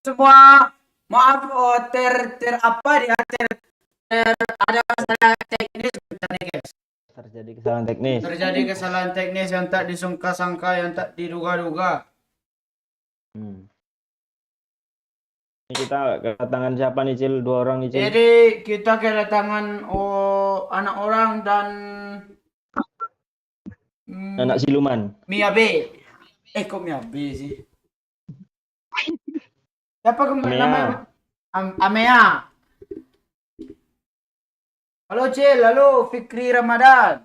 Semua maaf ter apa ya ada masalah teknis bentar nih guys. Terjadi kesalahan teknis. Terjadi kesalahan teknis yang tak disangka-sangka, yang tak diduga-duga. Ini kita kedatangan siapa nih Cil? 2 orang nih Cil. Jadi kita kedatangan anak orang dan Anak siluman. Miyabe. Kok Miyabe sih? Siapa namanya? Amea. Halo Cil, halo Fikri Ramadan.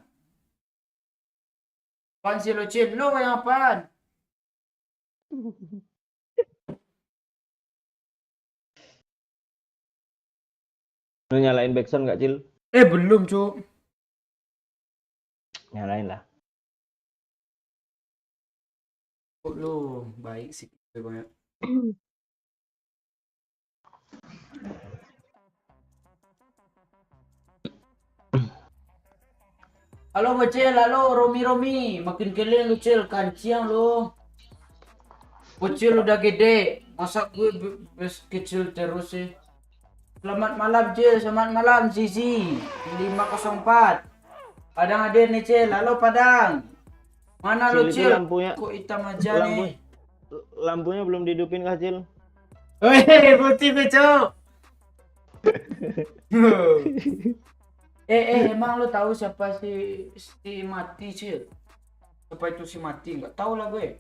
Apaan sih lo Cil? Lo yang apaan? Lu nyalain backsound nggak Cil? Belum cu. Nyalain lah. Kok lo baik sih banyak. Halo Bocil, halo Romi, makin kalian lu Cil, kanciang lu. Bocil udah gede, masa gue kecil terus sih. Selamat malam Cil, selamat malam Zizi 504. Padang hadir nih Cil, halo Padang. Mana lu Cil? Lampunya, kok hitam aja nih? Lampunya belum dihidupin kah Cil? Weh, putih gue cok. Emang lu tahu siapa si Mati Cil? Siapa itu si Mati? Nggak tahu lah gue.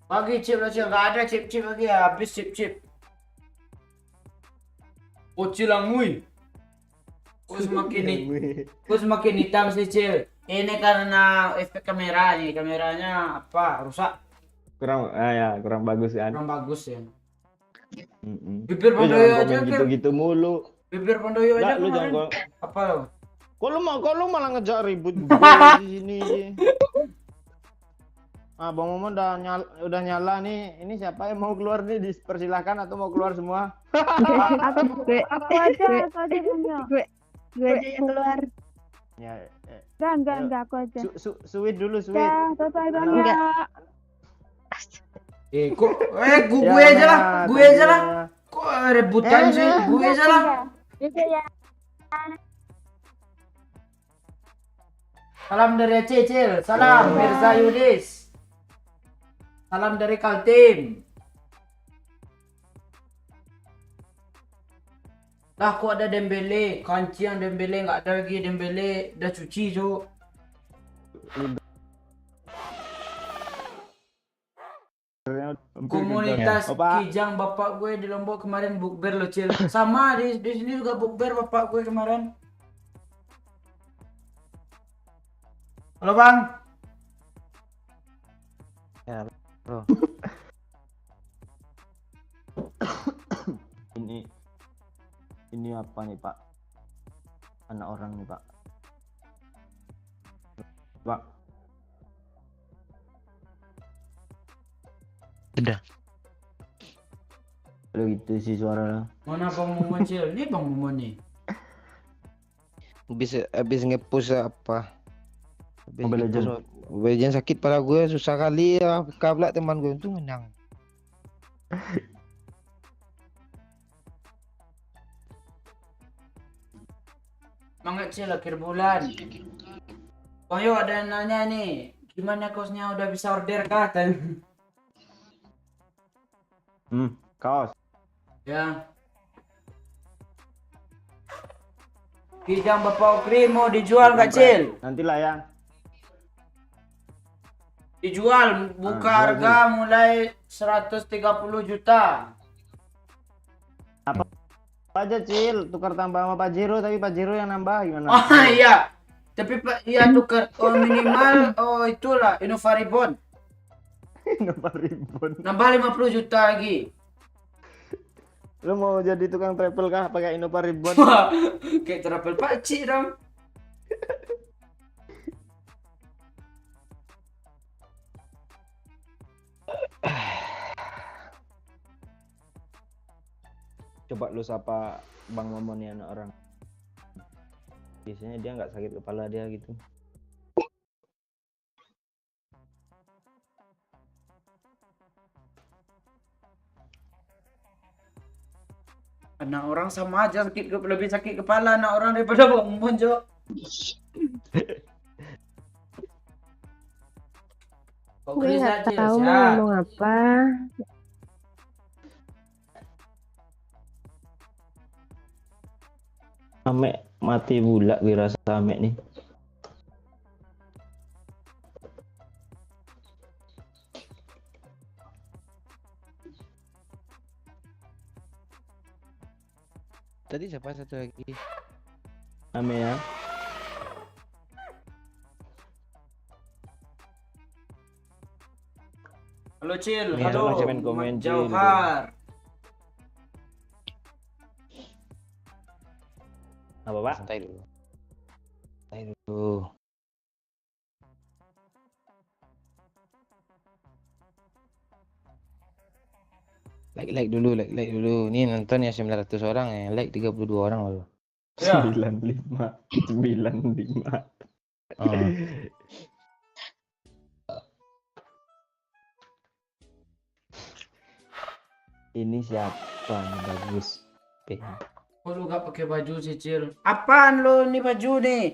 Bagi chip lah Cil, nggak ada chip lagi ya, habis chip. Oh Cilangui. Kok semakin hitam sih Cil? Ini karena efek kamera nih, kameranya apa? Rusak. Kurang bagus kan? Kurang bagus ya. Bibir Pondoyo aja gitu-gitu mulu. Bibir Pondoyo aja lu kemarin. jangan Apa lo? Kok lu malah ngejak ribut di sini. Bang Momo udah nyala nih. Ini siapa yang mau keluar nih? Dipersilahkan atau mau keluar semua? Aku aja punya. Gue aja yang keluar. Ya. Enggak, aku aja. Sweet dulu, sweet. Ya, bye Bang ya. Gue aja lah. Kok rebutan sih? Gue aja lah. Itu ya. Salam dari Aceh, Cil. Salam Mirza Yudis. Salam dari Kaltim. Lah kok ada Dembele, kancian Dembele, nggak ada lagi Dembele, udah cuci Cuk. Komunitas Kijang bapak gue di Lombok kemarin bukber lo Cil. Sama di sini juga bukber bapak gue kemarin. Halo Bang. Ya, bro. Ini apa nih Pak? Anak orang nih Pak. Udah. Lu gitu sih suara. Mana Bang Momon Cil? Ini Bang Momon nih. Habis nge-push apa? Mobile Legends sakit pada gue, susah kali ya. Kabla teman gue itu menang. Semangat Cil akhir bulan. Oh yuk ada yang nanya nih, gimana kosnya udah bisa order kah? Kaos. Ya. Kijang Bapak Okri mau dijual nggak Cil? Nantilah ya. Dijual, buka harga mulai 130 juta. Apa aja Cil, tukar tambah sama Pajero, tapi Pajero yang nambah gimana? Oh iya, tapi iya tukar minimal itulah Innovaribon. Nambah 50 juta lagi. Lu mau jadi tukang travel kah pakai Innovaribon? Kayak travel pakcik dong. Coba lu sapa Bang Momon nih anak orang. Biasanya dia nggak sakit kepala dia gitu. Anak orang sama aja lebih sakit kepala anak orang daripada Bang Momon, Jo. Kok Gue gelisah, nggak Cil? tahu mau Sehat? ngomong apa. Ame mati pula kira Ame nih. Tadi siapa satu lagi? Ame ya. Halo, Cil. Nih, Halo, coba komen, Muhammad Cil. Jauhar. Apa Pak? Santai dulu. Santai dulu. Like dulu, like dulu. Ini nonton ya 900 orang ya, like 32 orang loh. Ya. 95. Oh. Ini siapa nih bagus? Kok lu gak pakai baju sih, Cil? Apaan lo ini baju nih?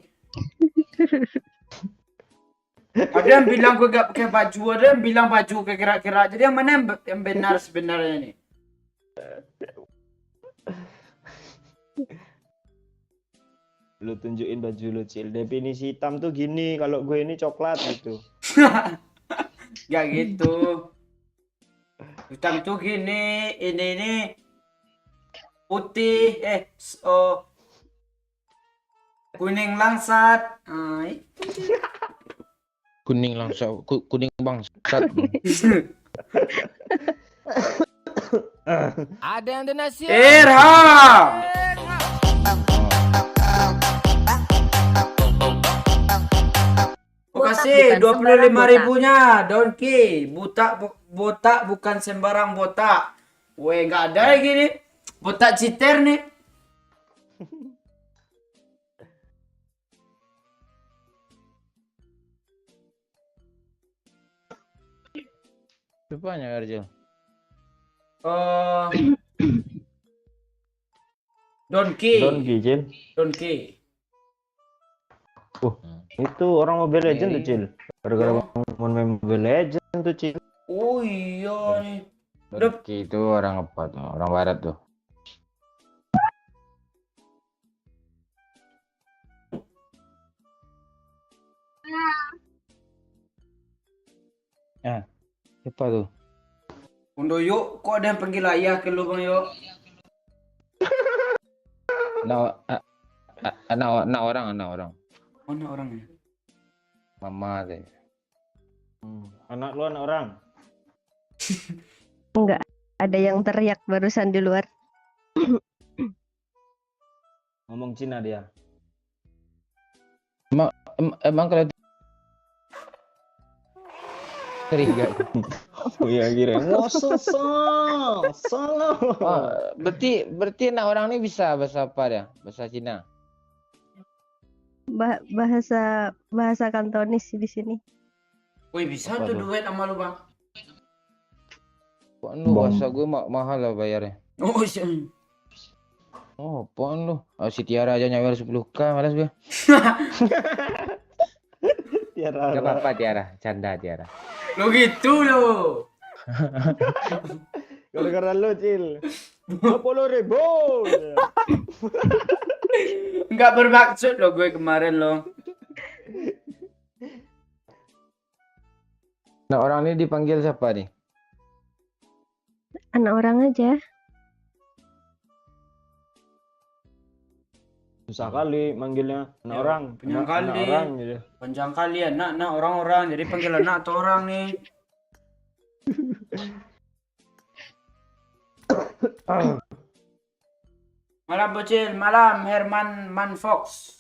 Ada yang bilang gue gak pakai baju, ada yang bilang baju kira-kira. Jadi yang mana yang benar sebenarnya nih? Lu tunjukin baju lu, Cil. Definisi hitam tuh gini, kalau gue ini coklat gitu. Gak gitu. Hitam tuh gini, ini putih, kuning langsat. Kuning langsung, kuning bangsat. Ada yang donasi. Irham. Makasih 25.000-nya, Donki. Botak bukan sembarang botak. Weh, nggak ada lagi nih. Botak citer nih. Rupanya Arjel. Donki. Cil. Donki. Itu orang Mobile Legend tuh, Cil. Gara-gara main Mobile Legend tuh, Cil. Oh iya nih. Donki itu orang apa tuh? Orang barat tuh. Siapa tuh? Undo yuk, kok ada yang panggil ayah ke lu Bang Yuk? Anak orang. Mana orangnya? Mama deh. Anak lu anak orang. Enggak. Ada yang teriak barusan di luar. Ngomong Cina dia. Emang kalau teriak. Oh iya kira. Berarti anak orang ini bisa bahasa apa dia? Bahasa Cina. Bahasa Kantonis di sini. Wih, bisa Apa tuh tuh? duet sama lu Bang. Apaan lu? Bahasa gue mahal lah bayarnya. Oh, iya. Oh, apaan lu? Si Tiara aja nyawer 10k, malas gue. Tiara. Gak apa-apa Tiara, canda Tiara. Lo gitu lo. Gara-gara lu, Cil. 20.000. Enggak bermaksud lo gue kemarin lo. Nah orang ini dipanggil siapa nih? Anak orang aja. Susah kali manggilnya anak Ya, orang. panjang Anak kali. orang gitu. Panjang kali anak orang-orang. Jadi panggil anak atau orang nih. Malam Bocil, malam Herman Manfox.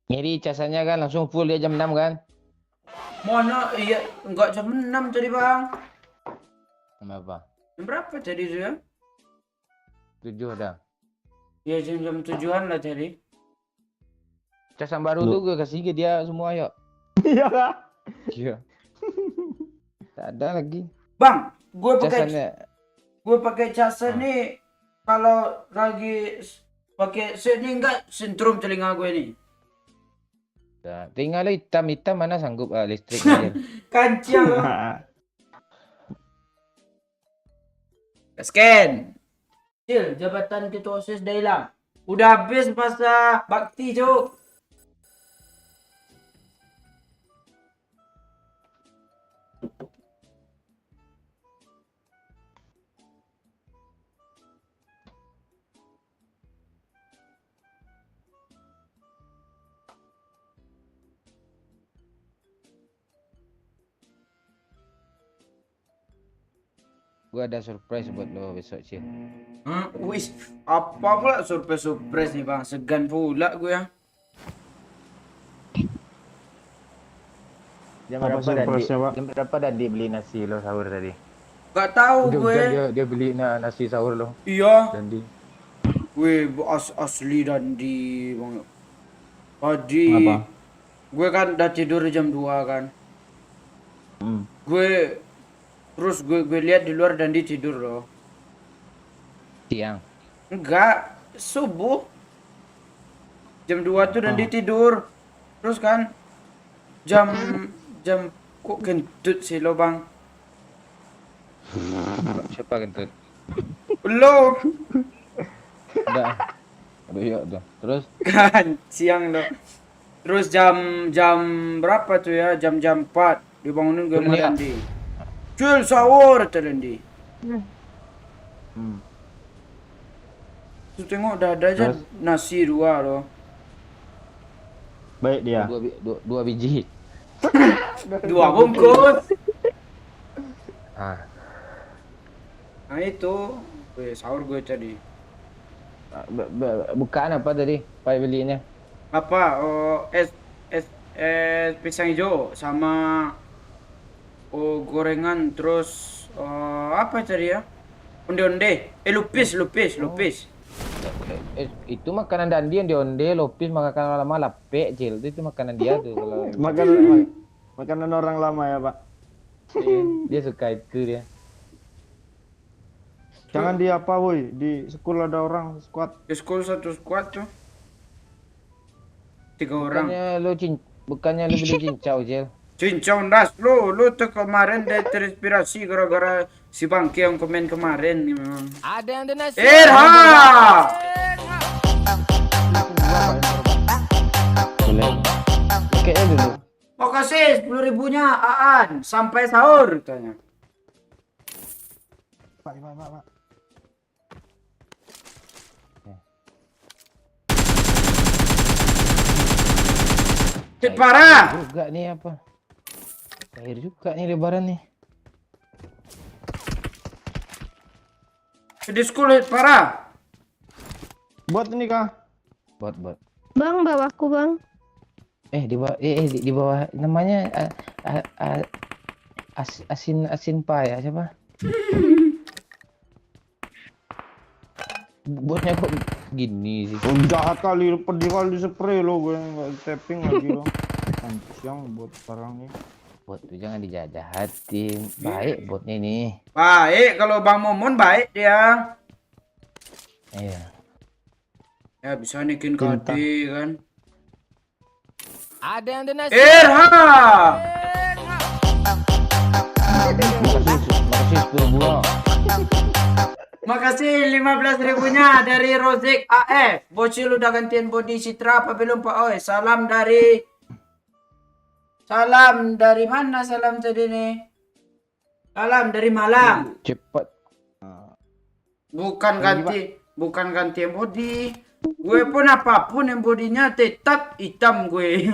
Ngiri casannya kan langsung full dia jam 6 kan? Mana? Iya, enggak jam 6 tadi Bang. Kenapa? Jam berapa tadi tuh ya? 7 dah. Ya jam 7-an lah tadi. Casan baru tuh gue kasih ke dia semua yuk. Iya kak. Iya. Tak ada lagi. Bang, gue Casannya pakai casan nih kalau lagi pakai set nih enggak sentrum telinga gue nih. ya, tinggal lo hitam mana sanggup listriknya. Kancing lo. Scan. Cil, jabatan ketua OSIS dah hilang. Udah habis masa bakti, Cuk. Gua ada surprise buat lo besok, Cil. Wis, apa pula surprise nih, Bang? Segan pula gue ya. Jam Apa berapa tadi? surprise-nya, Pak? Jam berapa tadi beli nasi lo sahur tadi? Gak tahu gue. Dia beli nasi sahur lo. Iya. Dan di Gue asli Dandi, Bang. Tadi Apa? gue kan udah tidur jam 2 kan. Gue terus gue lihat di luar Dandi tidur loh. siang. Enggak, subuh. Jam 2 tuh Dandi tidur. Terus kan jam kok kentut sih lo, Bang? Siapa kentut? Lo Udah. Aduh yuk tuh. Terus kan siang lo. Terus jam berapa tuh ya? Jam 4 dibangunin gue sama Iya. Dandi. Cil sahur kata Dandi. Terus tengok udah ada aja Terus? nasi 2 loh. Baik dia. dua biji. 2 bungkus. Ah, Nah itu, sahur gue tadi. bukaan apa tadi? Pak belinya. Apa? Oh, es pisang hijau sama gorengan terus apa tadi ya? Onde-onde. Lupis. Itu makanan Dandi yang dionde, lopis makanan lama lapek, Cil. Itu makanan dia tuh kalau Makanan orang lama ya, Pak. dia suka itu dia. Jangan di apa, woi. Di school ada orang squad. Di sekolah satu squad tuh. 3 orang. Bukannya lu beli cincau, Cil. Cincau das lu tuh kemarin dia terinspirasi gara-gara si Bangki yang komen kemarin memang. Ada yang nasi. Erha! Boleh. Kayaknya dulu. Makasih 10.000-nya Aan sampai sahur katanya. Pak. Hit parah. Juga nih apa? Air juga nih lebaran nih. Di sekolah hit parah. Buat ini kah? Bot. Bang, bawahku bang. Di bawah namanya asin pa ya siapa? Botnya kok gini sih? Oh, jahat kali, pedih kali spray lo, gue nggak tapping lagi lo. Anjir yang buat barang nih. Bot tuh jangan dijajahatin. Baik botnya ini. Baik kalau Bang Momon baik dia. Iya. Ya bisa nikin kadi kan. Ada yang nasi. Erha! Makasih 10 buah. Makasih 15.000-nya dari Rozik AF. Bocil udah gantian body Citra apa belum Pak Oi? Salam dari mana salam tadi nih? Salam dari Malang. Cepat. Bukan ganti body. Gue pun apapun yang bodinya tetap hitam gue.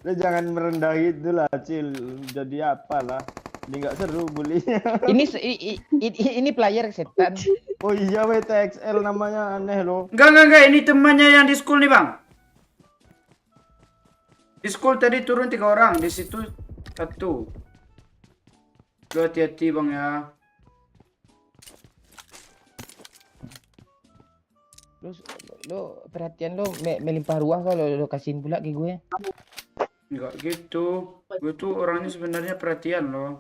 Lo jangan merendah itu lah, Cil. Jadi apalah. Ini nggak seru bulinya. Ini player setan. Oh iya, WTXL namanya aneh lo. Enggak. Ini temannya yang di school nih, Bang. Di school tadi turun 3 orang. Di situ 1. Lo hati-hati, Bang ya. Lo perhatian lo melimpah ruah kalau lo kasihin pula ke gue. Enggak gitu. Gue tuh orangnya sebenarnya perhatian loh.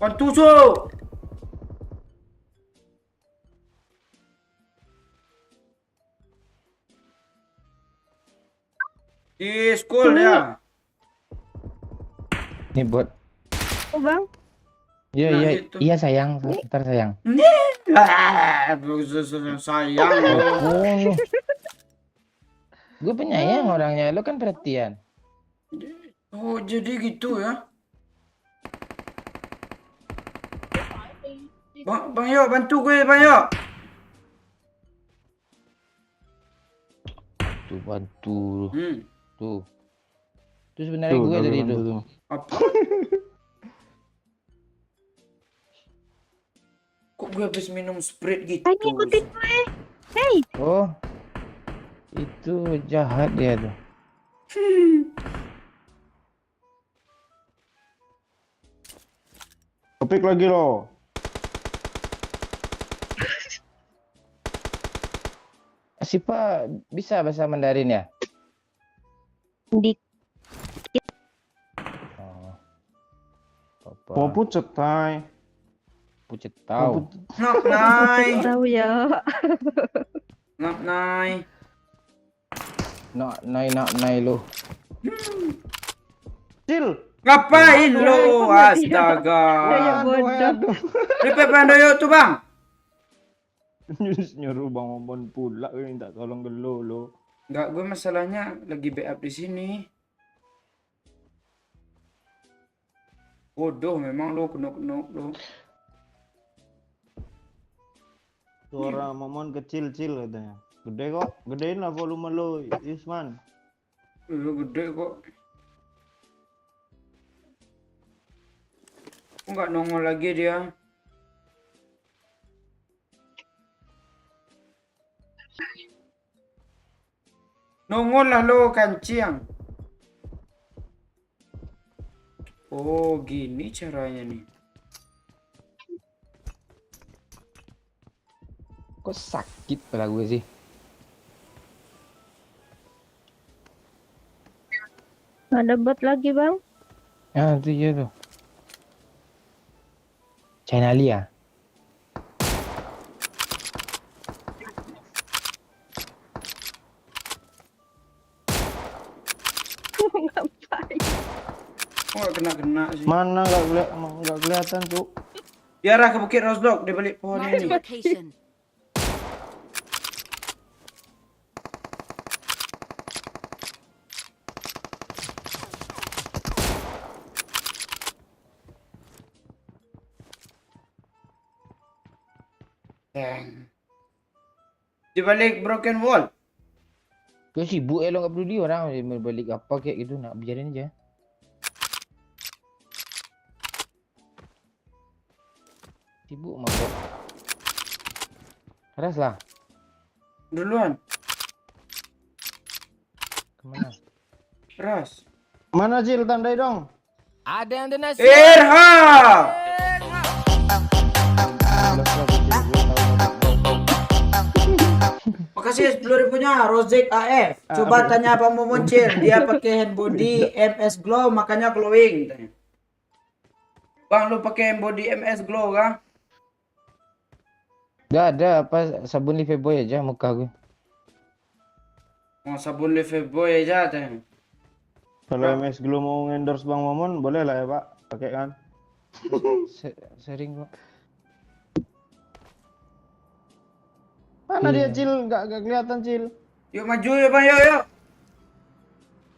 Kontuso. Di school ya. Ini bot. Oh bang, Iya Nah, iya gitu. iya sayang, ntar sayang. Sayang loh. Oh, gue penyayang orangnya, lo kan perhatian. Oh, jadi gitu ya. Bang Yo, bantu gue Bang Yo. Tuh bantu, Hmm. tuh. Itu sebenarnya gue lagi tadi bantu tuh. tuh. Apa? Kok gue habis minum Sprite gitu? ayo ikutin gue. Hey, Oh, itu jahat dia tuh. Topik lagi lo. Sipa bisa bahasa Mandarin ya? di Oh, apa? Popu cetai. Pucet tahu. Nak nai, tahu ya. nak nai. Nak nai lo. Cil. Ngapain lo? Kayak Astaga. bodoh. Repeat Bandoyo tuh bang. Nyuruh Bang Momon pula gue minta tolong ke lo. Enggak, gue masalahnya lagi backup di sini. Bodoh memang lo kenok-kenok lo. Suara Momon kecil-cil katanya. Gede kok. Gedein lah volume lo, Yusman. Lo gede kok. Kok nggak nongol lagi dia? Nongol lah lo kancing. Oh gini caranya nih. Kok sakit kepala gue sih? Ada bot lagi bang. Ah, itu dia tuh. China Lia. Ngapain? Kok nggak kena-kena sih? Mana nggak kelihatan tuh. Diarah ke Bukit Rosdok di balik pohon Marked a ini. location. Dang. Di balik broken wall. Gue sibuk lo nggak peduli orang dia balik apa kayak gitu, nak biarin aja. Sibuk mah bro. Keras lah. Duluan. Kemana? Ras. Mana Cil, tandai dong. Ada yang donasi. Irha. Makasih 10.000-nya Rozek AF. Coba tanya Pak Momoncil, dia pakai hand body MS Glow makanya glowing. Bang, lu pakai hand body MS Glow kah? Gak ada apa sabun Lifebuoy aja muka gue. Mau sabun Lifebuoy aja tanya. Kalau MS Glow mau endorse Bang Momon, boleh lah ya Pak. Pakai kan. Sering kok. Mana dia Cil? Nggak kelihatan Cil. Yuk maju ya Bang, yuk.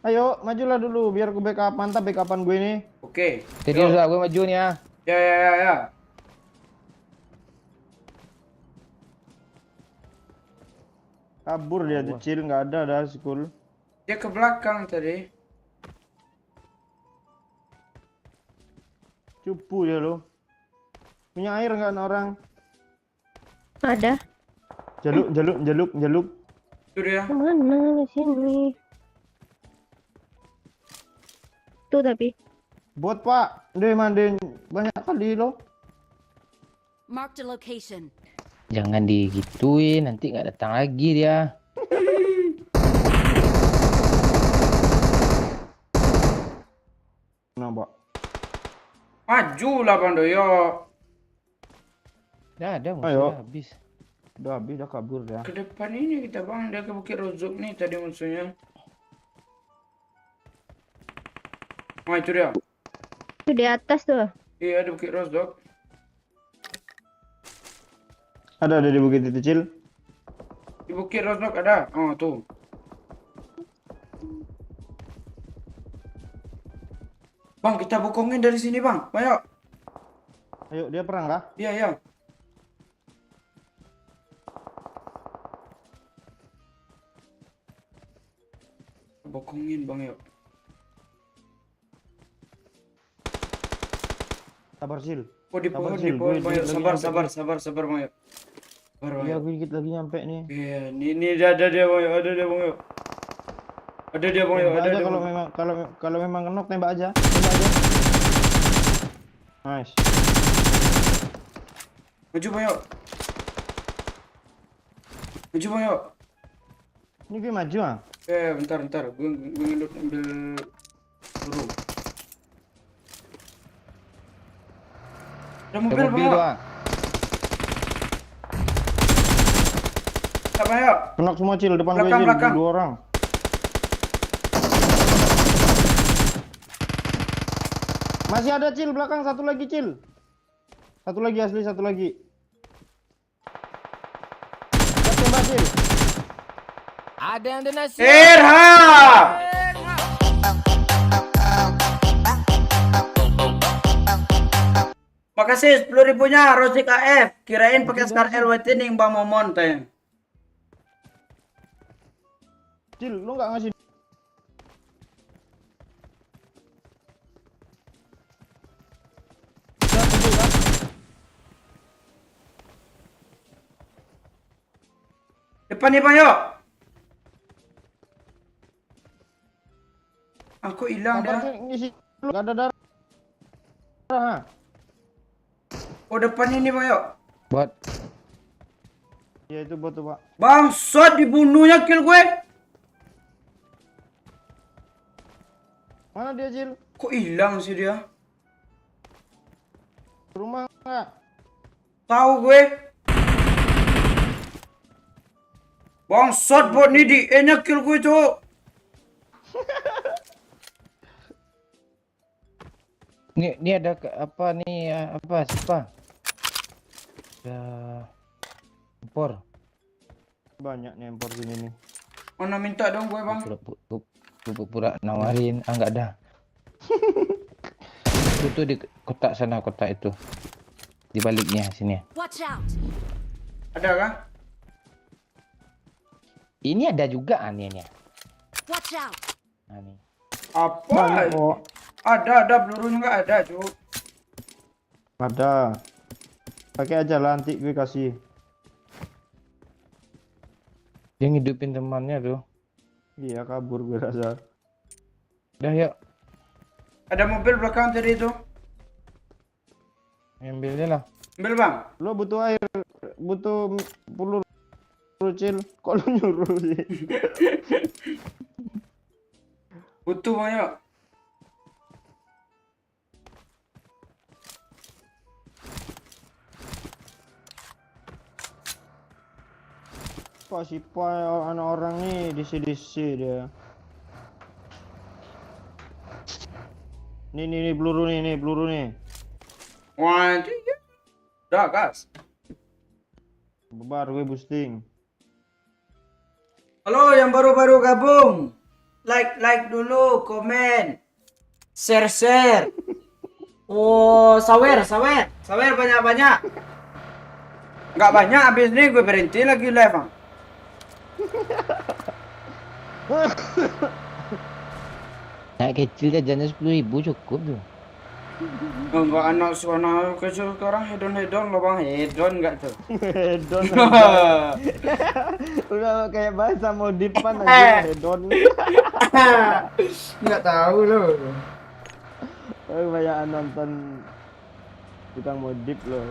Ayo, majulah dulu biar gue backup. Mantap backupan gue ini. Oke. Jadi Yuk. udah gue maju nih ya. Ya. Kabur dia tuh Cil, nggak ada dah school. Dia ke belakang tadi. Cupu dia lo. Punya air nggak orang? Ada. Jaluk. Itu dia. Mana di sini? Tuh tapi. Bot Pak, dia mandiin banyak kali lo. Marked a location. Jangan digituin, nanti nggak datang lagi dia. Kenapa? Maju lah Bang Doyo. Dah ada musuh Ayo. dah habis. Udah habis, udah kabur dah. Ke depan ini kita Bang, dia ke Bukit Rozok nih tadi musuhnya. Oh itu dia. Itu di atas tuh. Iya, ada Bukit Rozok. Ada di bukit itu, Cil. Di Bukit Rozok ada. Oh, tuh. Bang, kita bokongin dari sini, Bang. Ayo. Ayo, dia perang kah? Iya, iya. Bokongin, Bang, yuk. Sabar, Cil. Oh, di Sabar, pohon, Cil. di pohon, Gue Bang, yuk. lagi Sabar, nyampe sabar, nih. sabar, sabar, Bang, yuk. Sabar, Bang, Iya, yuk. gue dikit lagi nyampe nih. Iya, ini ada dia, Bang, yuk. Ada dia, Bang, yuk. Ada dia, Bang, yuk. Tembak Ada aja dia, kalau Bang. memang kalau memang kenok tembak aja. Tembak aja. Nice. Maju, Bang, yuk. Maju, Bang, yuk. Ini gue maju ah. Bentar, bentar. Gue ngelut ambil peluru. Ada Ada mobil, mobil Bang, yuk. doang. Tak, Bang, yuk. Kenok semua, Cil, depan gue, Belakang, Cil. belakang. 2 orang. Masih ada, Cil, belakang satu lagi, Cil. Satu lagi asli, satu lagi. Siap tembak, Cil. Ada yang donasi. Erha! Makasih 10.000-nya Rosik AF. Kirain pakai Scar LWT nih Bang Momon teh. Cil, lu nggak ngasih. Siap, tentu, kan? Depan nih Bang yuk. Aku hilang Sabar, dah. Cil, ngisi dulu. Nggak ada darah. Ha. Oh depan ini Bang yuk. Buat Ya itu bot tuh, Pak. Bangsat dibunuhnya kill gue. Mana dia, Cil? Kok hilang sih dia? Rumah nggak? Tahu gue. Bangsat bot nih di E-nya kill gue tuh. ini ada apa nih apa siapa? Ada impor. Banyak nih impor sini nih. Mana minta dong gue Bang. Pura-pura nawarin, enggak ada. Itu di kotak sana, kotak itu. Di baliknya sini. Watch out! Ada kah? Ini ada juga aniannya. Watch out! Nah, nih. Apa? Banyak kok. Ada pelurunya nggak ada cuy. Ada. Pakai aja lah, nanti gue kasih. Dia ngidupin temannya tuh. Iya, kabur gue rasa. Udah yuk, Ada mobil belakang tadi itu. ambilnya lah. Ambil Bang. Lo butuh air, butuh peluru, Cil. Kok lu nyuruh sih? Butuh Bang yuk. Pak si Pai, anak orang nih disi-disi dia. Nih peluru nih peluru nih. Wah, tiga. Udah gas. Baru gue boosting. Halo yang baru-baru gabung. Like dulu, komen. Share. Oh, sawer banyak-banyak. Nggak banyak, habis ini gue berhenti lagi live Bang. Anak kecil jajannya 10.000 cukup tuh. Enggak anak suara kecil sekarang hedon loh Bang, hedon nggak tuh? Hedon aja. Udah kayak bahasa modipan aja hedon. Nggak tahu loh. Banyak nonton tukang modif loh.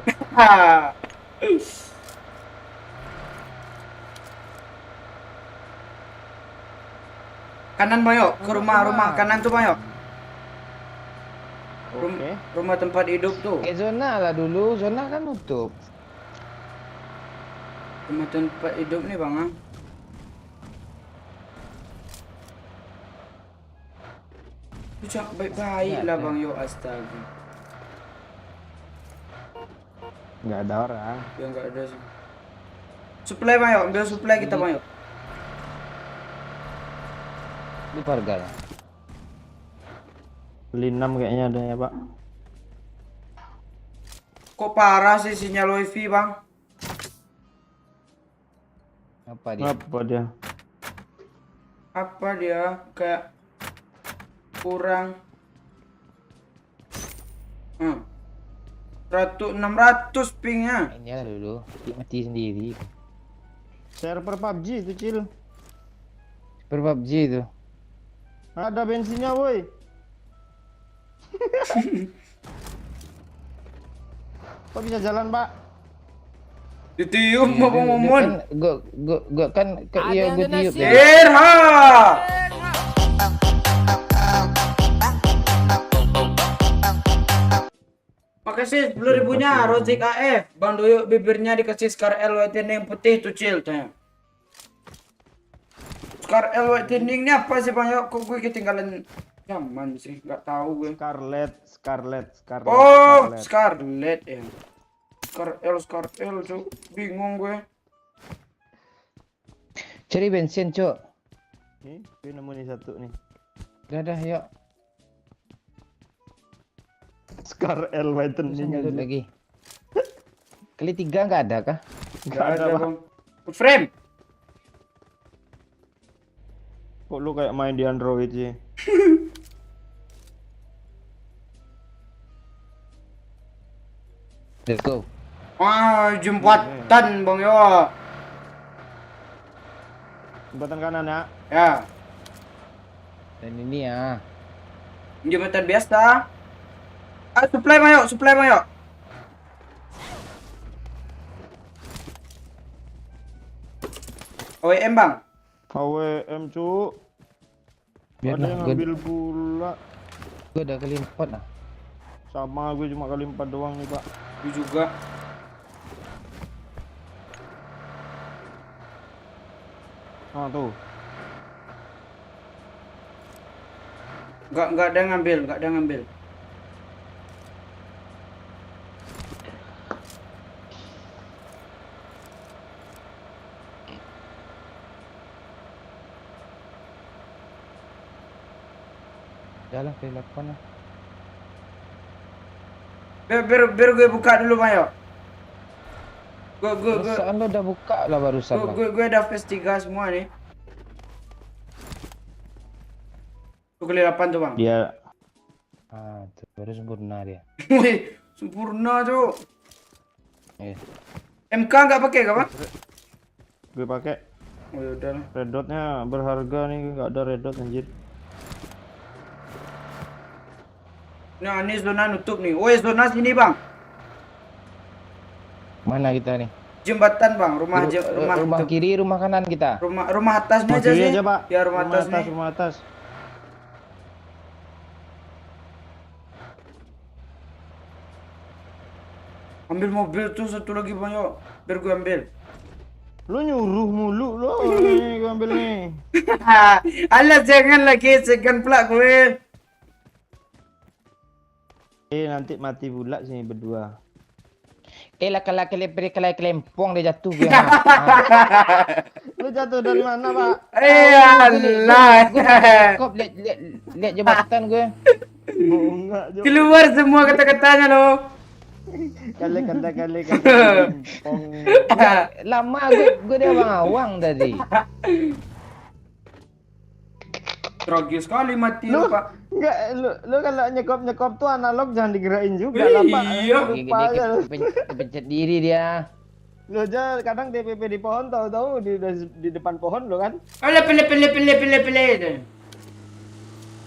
Kanan Bang yuk, ke rumah kanan tuh Bang yuk. Oke. Rumah tempat hidup tuh. Zona lah dulu, zona kan tutup. Rumah tempat hidup nih bang. Lu jangan baik-baik lah bang yo astaga. Nggak ada orang. Ya nggak ada sih. Supply bang yo, ambil supply kita bang yo. Di warga ya. Beli 6 kayaknya ada ya pak. Kok parah sih sinyal wifi bang? Apa dia? Apa dia? Apa dia kayak kurang 600 pingnya. Mainnya lah dulu, mati sendiri. Server PUBG itu Cil. Per PUBG itu. Ada bensinnya woi. Kok bisa jalan pak? Ditiup mau ngomong. Gua kan iya gua tiup ya. Irha. Makasih 10.000-nya Rozik AF. Bang Doyo bibirnya dikasih Scar L whitening putih tuh Cil tanya. Scar L whiteningnya apa sih Bang? Yo, kok gue ketinggalan zaman sih, nggak tahu gue. Scarlet. Oh, Scarlet ya. Scar L cuk. Bingung gue. Cari bensin, Cok. Nih, gue nemu nih satu nih. Dah, yuk. Scar L whitening Lanjut lagi. Kali 3 nggak ada kah? Nggak ada Bang. Frame. Kok lu kayak main di Android sih? Let's go. Wah, jembatan Bang Yo. Jembatan kanan ya. Ya, Dan ini ya. jembatan biasa. Ah, supply Bang Yo. OEM Bang. HWM cu. Biar Ada lah, yang gua ngambil pula. udah kali 4 lah. Sama gue cuma kali 4 doang nih pak. Gue juga. Ah tuh. Nggak ada yang ngambil. Jalan kali 8 lah. Biar gue buka dulu Bang Yo. Gue Perasaan lo udah buka lah barusan bang. gue ada phase 3 semua nih. Gue kali 8 tuh Bang. Dia Ah, tuh baru sempurna dia. Wih, sempurna tuh. Eh, MK nggak pakai kah Bang? gue pakai Oh yaudah. red dotnya berharga nih, nggak ada red dot anjir. Nah ini zona nutup nih. Woi zona sini Bang. mana kita nih? Jembatan Bang. Rumah Rumah kiri, rumah kanan kita. rumah atasnya aja Kiri sih. aja pak. Ya rumah atas nih. Rumah atas. Ambil mobil tuh satu lagi Bang Yo. Biar gue ambil. Lu nyuruh mulu lo. Nih gue ambil nih. Alah jangan lagi segan pula gue. Nanti mati pula sini berdua. Lah kalau kelempong dia jatuh gue. Lu jatuh dari mana pak? Allah. Kop lihat jembatan gue. Bunga jo. Keluar semua kata-katanya lo. Kali. Lama gue dia awang tadi. Tragis sekali mati Lu Pak. enggak lu kalau nyekop tuh analog jangan digerain juga lah pak. Iya. Lupa aja lu. Kepencet diri dia. Lu aja kadang TPP di pohon tahu-tahu di depan pohon lo kan. Alah pilih.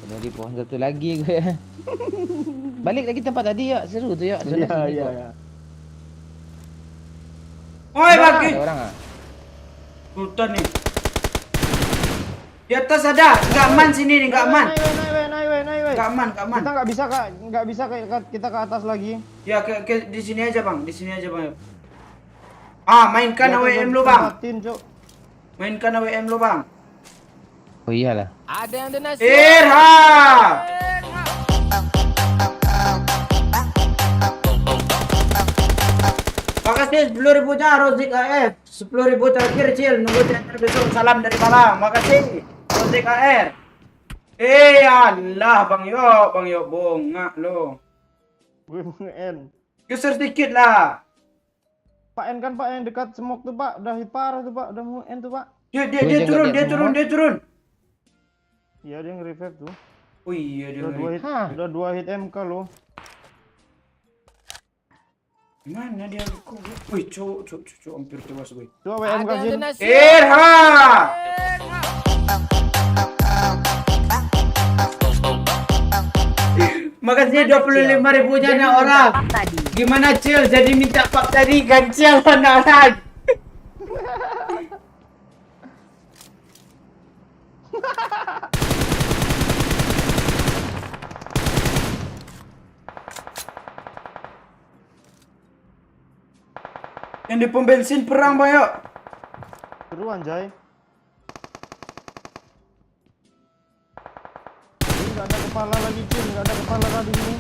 Udah di pohon satu lagi gue. Balik lagi tempat tadi ya, seru tuh ya. Iya. Oi bagi. Ada orang ah? Sultan nih. Di atas ada, nggak aman sini nih, nggak aman. Naik. naik weh. Gak aman. Kita nggak bisa kak, kita ke atas lagi. Ya di sini aja bang, yuk. Ah, mainkan Dia AWM tuh lu bang. tempatin, Cuk. Mainkan AWM lu bang. Oh iyalah. Irha! Makasih 10.000-nya Rozik AF. 10.000 terakhir Cil. Nunggu terakhir besok. Salam dari Malang. Makasih Rozik AR. Allah Bang Yo bongak lo. Gue mau nge-end. Geser sedikit lah. Pak N kan Pak yang dekat smoke tuh Pak, udah hit parah tuh Pak, udah mau end tuh Pak. Dia Gua aja turun. nggak lihat Iya dia nge-revive tuh. Oh iya dia. Hah. Udah 2 hit MK loh. Mana dia? Wih, cuk, hampir tewas gue. Coba WM kasih. Irha! Makasih 25.000-nya nih orang. Gimana Cil? Jadi minta pak tadi gancel orang. Yang di pom bensin perang Bang Yo. Seru anjay. Ini nggak ada kepala lagi Cil, nggak ada kepala tadi ini.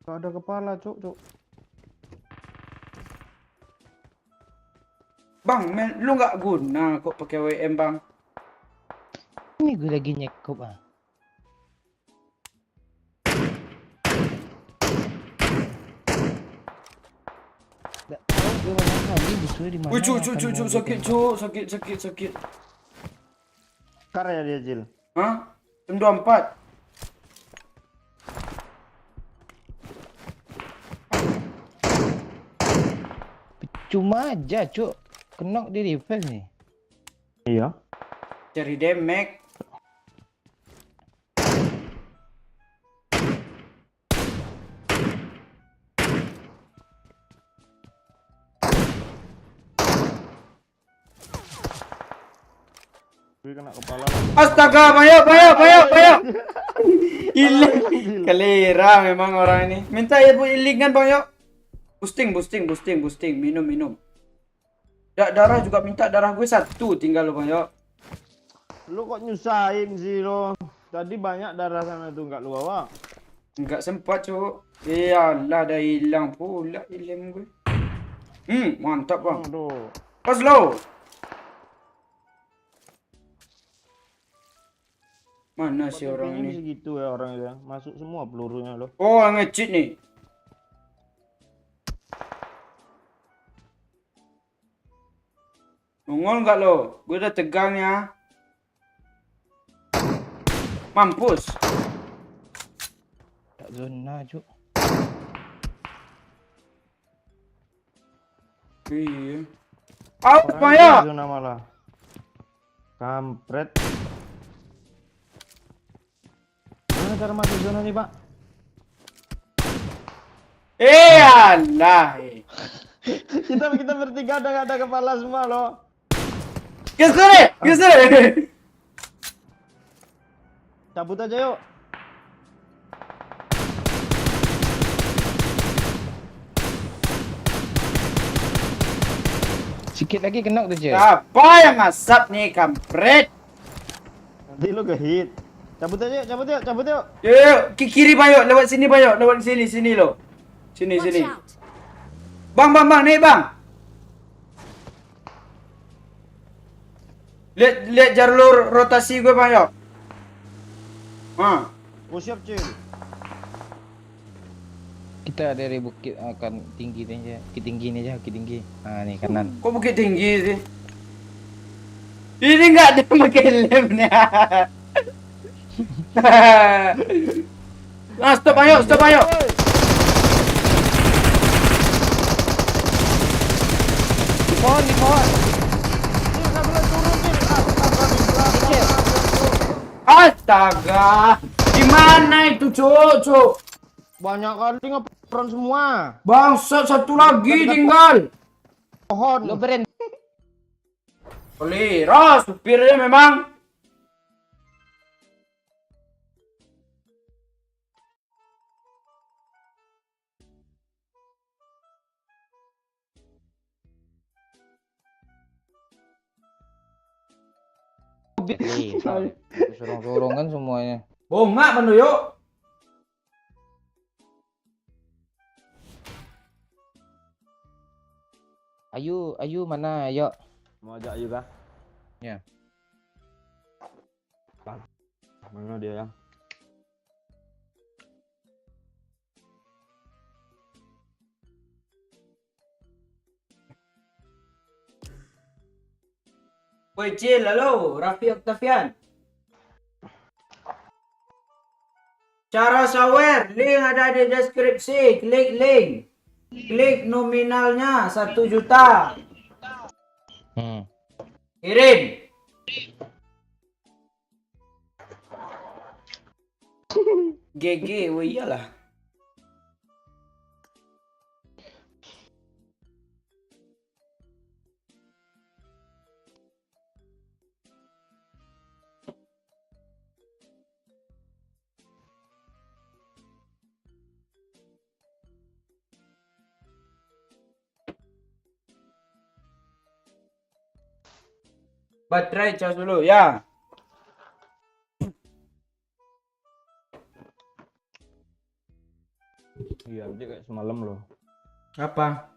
Nggak ada kepala Cuk. Bang, lu nggak guna kok pakai WM bang. Ini gue lagi nyekup ah. Nggak tahu gue mana kali musuhnya di mana. Wih, cuk, akan mau sakit, gue cuk, sakit. Karya dia Cil. Hah? M24. Cuma aja cuk. Kenok di revive nih. Iya. Cari damage. Gue kena kepala lagi. Astaga, bayo. Iling. Kelira memang orang ini. Minta ibu ilingan Bang Yo. Boosting. Minum. Darah juga minta, darah gue 1 tinggal lo Bang Yo. Lu kok nyusahin sih lo? Tadi banyak darah sana tuh nggak lu bawa. Enggak sempat cuk. Iyalah dah hilang pula ilmu gue. Mantap Bang. Aduh. Pas lo. Mana sih orang Ini ini? segitu ya orang itu ya. Masuk semua pelurunya lo. Oh, nge-cheat nih. Nongol nggak lo? Gue udah tegang ya. Mampus. Tak zona cuk. Iya. Apa ya? Zona malah. Kampret. Gimana cara masuk zona nih Pak? Allah. kita bertiga udah nggak ada kepala semua loh. Geser. Cabut aja yuk. Sikit lagi kenok tuh cuk. Apa yang asap nih kampret? Nanti lu ke hit. Cabut aja, cabut yuk. Yuk, ke kiri Bayo, lewat sini Bayo, lewat sini lo. Sini. Watch out! Bang, naik bang. Lihat jalur rotasi gue Bayo. Oh siap cuy. Kita dari bukit akan tinggi aja. Bukit tinggi. Ah nih kanan. Kok bukit tinggi sih? Ini nggak ada pakai lemnya. Stop ayo. Di pohon. Astaga, gimana itu cuk? Banyak kali ngeperon semua. Bangsat, satu lagi tinggal. Pohon. Lo beren. Kelira, supirnya memang. Nih, sorong-sorong kan semuanya. Bongak manu yuk. Ayu mana? Ayo. Mau ajak juga? Ya. Mana dia ya? Woi Cil, halo, Raffi Octavian. Cara sawer, link ada di deskripsi, klik link. Klik nominalnya 1 juta. Kirim. GG, woi iyalah. Baterai cas dulu ya. Iya, dia kayak semalam loh. Apa?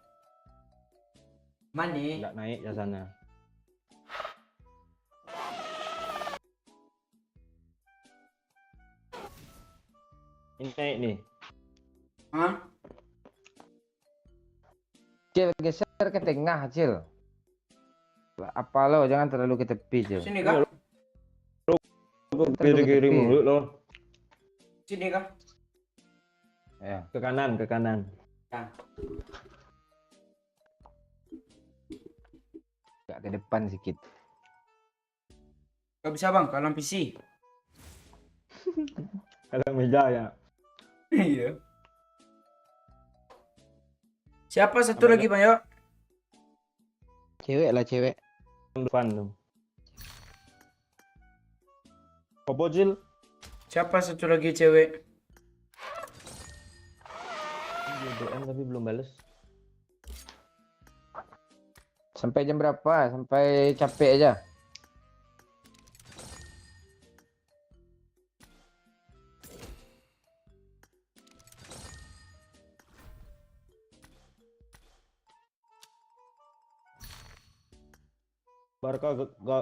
Mani? Nggak naik jasanya. Ini naik nih. Hah? Cil, geser ke tengah, Cil. Apa lo, jangan terlalu ke tepi, Cil. Sini kah? Kiri-kiri mulu loh. Sini kah? Ya, ke kanan, ke kanan. Ya. Agak ke depan sedikit. Gak bisa bang, kalau PC. Kalau meja ya. Iya. Siapa satu Apa lagi bang yuk? Cewek lah, cewek. Depan tuh. Apa Cil? Siapa satu lagi cewek? DM tapi belum bales. Sampai jam berapa? Sampai capek aja.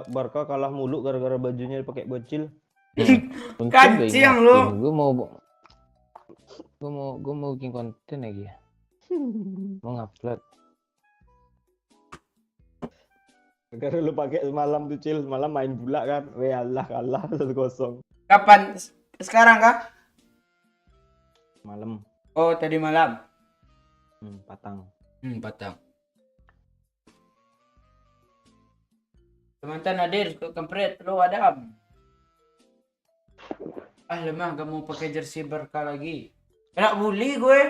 Barca kalah mulu gara-gara bajunya pakai bocil. Kancing lu. Gue mau bikin konten lagi ya. Mau ngupload. Gara lu pakai semalam tuh Cil, semalam main pula kan. Weh Allah kalah 1-0. Kapan? Sekarang kah? Malam. Oh tadi malam. Patang. Patang. Teman-teman hadir ke kampret lu Adam. Ah lemah gak mau pakai jersey Barca lagi. Enak bully gue.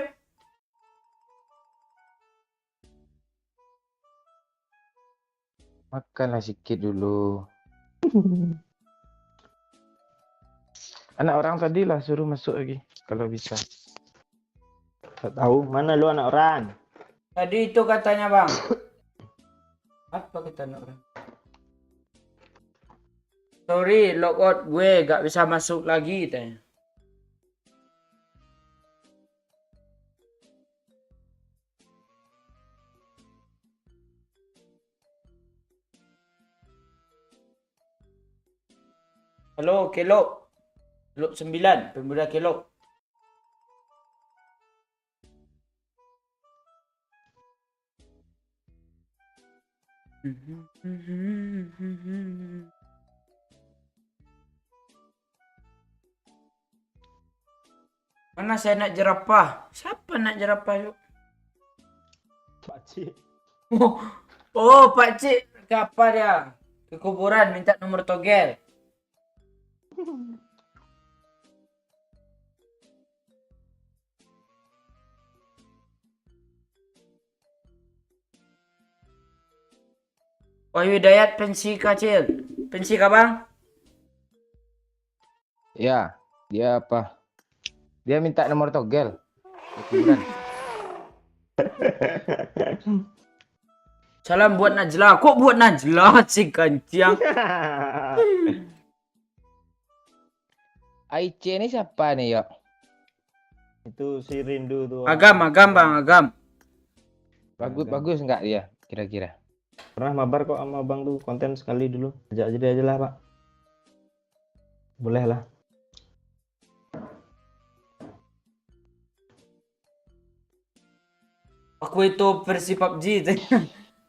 Makanlah sedikit dulu. Anak orang tadi lah suruh masuk lagi kalau bisa. Tak tahu mana lu anak orang. Tadi itu katanya bang. Apa kata anak orang? Sorry, logout gue gak bisa masuk lagi tanya. Halo, Kelok. Kelok 9, pemuda Kelok. Mana saya nak jerapah? Siapa nak jerapah yuk? Pakcik. Oh, Pak Cik. Ke apa dia? Ke kuburan minta nomor togel. Wahyu Hidayat pensi kecil. Pensi kah bang? Ya, dia apa? Dia minta nomor togel. Kuburan. Salam buat Najla. Kok buat Najla si kancing? Aice ini siapa nih, yuk? Itu si Rindu tuh. Agam bang, Agam. Bagus nggak dia kira-kira? Pernah mabar kok sama abang tuh, konten sekali dulu. Ajak aja dia aja lah, Pak. Boleh lah. Aku itu versi PUBG itu.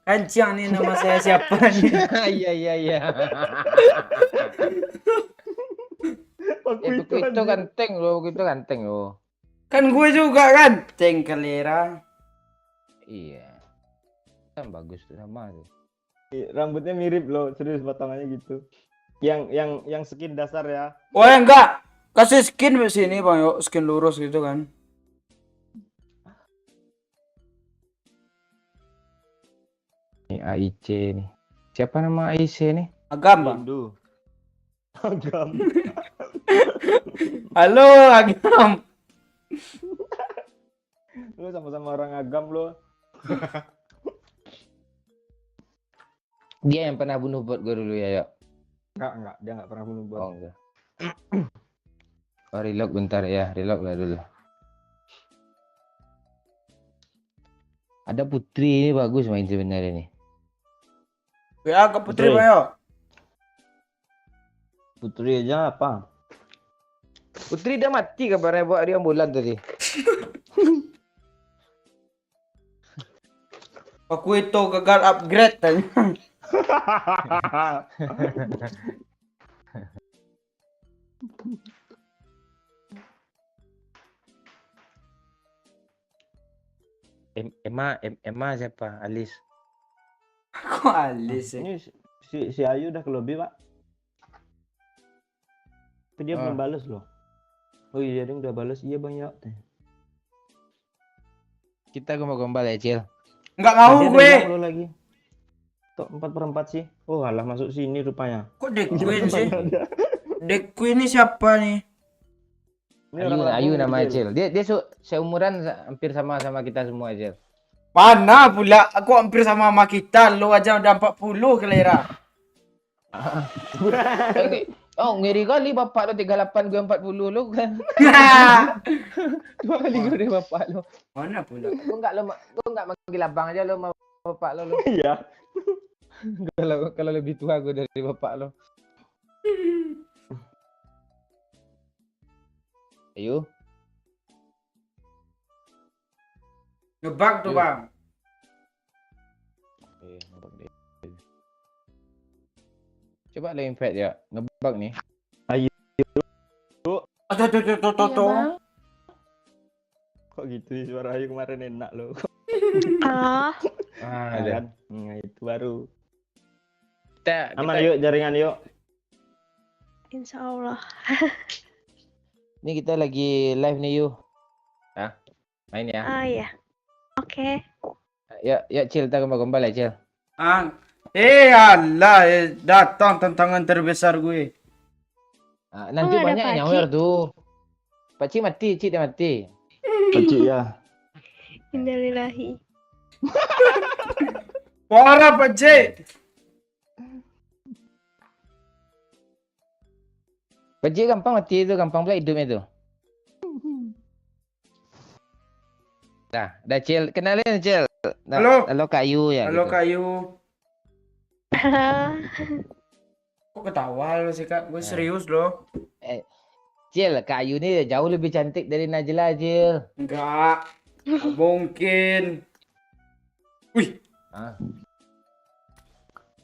Kancang nih nama saya siapa nih? Iya. Itu ganteng loh, itu ganteng loh. Kan gue juga kan. Cengkelera. Iya. Kan bagus tuh sama tuh. Rambutnya mirip loh, serius potongannya gitu. Yang skin dasar ya. Oh ya enggak. Kasih skin di sini bang, yuk skin lurus gitu kan. Ini AIC nih. Siapa nama AIC nih? Agam bang. Rindu. Agam. Halo Agam. Lu sama-sama orang agam lo. Dia yang pernah bunuh bot gue dulu ya, yuk. Enggak, dia enggak pernah bunuh bot. Oh enggak. Oh, reload bentar ya, reload lah dulu. Ada Putri ini bagus main sebenarnya nih. Ya ke Putri Putri. bang yuk. Putri aja apa? Putri udah mati kabarnya buat dia ambulan tadi. Aku itu gagal upgrade tanya. Emma siapa? Alis. Kok alis ya? Ini si Ayu udah ke lobby, Pak. Tapi dia belum balas loh. Oh iya, dia udah balas. Iya, Bang ya. Kita gombal-gombal ya, Cil. Enggak mau Dia gue. lo lagi. Tok 4/4 sih. Oh, alah masuk sini rupanya. Kok Deck Queen sih? Deck Queen ini siapa nih? Ini orang Ayu Lampung, namanya, Cil. Cil. Dia seumuran hampir sama kita semua, Cil. Mana pula? Aku hampir sama kita. Lu aja udah 40 kelera. Oh, ngeri kali bapak lo 38, gue 40 lo kan. 2 kali gue dari bapak lo. Mana pula? Gue enggak manggil abang aja lo sama bapak lo. Iya. Kalau lebih tua gue dari bapak lo. Ayo. Ngebug tuh Yuk. bang. Ngebug deh. Coba lo invite ya, ngebug nih. Tuh. Kok gitu sih, suara Ayu kemarin enak loh. Ah, Ada. Kan? Nah, itu baru. Kita Aman yuk, jaringan yuk. insya Allah. ini kita lagi live nih yuk. Nah, main ya. Ah ya. Oke. Ya Cil, kita gombal-gombal ya Cil. Allah, datang tantangan terbesar gue. Nanti Oh, ada banyak yang Pak nyawer Cik. tuh. Pak Cik mati, Cik dia mati. Kecil ya. Innalillahi. Parah Pak C. Pak Cik gampang mati itu, gampang pula hidupnya itu. Dah Cil, kenalin Cil. Halo. Halo Kak Ayu ya. Halo gitu. Kak Yu. Kok ketawa lo sih Kak? Gue serius loh. Cil, Kak Ayu ni jauh lebih cantik dari Najla Cil. Enggak. Nggak mungkin. Wih.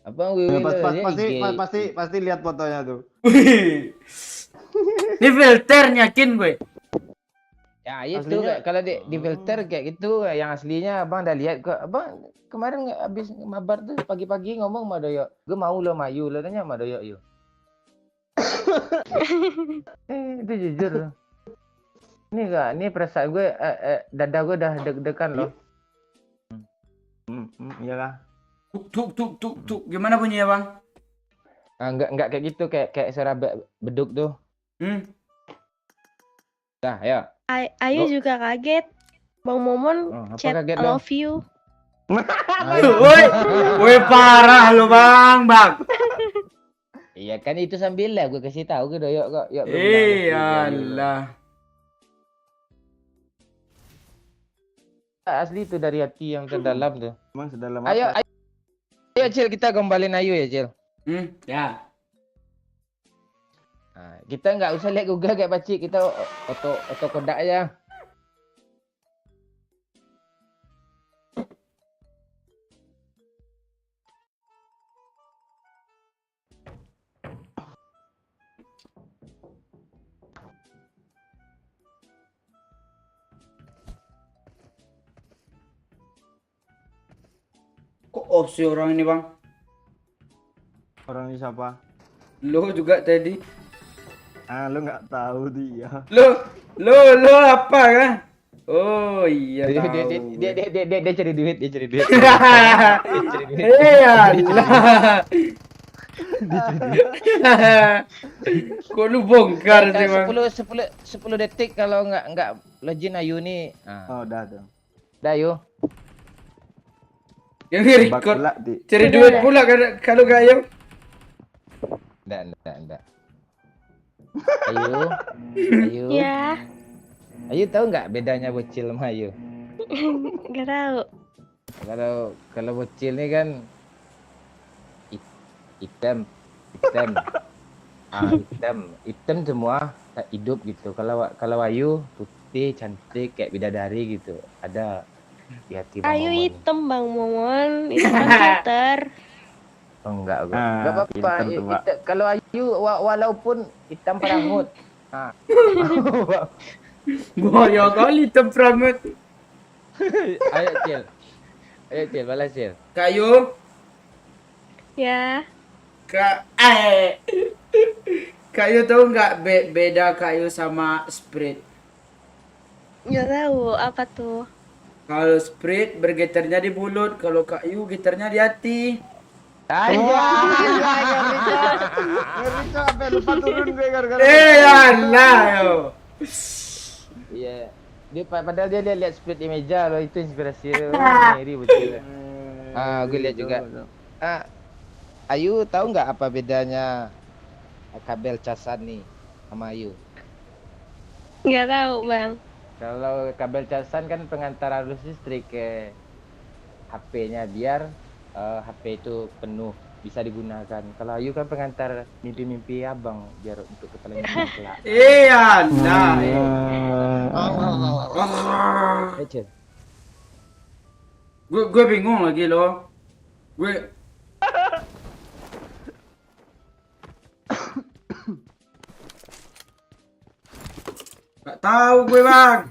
Abang Wiwi lo, dia pasti lihat fotonya tuh. Wih. Ini filter yakin gue. Ya itu Aslinya- kalau di filter kayak gitu, yang aslinya abang dah lihat kok. Abang kemarin habis mabar tuh pagi-pagi ngomong sama Doyo. Gue mau lo mayu, lo tanya sama Doyo yuk. Itu jujur. Ini enggak, ini perasaan gue dada gue dah deg-degan loh. Iyalah. Tuk. Gimana bunyinya bang? Enggak kayak gitu, kayak suara beduk tuh. Dah, ayo. Ayu juga kaget. Bang Momon Apa chat kaget I lo? love you. Woi parah lo bang. Iya kan itu sambil lah gue kasih tahu ke doyok kok. Yuk belum Alah. asli itu dari hati yang terdalam tuh. Emang sedalam Ayo, apa? ayo Cil, kita gombalin Ayu ya Cil. Ya. Nah, kita nggak usah lihat Google kayak pacik, kita oto kodak aja. Kok opsi orang ini, Bang? Orang ini siapa? Lo juga tadi. Ah, lu nggak tahu dia. Lo apa kan? Oh iya Dia tahu. dia cari duit, dia cari duit. Alah. Kok lu bongkar sih, Bang? 10 detik kalau nggak login Ayu nih. Oh, udah tuh. Dah Ayu. Yang Tebak record pula, Di. cari duit pula kalau kayu. Enggak. Ayu. Ya, Ayu tahu nggak bedanya bocil sama Ayu? nggak tahu. Kalau bocil nih kan hitam. Hitam semua tak hidup gitu. Kalau Ayu putih cantik kayak bidadari gitu. Ada di hati Bang Ayu Momon. hitam Bang Momon, itu kan filter. Oh, enggak. Ah, Enggak apa-apa. pinter tuh, Pak. Kalau Ayu walaupun hitam perangut. Bahaya kali temperament. Ayo Cil, balas Cil. Kayu, Ya, kayu tahu nggak beda kayu sama Sprite? nggak tahu apa tuh. Kalau Sprite bergetarnya di mulut, kalau kayu gitarnya di hati. Ayo. Ngeri Cok, sampai lupa turun gue gara-gara. Alah yo. Iya. Padahal dia lihat split di meja loh, itu inspirasi dia. Ngiri betul. Gue lihat juga. Ayu tahu nggak apa bedanya kabel casan nih sama Ayu? Nggak tahu Bang. Kalau kabel casan kan pengantar arus listrik ke HP-nya biar HP itu penuh bisa digunakan. Kalau Ayu kan pengantar mimpi-mimpi abang biar untuk kepalanya kelak. Alah. Cil. Gue bingung lagi loh. Gue nggak tahu gue, Bang.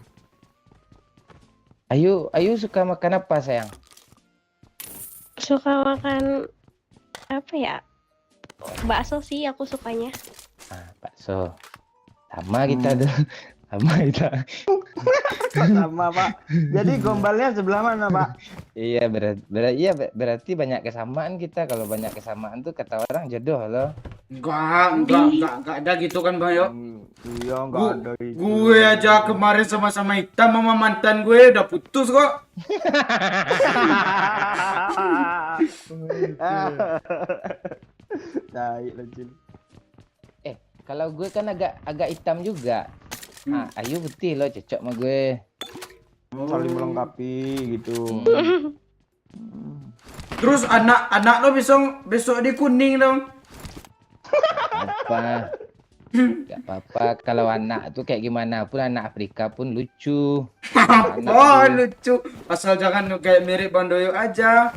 Ayu suka makan apa sayang? Suka makan apa ya? Bakso sih aku sukanya. Bakso. Sama kita tuh. Sama kita. Sama, Pak. Jadi gombalnya sebelah mana, Pak? Iya, berarti banyak kesamaan kita. Kalau banyak kesamaan tuh kata orang jodoh loh. Enggak ada gitu kan, Bang, yo. Iya, nggak ada itu. Gue aja kemarin sama-sama hitam sama mantan gue udah putus kok. Baik lah, Cil. Kalau gue kan agak hitam juga. Ayu putih loh, cocok sama gue. Saling melengkapi gitu. Terus anak lo besok di kuning dong. Apa? Gak apa-apa. Kalau anak tuh kayak gimana pun anak Afrika pun lucu. Oh, lucu. Asal jangan kayak mirip Bang Doyo aja.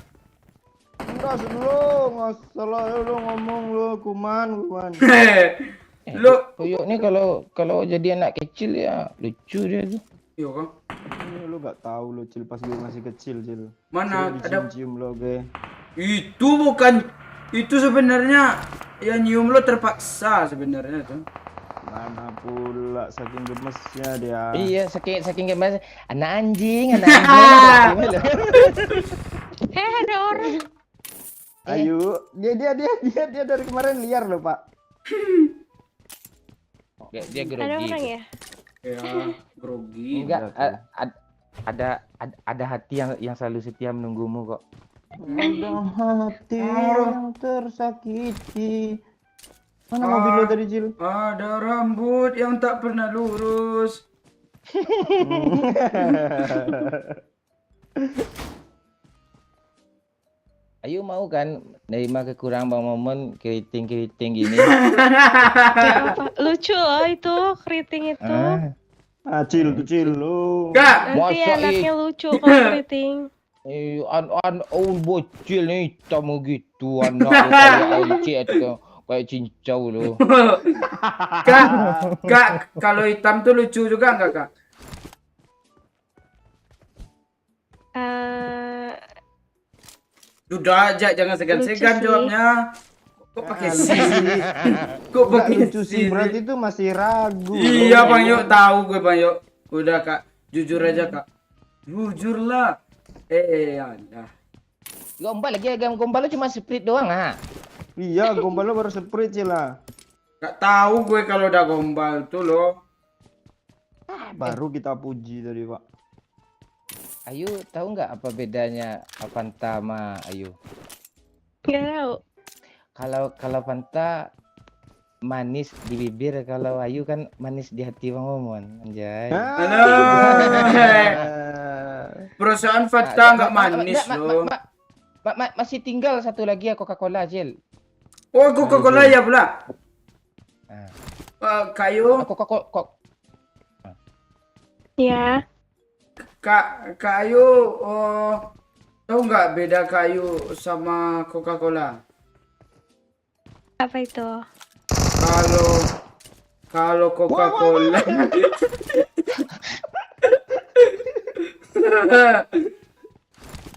Enggak lu, nggak salah lu ngomong lu kuman. Lo Toyok nih kalau jadi anak kecil ya lucu dia tuh. Iya kan? Lu nggak tahu lu, Cil, pas gue masih kecil, Cil. Mana ada cium lo, gue. Itu sebenarnya yang nyium lo terpaksa sebenarnya tuh. Mana pula saking gemesnya dia. Iya, saking gemes. Anak anjing. Gimana? Ada orang. Ayu, dia dari kemarin liar loh, Pak. Dia grogi. Ada orang tuh. ya? Ya, grogi. Enggak, ada hati yang selalu setia menunggumu kok. Ada hati yang tersakiti. Mana mobil lo tadi, Cil? Ada rambut yang tak pernah lurus. Ayu mau kan nerima kekurangan Bang Momon keriting-keriting gini? Ya, apa? Lucu loh itu keriting itu. Ah, Ah, Cil tuh Cil lo. Kak, Nanti Masa anaknya lucu kalau keriting. bocil nih hitam gitu anak lu kayak encik kayak cincau lu. Kak, kalau hitam tuh lucu juga enggak, Kak? Udah aja, jangan segan-segan Lucu sih. jawabnya. Kok pakai Ah, sih? Kok Nggak pakai lucu sih, sih? berarti itu masih ragu. Iya, Bang Yuk, tahu gue, Bang Yuk. Udah, Kak. Jujur aja, Kak. Jujurlah. Anda. Gombal lagi gombal lu cuma split doang ha. Iya, gombal lo baru sprint Cil lah. Gak tahu gue kalau udah gombal tuh loh. Baru kita puji tadi, Pak. Ayu tahu nggak apa bedanya Fanta sama Ayu? Nggak tahu. Kalau Fanta manis di bibir, kalau Ayu kan manis di hati Bang Momon. Anjay. Perasaan Fanta nggak manis loh. Masih tinggal satu lagi ya Coca-Cola, Cil. Oh, Coca-Cola ya pula. Ah. Kayu, Coca-Cola. Ya. kayu, oh, tahu nggak beda kayu sama Coca-Cola? Apa itu? Kalau Coca-Cola.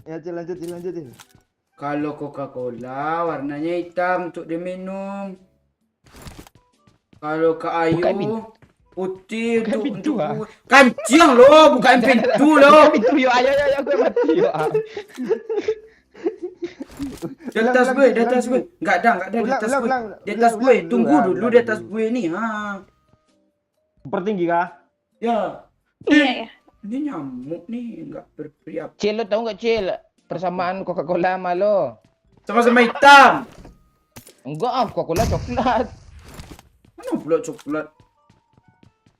Ya, Cil lanjut Cil. Kalau Coca-Cola warnanya hitam untuk diminum. Kalau ke Ayu putih untuk kancing loh, bukan pintu loh. Pintu yo, ayo gue mati yo. Di atas gue. Enggak ada di atas gue. Di atas gue, tunggu dulu di atas gue nih, ha. Pertinggi kah? Ya. Iya ya. Ini nyamuk nih, enggak berperiap. Cil, lo tahu nggak Cil? Persamaan Coca-Cola sama lo? Sama-sama hitam. Enggak, Coca-Cola coklat. Mana pula coklat?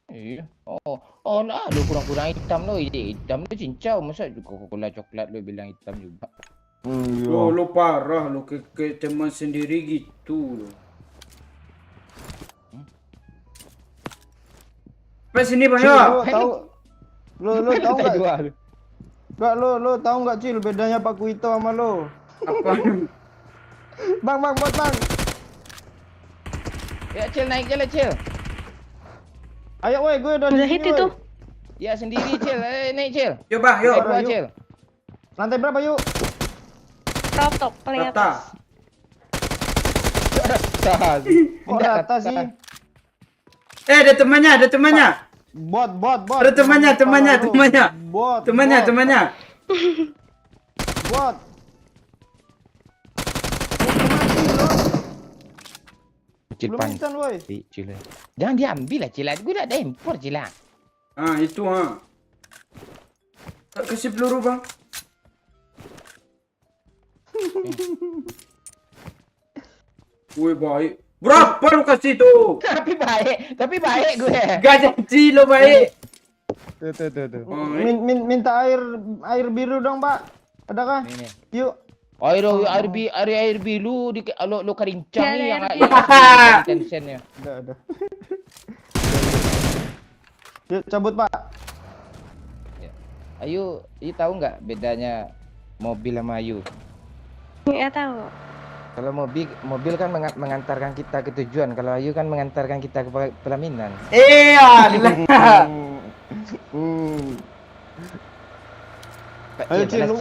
Iya. Oh lah, lu kurang-kurang hitam lo. Hitam lo cincau. Masa Coca-Cola coklat lo bilang hitam juga? Lo parah lo ke teman sendiri gitu lo. Pas sini Bang Cil, Yo. lo tahu lo tahu nggak? Dua. Nggak lo tahu nggak Cil bedanya Pak Kuito sama lo? Apa? Bang, buat bang. Ya Cil, naik jalan Cil. Ayo woi, gue udah di Udah sini, hit woi. itu. Ya sendiri Cil, naik Cil. Yo Bang, yo. Naik dua yuk. Cil. Lantai berapa yuk? Top paling atas. Rata. Kok rata sih? Ada temannya. Bot. Ada temannya. Bot. Temannya. Bot. Cil Belum pan. instan woi. Cil. Jangan diambil lah Cil. Gue udah ada impor Cil lah. Ah, itu ha. Tak kasih peluru Bang. Woi baik. Berapa lu kasih tuh? Tapi baik gue. Gak janji lo baik. Tuh. Oh, ini. Minta air biru dong, Pak. Adakah? Ini. Yuk. Air biru di lo kerincang Ya, nih ada yang air tensionnya. Ada. Yuk cabut, Pak. Ayu tahu nggak bedanya mobil sama Ayu? Nggak tahu. Kalau mobil kan mengantarkan kita ke tujuan, kalau Ayu kan mengantarkan kita ke pelaminan. Iya. Ayo Cil, lu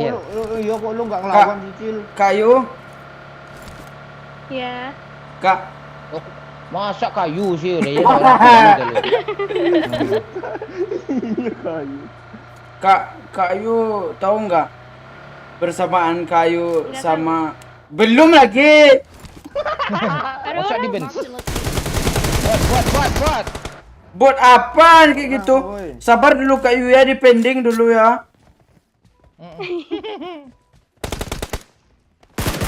kok lu nggak ngelawan sih Cil? Kayu, Ya. Kak. Oh, masa kayu sih udah ya orang kayu. Kayu. Kayu tahu nggak? Bersamaan kayu Nggak sama belum lagi. Ada Masa orang. dibenci? Marked a location. Buat. Buat apa kayak gitu? Ah, woi. Sabar dulu kayu ya, dipending dulu ya.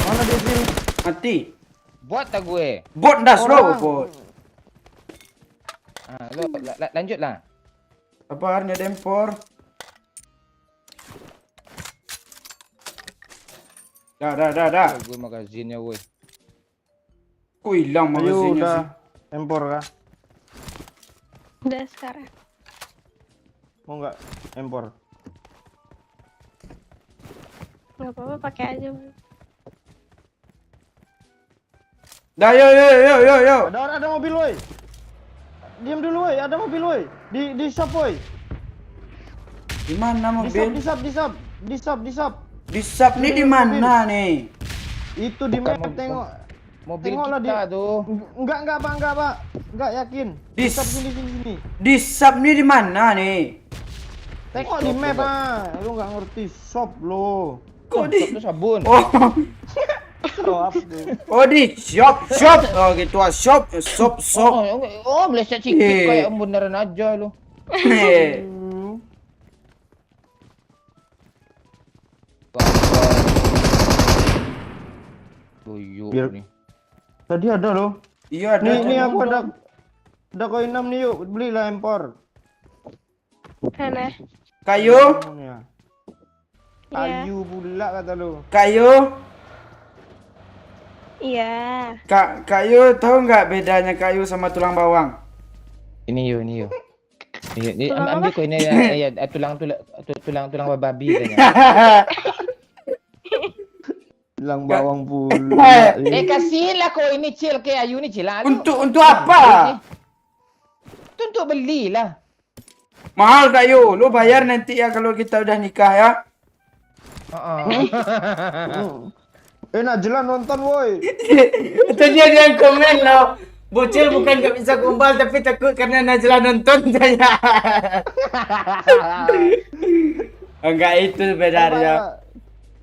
Mana dia Cil? Mati. Buat tak gue? Bot dah slow Orang. bot. Lo lanjutlah. Sabar ni ada M4. Dah. Gue magazinnya gue. Kok hilang Ayo magazinnya udah sih? empor kah? Udah sekarang. Mau nggak empor? Gak apa-apa, pakai aja. Bang. Dah yo. Ada mobil woi. Diam dulu woi, ada mobil woi. Di shop woi. Di mana mobil? Di shop. Di sub ni di mana nih? Itu di Bukan map tengok. Mobil Tengoklah kita tuh. Enggak Pak. Enggak yakin. Di shop sini. Di sub ni di mana nih? Tengok di map Lu nggak ngerti shop lo. Kok di? Itu sabun. Oh, Shop tuh. oh di shop. Oh gitu ah shop. Meleset sikit Eh. kayak beneran aja lu. Eh, Tuyuk Biar- nih. Tadi ada loh. Iya ada. Nih aku ada koin 6 nih yuk, belilah empor. Mana? Kayu. Ya. Iya. Kayu pula kata lu. Kayu. Iya. Kayu tahu nggak bedanya kayu sama tulang bawang? Ini yuk. Ini Tulang ambil kok ini ya tulang babi katanya. Bilang bawang pula. Kasihlah kau ini Cil ke Ayu ni Cil. Untuk apa? Untuk belilah. Mahal kayu. Lu bayar nanti ya kalau kita udah nikah ya. Najla nonton woi. Itu dia yang komen loh. Bocil bukan gak bisa gombal tapi takut karena Najla nonton saya. Enggak itu sebenarnya.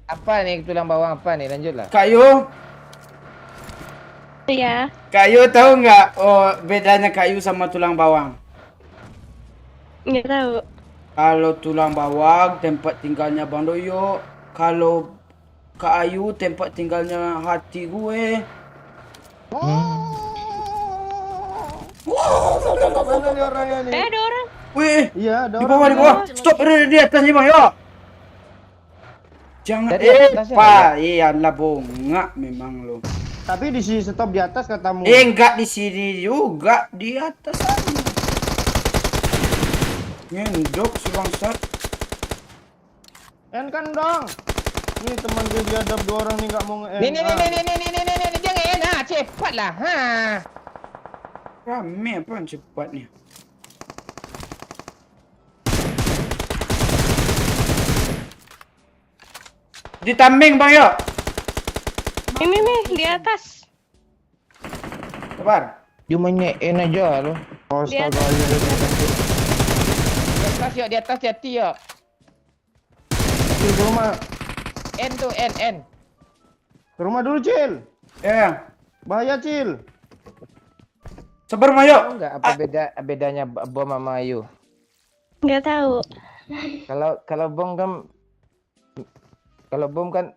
Apa nih tulang bawang apa nih? Lanjutlah. Kayu. Iya. Kayu tahu nggak? Oh bedanya kayu sama tulang bawang. Nggak tahu. Kalau tulang bawang tempat tinggalnya Bang Doyo. Kalau kayu tempat tinggalnya hati gue. Mana nih orangnya nih? Ada orang. Wih, Iya, ada di orang. bawah. Stop di atas nih Bang, yuk. Jangan Dari atasnya iyalah bongak memang lo. Tapi di sini stop di atas katamu. Enggak di sini juga, di atas sana. Ngendok si bangsat. Kan dong. Ini teman gue biadab 2 orang nih nggak mau nge-end. Nih jangan enak cepatlah. Rame apaan cepatnya? Di tameng Bang yuk. Ini nih di atas. Sabar. Dia menyein aja lo. Astaga, Di atas hati ya. Cil ke rumah. N tuh N. Ke rumah dulu, Cil. Ya. Bahaya, Cil. Sabar Bang yuk. Tahu nggak apa bedanya bom sama Ayu? Nggak tahu. Kalau bom kan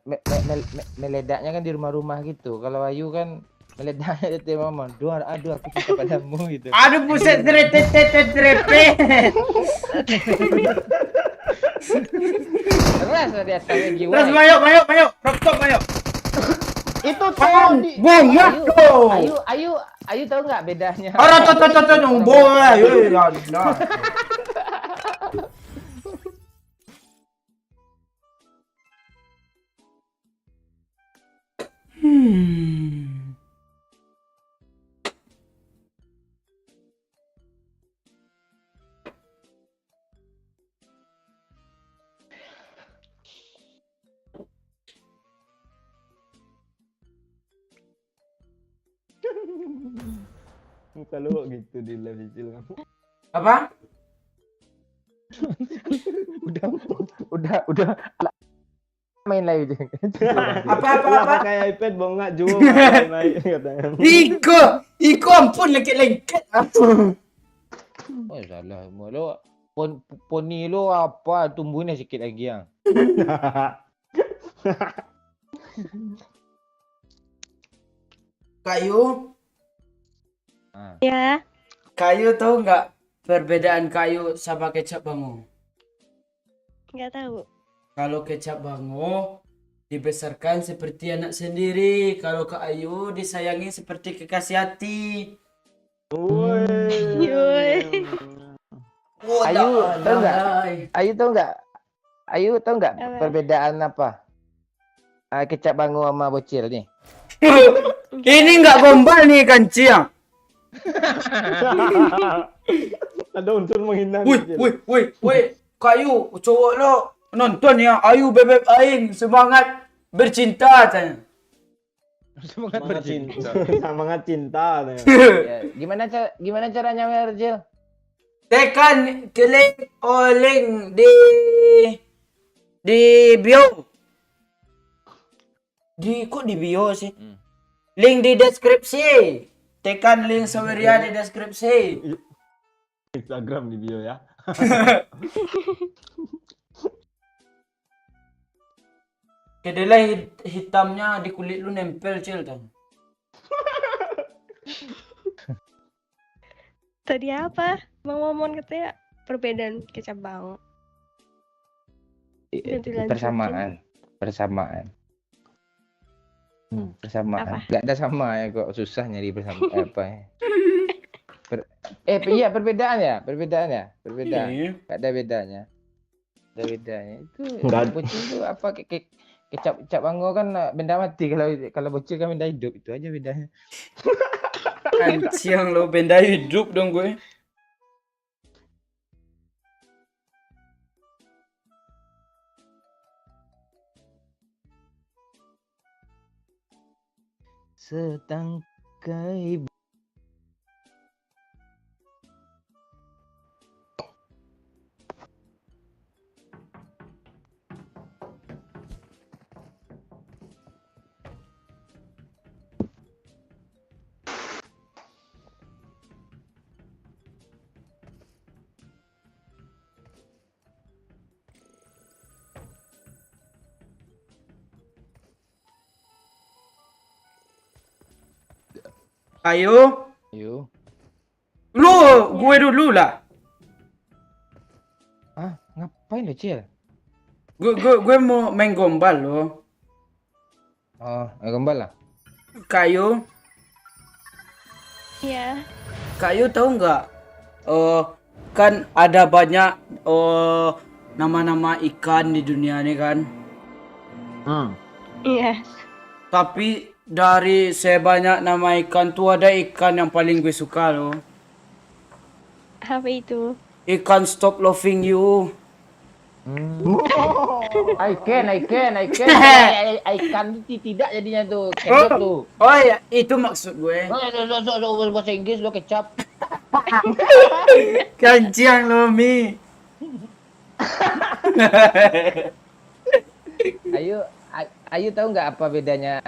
meledaknya kan di rumah-rumah gitu. Kalau Ayu kan meledaknya di mama. Aduh aku cinta padamu gitu. Aduh buset drepet. Terus di atasnya jiwa. Terus Bang yuk. Stop Bang yuk. Itu tuh di Bongak tuh. Ayu tahu nggak bedanya? Orang tuh bola. Ya. Kalau gitu di live Cil kamu. Apa? Udah main lagi. Apa pakai iPad bongak juga main katanya. Iko ampun lengket. Oh salah lo. Poni lo apa tumbuhnya sikit lagi yang. Kayu, Ya, kayu tahu nggak perbedaan kayu sama kecap bango? nggak tahu. Kalau kecap bango dibesarkan seperti anak sendiri, kalau kayu disayangi seperti kekasih hati. Yoi. Ayu, tahu nggak? Wadai. Ayu tahu nggak Apa? perbedaan apa? Kecap bango sama bocil nih. Ini nggak gombal nih kancing. Ada unsur menghina. Wih, kayu, cowok lo nonton ya, Ayu bebek aing semangat bercinta tanya. Semangat Semangat cinta. Ya, gimana caranya Merjil? Tekan klik link di bio. Kok di bio sih? Link di deskripsi. Tekan link Saweria di deskripsi. Instagram di bio ya. Kedelai hitamnya di kulit lu nempel cil kan. Tadi apa? Bang Momon katanya perbedaan kecap bango. Nanti lanjutin. Persamaan. Persamaan. Nggak ada sama ya kok, susah nyari persamaan apa ya. Iya perbedaan ya. Iya. Nggak ada bedanya. Ada bedanya itu. Nggak. Bocil itu apa kecap bango kan benda mati, kalau bocil kan benda hidup, itu aja bedanya. Anjing lo benda hidup dong gue. Setangkai Ayo, Ayo. lu gue dulu lah. Ngapain lo, Cil? Gue mau main gombal lo. Oh, gombal lah. Kayu, Iya. Kayu tahu nggak? Kan ada banyak nama-nama ikan di dunia ini kan. Iya. Tapi dari sebanyak nama ikan tuh ada ikan yang paling gue suka loh. Apa itu? Ikan stop loving you. I can. Ikan itu tidak jadinya tuh. Kecap tuh. Oh ya, itu maksud gue. Bahasa Inggris lo kecap. Kanciang lo Mi. Ayu tahu nggak apa bedanya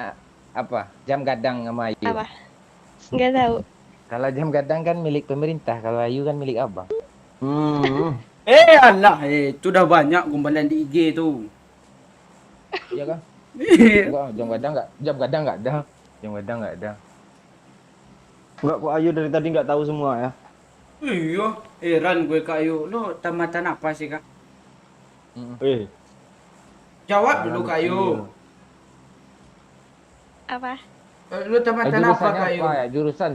jam gadang sama Ayu? Apa? Nggak tahu. Kalau jam gadang kan milik pemerintah, kalau Ayu kan milik abang. Alah, itu udah banyak gombalan di IG tuh. Iya kan? Enggak, jam gadang nggak ada. Jam gadang nggak ada. Enggak, kok Ayu dari tadi nggak tahu semua ya? Iya, heran gue Kayu. Lo tamatan apa sih kak? Jawab dulu Kayu. Apa? Lo tamatan apa Jurusannya Kayu? apa ya? Jurusan.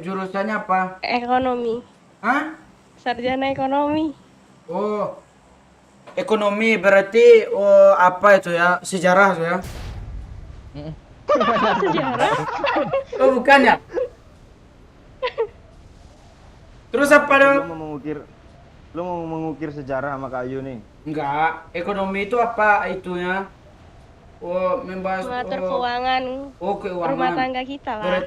Jurusannya apa? Ekonomi. Hah? Sarjana ekonomi. Oh, ekonomi berarti apa itu ya? Sejarah tuh ya? Sejarah. Oh bukan ya? Terus apa dong? Lu mau mengukir sejarah sama Kak Ayu nih? Enggak, ekonomi itu apa itunya? Oh, membahas Mengatur keuangan keuangan. rumah tangga kita lah.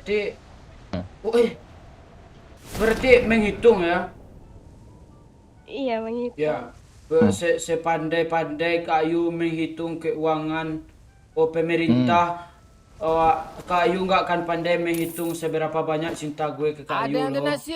Berarti menghitung ya? Iya, menghitung. Ya. Sepandai-pandai Kak Ayu menghitung keuangan pemerintah, Kak Ayu nggak akan pandai menghitung seberapa banyak cinta gue ke Kak Ayu. Ada yang donasi.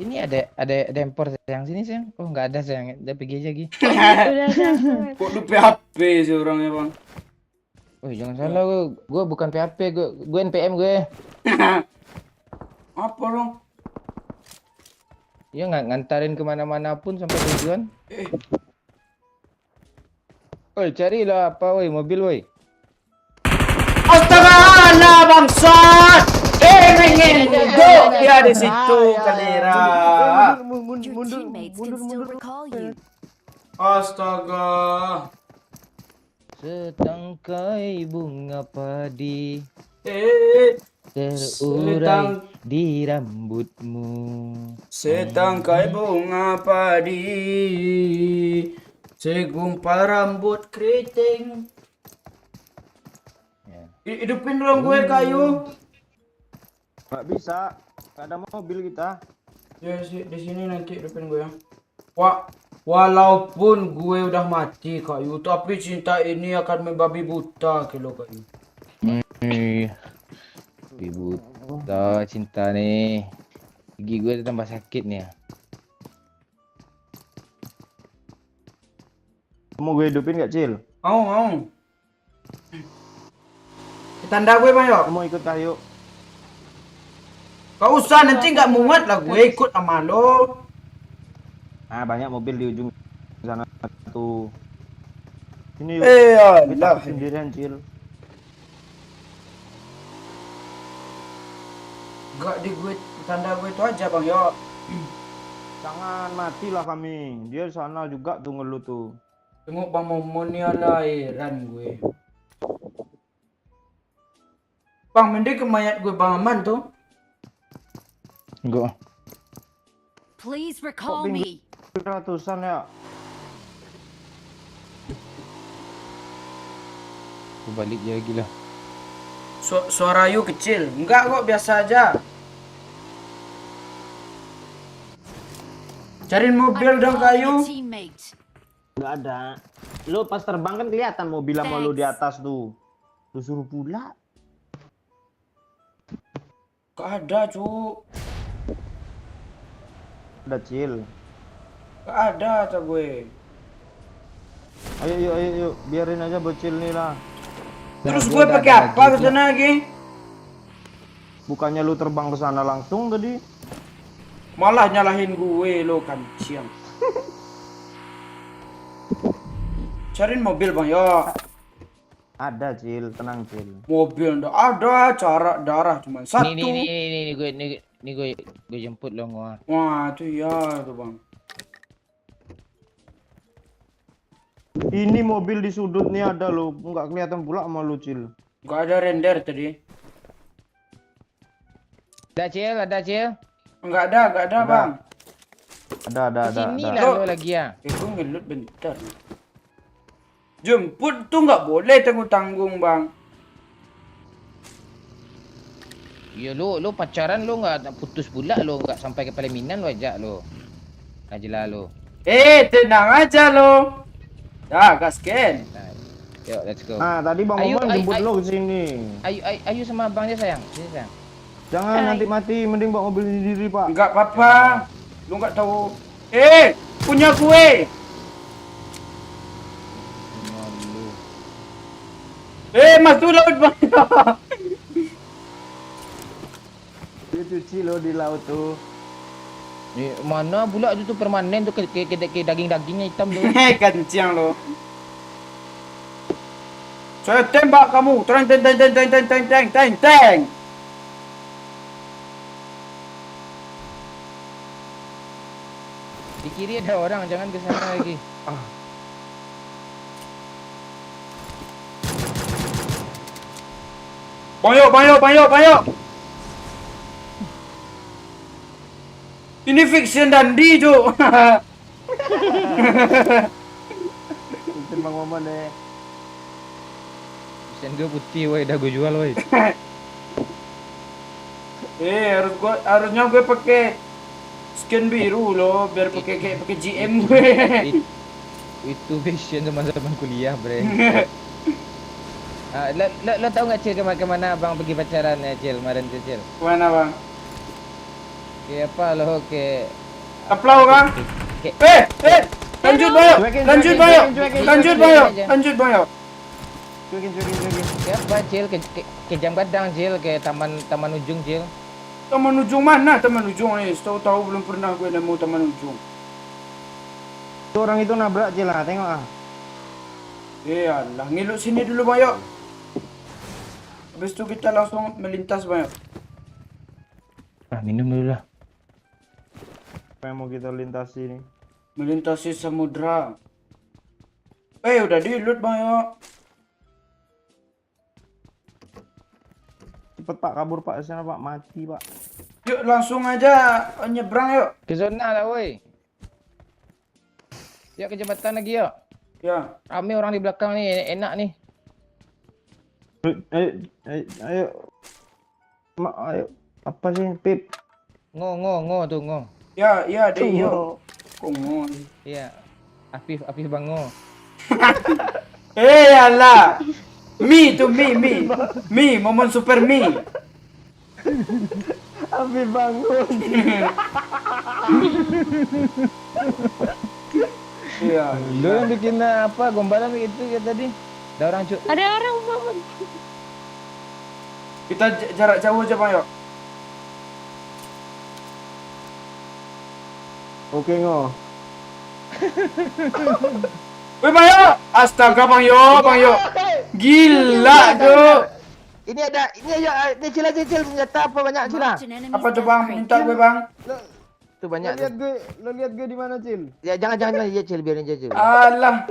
Ini ada empor sayang sini sayang. Oh nggak ada sayang. Udah pergi aja Gi. Udah ada. Kok lu PHP sih orangnya bang? Oh jangan salah gue bukan PHP gue NPM gue. Apa dong? Ya nggak ngantarin kemana-mana pun sampai tujuan. Woi carilah apa woi mobil woi. Astaga, alah bangsat! Mengendok dia di situ Kalira. Your teammates can still recall you. Astaga. Setangkai bunga padi Eh, terurai di rambutmu. setangkai bunga padi, segumpal rambut keriting. Ya. Hidupin dong gue kayu. Nggak bisa, nggak ada mobil kita. Ya di sini nanti hidupin gue ya. Walaupun gue udah mati kayu, tapi cinta ini akan membabi buta kilo kayu. Ibu buta cinta nih. Gigi gue udah tambah sakit nih ya. Mau gue hidupin nggak, Cil? Mau. Tanda gue Mayo. Mau ikut kayu? Gak usah, nanti nggak muat lah gue ikut sama lo. Nah, banyak mobil di ujung sana tuh. Sini yuk. Kita Allah. sendirian, Cil. Gak di gue, tanda gue itu aja bang yo. Jangan matilah kami. Dia di sana juga tuh ngeluh tuh. Tengok bang Momon ni lahiran gue. Bang, mending ke mayat gue bang Aman tuh. Enggak. Please recall me. Ratusan ya. Aku balik je lagi lah. Suara you kecil. Enggak kok, biasa aja. Cariin mobil dong kayu. Teammate. Nggak ada. Lo pas terbang kan kelihatan mobil sama lo di atas tuh. Lu suruh pula. Gak ada cu. Udah, Cil. Gak ada kata gue. Ayo yuk. Biarin aja bocil nih lah. Terus Nah, gue udah pakai ada apa lagi. ke sana lagi? Bukannya lu terbang ke sana langsung tadi? Malah nyalahin gue lo kancian. Cariin mobil bang yo. Ada, Cil. Tenang, Cil. Mobil ndak ada, cara darah cuma satu. Nih gue jemput lo gua. Wah itu ya tuh bang. Ini mobil di sudut nih ada lo. Nggak kelihatan pula sama lu, Cil. Gak ada render tadi. Ada Cil. Enggak ada Ada. bang. Ada. Sini ada. lah lo lagi ya. Gue ngelut bentar. Jemput tuh nggak boleh tanggung-tanggung bang. Ya lo pacaran lo nggak putus pula lo nggak sampai ke pelaminan lo ajak lo. Ajalah lo. Tenang aja lo. Dah gasken. Nah, yuk let's go. Nah, tadi Bang Ayo, Momon jemput ayo. lo ke sini. Ayo sama abangnya sayang. Sini sayang. Jangan nanti mati, mending bawa mobil sendiri, Pak. Enggak apa-apa. Lu nggak tahu. Punya gue. Masuk laut bang. Dia cuci lo di laut tuh. Mana pula itu tuh permanen tuh ke daging-dagingnya hitam tuh. Kanciang lo. Saya tembak kamu. Teng. Di kiri ada orang, jangan ke sana lagi. Banyak. Ini fiction Dandi, Cuk. Itu Bang Momon deh. Sen gue putih woi, dah gue jual woi. Harusnya gue pakai skin biru loh, biar pakai GM gue. Itu fashion zaman kuliah, bre. Lo tahu nggak Cil kemana abang pergi pacaran ya Cil kemarin tuh Cil? Mana bang? Ke apa lo ke Taplau bang. ke Lanjut bayo. Lanjut bayo. Lanjut bayo. Lanjut bayo. Cuekin. ke apa Cil ke Jam Gadang Cil ke taman ujung Cil. Taman ujung mana? Taman ujung nih. Tahu belum pernah gue nemu taman ujung. Tuh orang itu nabrak Cil lah, tengok ah. Allah, ngilu sini dulu bayo. Habis itu kita langsung melintas bayo. Minum dulu lah. Apa yang mau kita lintasi nih? Melintasi samudra. Udah di-loot bayo. Cepet Pak, kabur Pak, sana Pak, mati Pak. Yuk langsung aja nyebrang yuk. Ke zona lah woi. Yuk ke jembatan lagi yuk. Ya. Rame orang di belakang nih, enak nih. Ayo. Ayo. Apa sih, Pip? Ngo tuh ngo. Ya, deh yuk. Kongo. Iya. Afif bango. Allah. Mi, momen super mi. Abi bangun. Iya. Lo yang bikin apa gombalan itu ya tadi? Ada orang cu. Ada orang bangun. Kita jarak jauh aja bayo. Oke ngo. Woi bayo. Astaga bang yo. Gila tuh. Ini Cil senjata apa banyak Cil? Marked an enemy's Apa tuh death bang? crate. Minta gue bang. Tuh banyak tuh. Lo lihat gue di mana, Cil? Ya jangan ya Cil biarin aja Cil. Alah.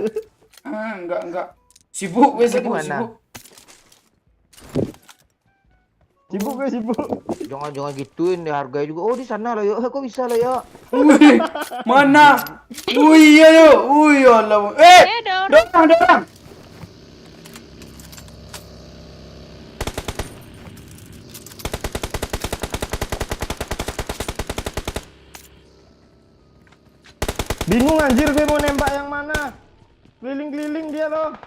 Enggak. Sibuk gue Di mana? sibuk. Sibuk. Jangan gituin ya harganya juga. Oh di sana lah yuk. Kok bisa lah ya? Wih, mana? Wih, iya yuk. Wih, Allah. Ada orang. Dorang. Bingung anjir gue mau nembak yang mana. Keliling-keliling dia loh.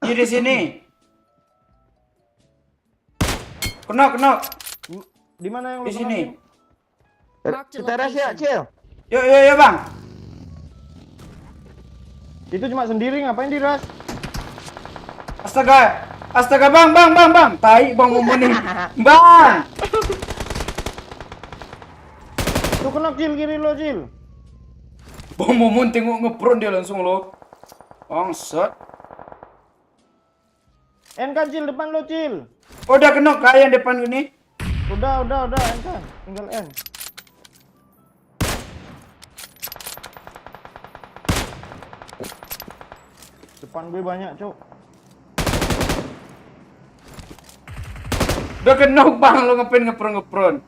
Dia di sini. Kenok. Di mana yang Di sini. Marked a Kita ras ya location. Cil. Yuk bang. Itu cuma sendiri, ngapain diras? Astaga bang. Tai bang mau nih. Bang. Tuh kena Cil, kiri lo Cil. Bang Momon tengok ngepron dia langsung lo. Bangsat. En kan Cil, depan lo Cil. Oh, udah kena kayak yang depan ini. Udah En kan. Tinggal En. Depan gue banyak, Cok. Udah kena bang lo ngapain ngepron.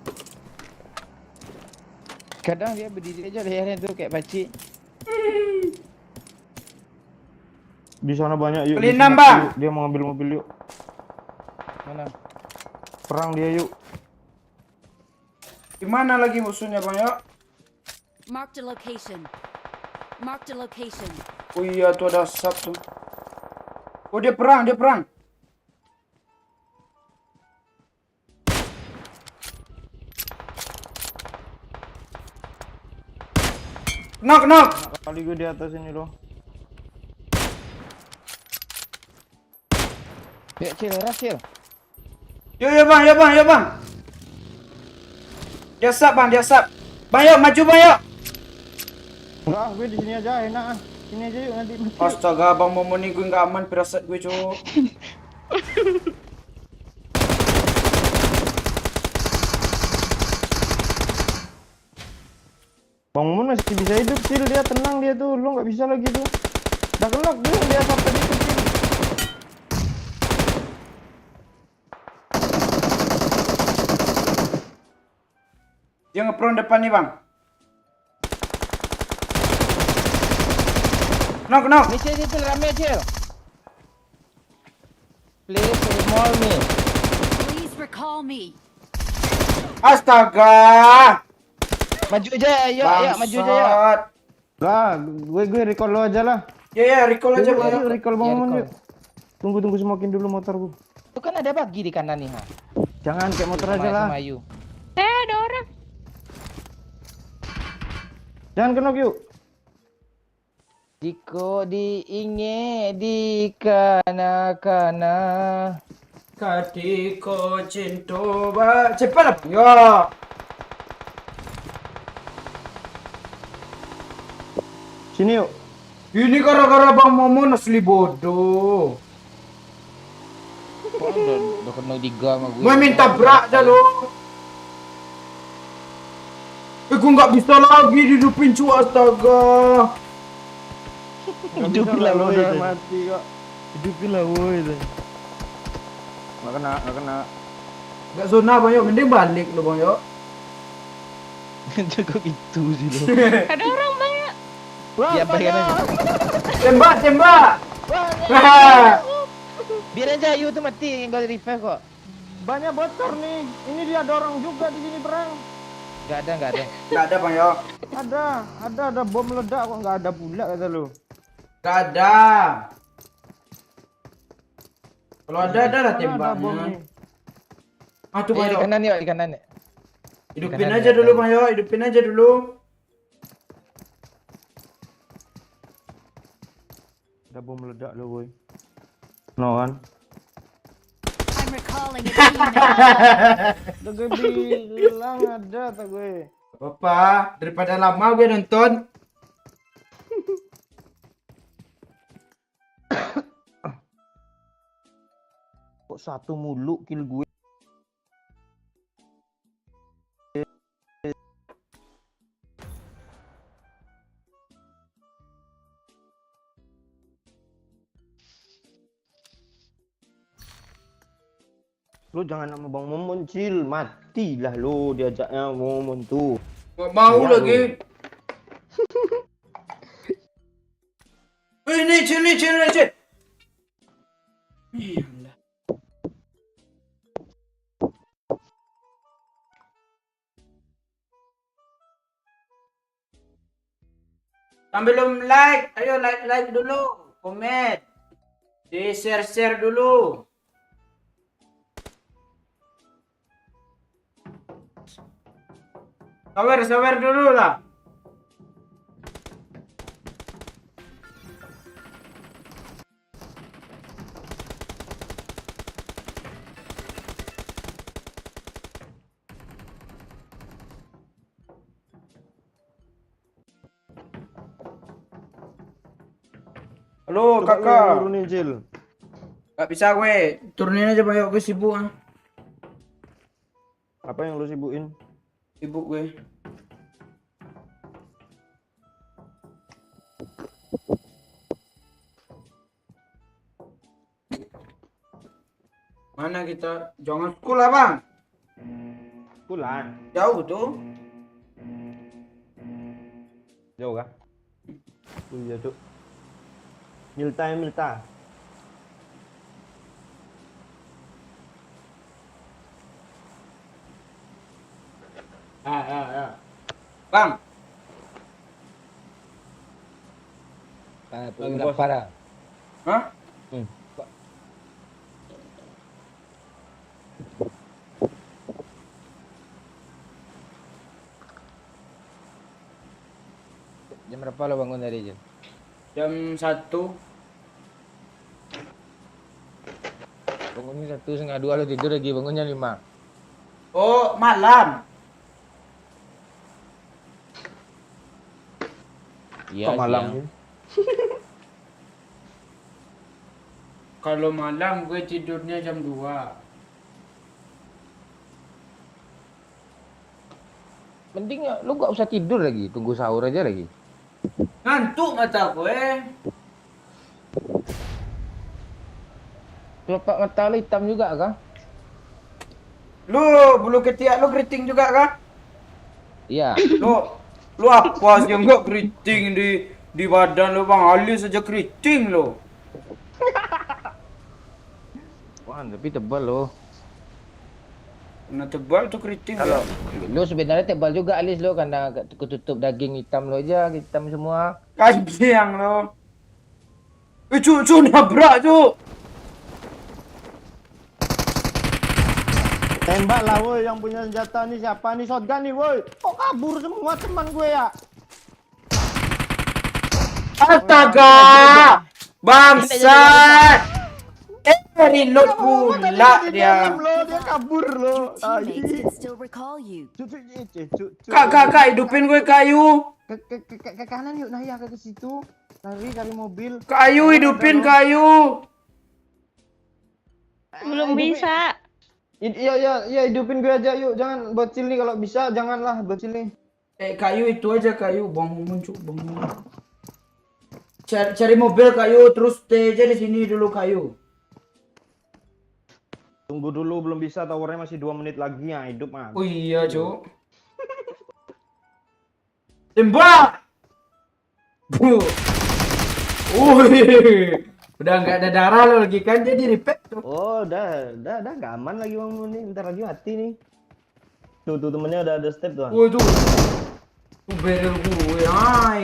Kadang dia berdiri aja lehernya tuh kayak pacik. Di sana banyak yuk. Beli di sini, nambah. yuk. Dia mau ngambil mobil yuk. Mana? Perang dia yuk. Di mana lagi musuhnya bang ya? Marked a location. Oh iya tuh ada asap tuh. Oh dia perang. Knock. Kali gue di atas ini loh. Ya Cil, ras Cil. Yuk bang. Dia sap. Bang yuk maju bang yuk. Enggak, gue di sini aja enak ah. Sini aja yuk nanti mati. Astaga bang Momon nih gue nggak aman pirasat gue cowok. Bang Mumun masih bisa hidup Cil, dia tenang dia tuh. Lo nggak bisa lagi tuh. Udah kenok dia sampai di Cil. Dia ngepron depan nih bang. Knock. Ni Cil rame Cil. Please recall me. Please recall me. Astaga. Maju aja, yuk maju aja yuk. Bangsat. Lah, gue recall lo aja lah. Ya, recall aja Bang. Ayo, recall Bang Ya, Momon recall. yuk. Tunggu smokin dulu motorku. Itu kan ada bagi di kanan nih, ha. Jangan kayak motor aja Sama lah. sama Ayu. Ada orang. Jangan kenok yuk. Jiko diinge di kana. Katiko cinto ba. Cepat lah. Ya. Sini yuk. Ini gara-gara Bang Momon asli bodoh. Kok udah kena diga sama gue. Gue minta brak aja lo. Gue nggak bisa lagi dihidupin cu, astaga. Hidupin lah lo udah mati kok. Hidupin lah woi. Nggak kena. Nggak zona Bang Yo, mending balik lo Bang Yo. Cukup itu sih lo. Ada orang banyak. Ya bayar aja. Tembak. Biar aja Ayu tuh mati, enggak revive kok. Banyak bocor nih. Ini dia ada orang juga di sini perang. Enggak ada. Nggak ada Bang Yo. Ada bom meledak kok nggak ada pula kata lu. Nggak ada. Kalau ada lah Mana ada tembaknya. bomnya? Ah tuh Bang Di Yo. kanan yuk, di kanan. Hidupin kanan, aja di dulu kanan. Bang Yo, hidupin aja dulu. Ada bom meledak lo woi. No kan? I'm recalling a teammate. Udah gue bilang ada tak gue. Apa? Daripada lama gue nonton. Kok satu mulu kill gue. Lu jangan nama Bang Momon Cil, matilah lu diajaknya Momon tuh. Nggak mau Ya, lagi. Ini cil. Iyalah. Yang belum like, ayo like dulu, komen, di share dulu. Sabar dulu lah. Halo Coba lu kakak. turunin Cil. Gak bisa gue. Turunin aja banyak gue sibuk ah. Apa yang lu sibukin? Sibuk gue. Mana kita? Jangan sekolah bang. Pulang. Jauh tuh. Jauh kah? Iya tuh. Milta. Ya. Bang. Berapa dah? Hah? Jam berapa lo bangun dari Jam? Jam 1. Bangunnya 1:30 lo tidur lagi, bangunnya 5. Oh, malam. Iya, Kok malam siang. ya? Kalau malam gue tidurnya jam 2. Penting ya, lu gak usah tidur lagi, tunggu sahur aja lagi. Ngantuk mata gue. Kelopak mata lu hitam juga kah? Lu bulu ketiak lu keriting juga kah? Iya. Lu apa sih enggak keriting di badan lu bang? Alis saja keriting lu. Wah, tapi tebal lo. Kena tebal tuh keriting. Kalau lu sebenarnya tebal juga alis lu karena ketutup daging hitam lu aja, hitam semua. Kajang lo. Cu nabrak cu. Tembak lah woi, yang punya senjata nih siapa nih, shotgun nih woi. Kok kabur semua teman gue ya? Astaga. Bangsat. Reload pula dia. Dia kabur lo. Your teammates can still recall you. Kak, hidupin gue kayu. Ke kanan yuk, Naya ke situ. Lari cari mobil. Kayu, hidupin kayu. Belum bisa. Iya, hidupin gue aja yuk. Jangan bocil nih, kalau bisa janganlah bocil nih. Kayu itu aja kayu. Bang muncul bang. Cari mobil kayu, terus stay aja di sini dulu kayu. Tunggu dulu, belum bisa, towernya masih 2 menit lagi ya, hidup mah. Oh iya, Cuk. Tembak! Bu. Udah nggak ada darah lo lagi kan, jadi repack tuh. Oh, udah nggak aman lagi Bang Mun nih, bentar lagi mati nih. Tuh temennya udah ada step tuh. Tuh. Tuh barrel gue,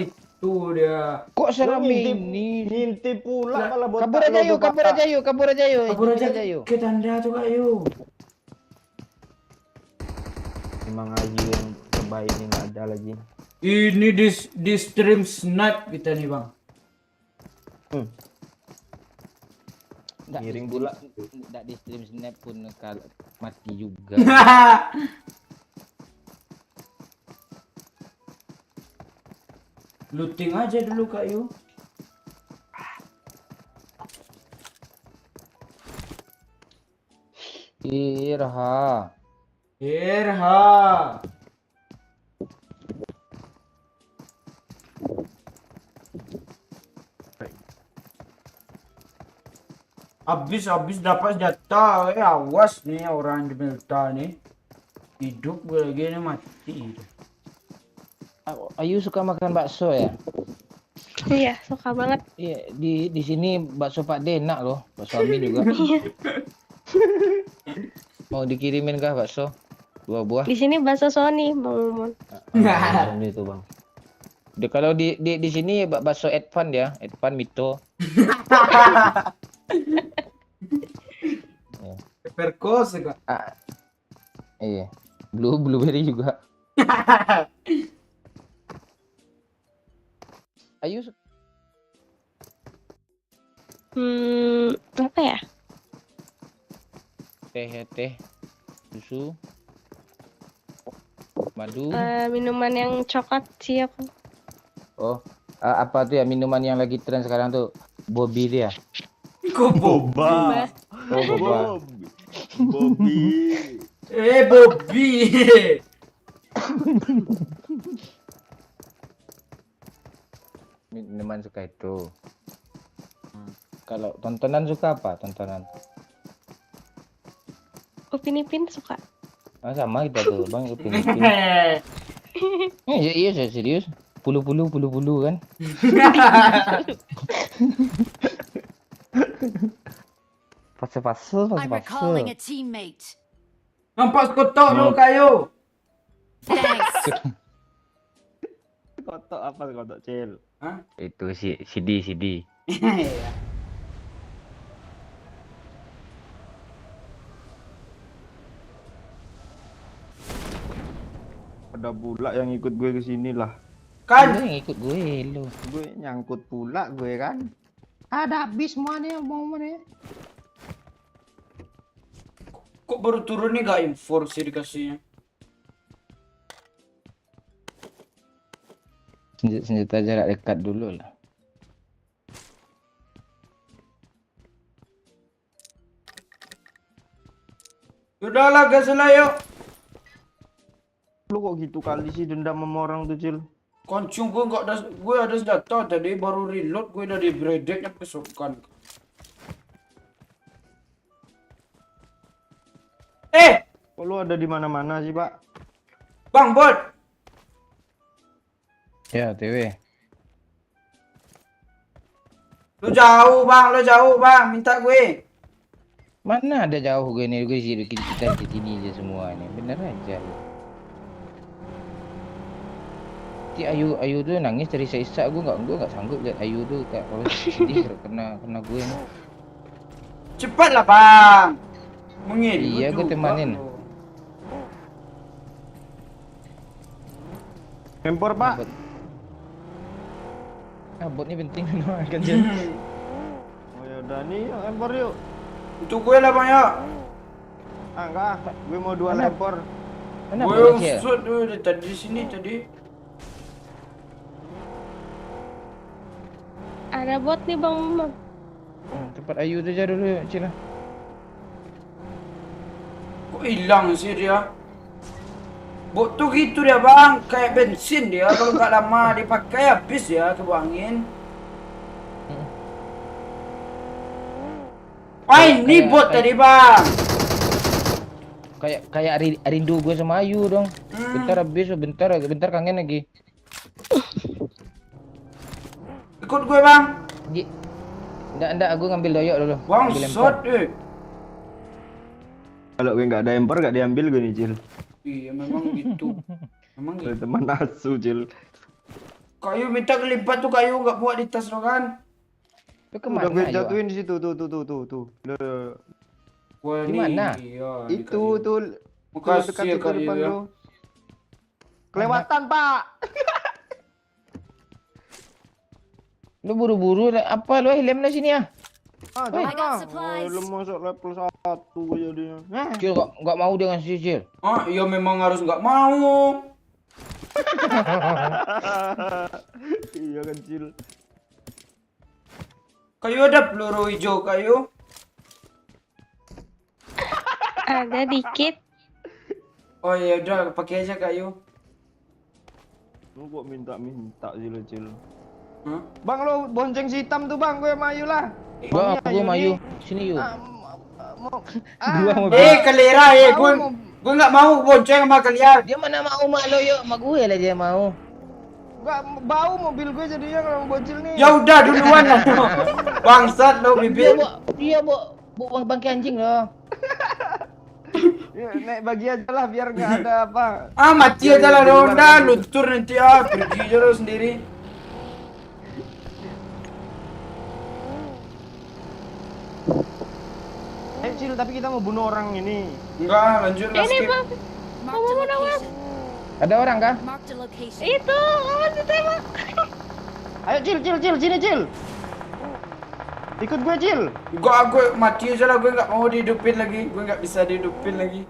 itu dia. Kok seram Ngintip- ini? Ngintip pula malah botak. Kabur aja yuk, kabur aja yuk. Kabur Kabur aja yuk. ke tanda tuh kayu. Emang Ayu yang terbaik nih, nggak ada lagi. Ini di stream snipe kita nih bang. Nggak Miring di pula. stream- nggak di stream snap pun kalau mati juga. Looting aja dulu kayu. Irha. Irha. Habis dapat jatah, awas nih orang di Melta nih. Hidup gue lagi nih mati. Ayu suka makan bakso ya? Iya, suka banget. Iya, di sini bakso Pak D enak loh, bakso Amin juga. Mau dikirimin kah bakso? 2 buah. Di sini bahasa Sony, Bang Momon. Ini tuh Bang. Kalau di sini bakso Advan ya, Advan Mito. Perkos juga. Iya. Blueberry juga. Ayu Apa ya? teh, susu, madu. Minuman yang coklat sih aku. Oh, apa tuh ya minuman yang lagi tren sekarang tuh? Bobby dia. Kok boba? Oh, boba. Bobby. Bobby. Minuman suka itu. Kalau tontonan suka apa? Tontonan. Upin Ipin suka. Sama kita tuh, Bang. Upin. Iya, saya serius. Pulu kan. Fase. I'm recalling a teammate. Nampak kotok lo kayu. Thanks. Kotok apa kotok cil? Hah? Itu CD. Ada pula yang ikut gue ke sini lah. Kan Lu yang ikut gue lu. Gue nyangkut pula gue kan. Ada habis semuanya mau mana? kok baru turun nih gak info sih dikasihnya. Senjata jarak dekat dulu lah. Udahlah gas lah yuk. Lu kok gitu kali sih dendam sama orang tuh cil? Koncung gue ada senjata tadi baru reload gue udah di bredeknya kesukaan. Kok lu ada di mana-mana sih Pak? Bang bot. Ya, TW. Lu jauh bang, minta gue. Mana ada jauh gue nih, kita di sini aja semua nih. Bener aja lu. Si Ayu tuh nangis dari isak gue nggak sanggup lihat Ayu tuh kayak kalau sedih kena gue nih. Cepatlah bang. Mungkin. Iya, gue temanin. Tempor pak. Bot ini penting kan Jil. Oh ya udah nih, yuk, lempar yuk. Untuk gue lah bang ya. Ah enggak, gue mau 2 Mana? lempar. Mana Gue bot Jil? usut tuh tadi di sini tadi. Ada bot nih Bang Mamon. Tempat Ayu tuh aja dulu Cil. Kok hilang sih dia? Bot tuh gitu dia bang, kayak bensin dia. Kalau nggak lama dipakai habis ya kebuangin. Wah ini Kayak- bot tadi bang. Kayak rindu gue sama Ayu dong. Bentar habis, bentar kangen lagi. Ikut gue bang. Enggak, gue ngambil doyok dulu. Bang Ngambil shot Kalau gue nggak ada lempar nggak diambil gue nih Cil. Iya memang gitu. Memang Dari gitu. teman asu Cil. Kayu minta kelipat tuh kayu nggak muat di tas lo kan? Lu Udah kemana gue Ayu? jatuhin di situ tuh. Loh. Wah Di nih. mana? Iya, di Itu kayu. tuh Makasih dekat ya situ kayu depan ya. tuh. Kelewatan pak. Lu buru-buru apa lu helm lah sini ya? Ah, I jangan got lah. supplies. Lu masuk level 1 gue jadinya. Cil nggak mau dia ngasih Cil. Ah iya memang harus nggak mau. Iya kan Cil. Kayu ada peluru hijau kayu. Ada dikit. Oh ya udah pakai aja kayu. Lu kok minta sih lu Cil. Hah? Bang lo bonceng si hitam tuh bang, gue mayu lah. Bang, Maunya gue Ayu mayu. nih. Sini yuk. Mau Dua mau Kelera gue nggak mau bonceng sama kalian. Dia mana mau mak lo yuk, mak gue lah dia mau. Gak bau mobil gue jadinya kalau mau bocil nih. Ya udah duluan lah. Bangsat lo Dia bibir. bawa bangkai anjing loh. Ya, naik bagi aja lah biar nggak ada apa. Ah mati aja lah Ronda, luntur nanti ah pergi aja lo sendiri. Cil, tapi kita mau bunuh orang ini. Enggak lanjut lah Ini skip. Bang. Marked a location. Ada orang kah? Marked a location. Itu Mamon ditembak. Ayo Cil, sini Cil. Ikut gue Cil. Enggak gue mati aja lah gue nggak mau dihidupin lagi. Gue nggak bisa dihidupin lagi.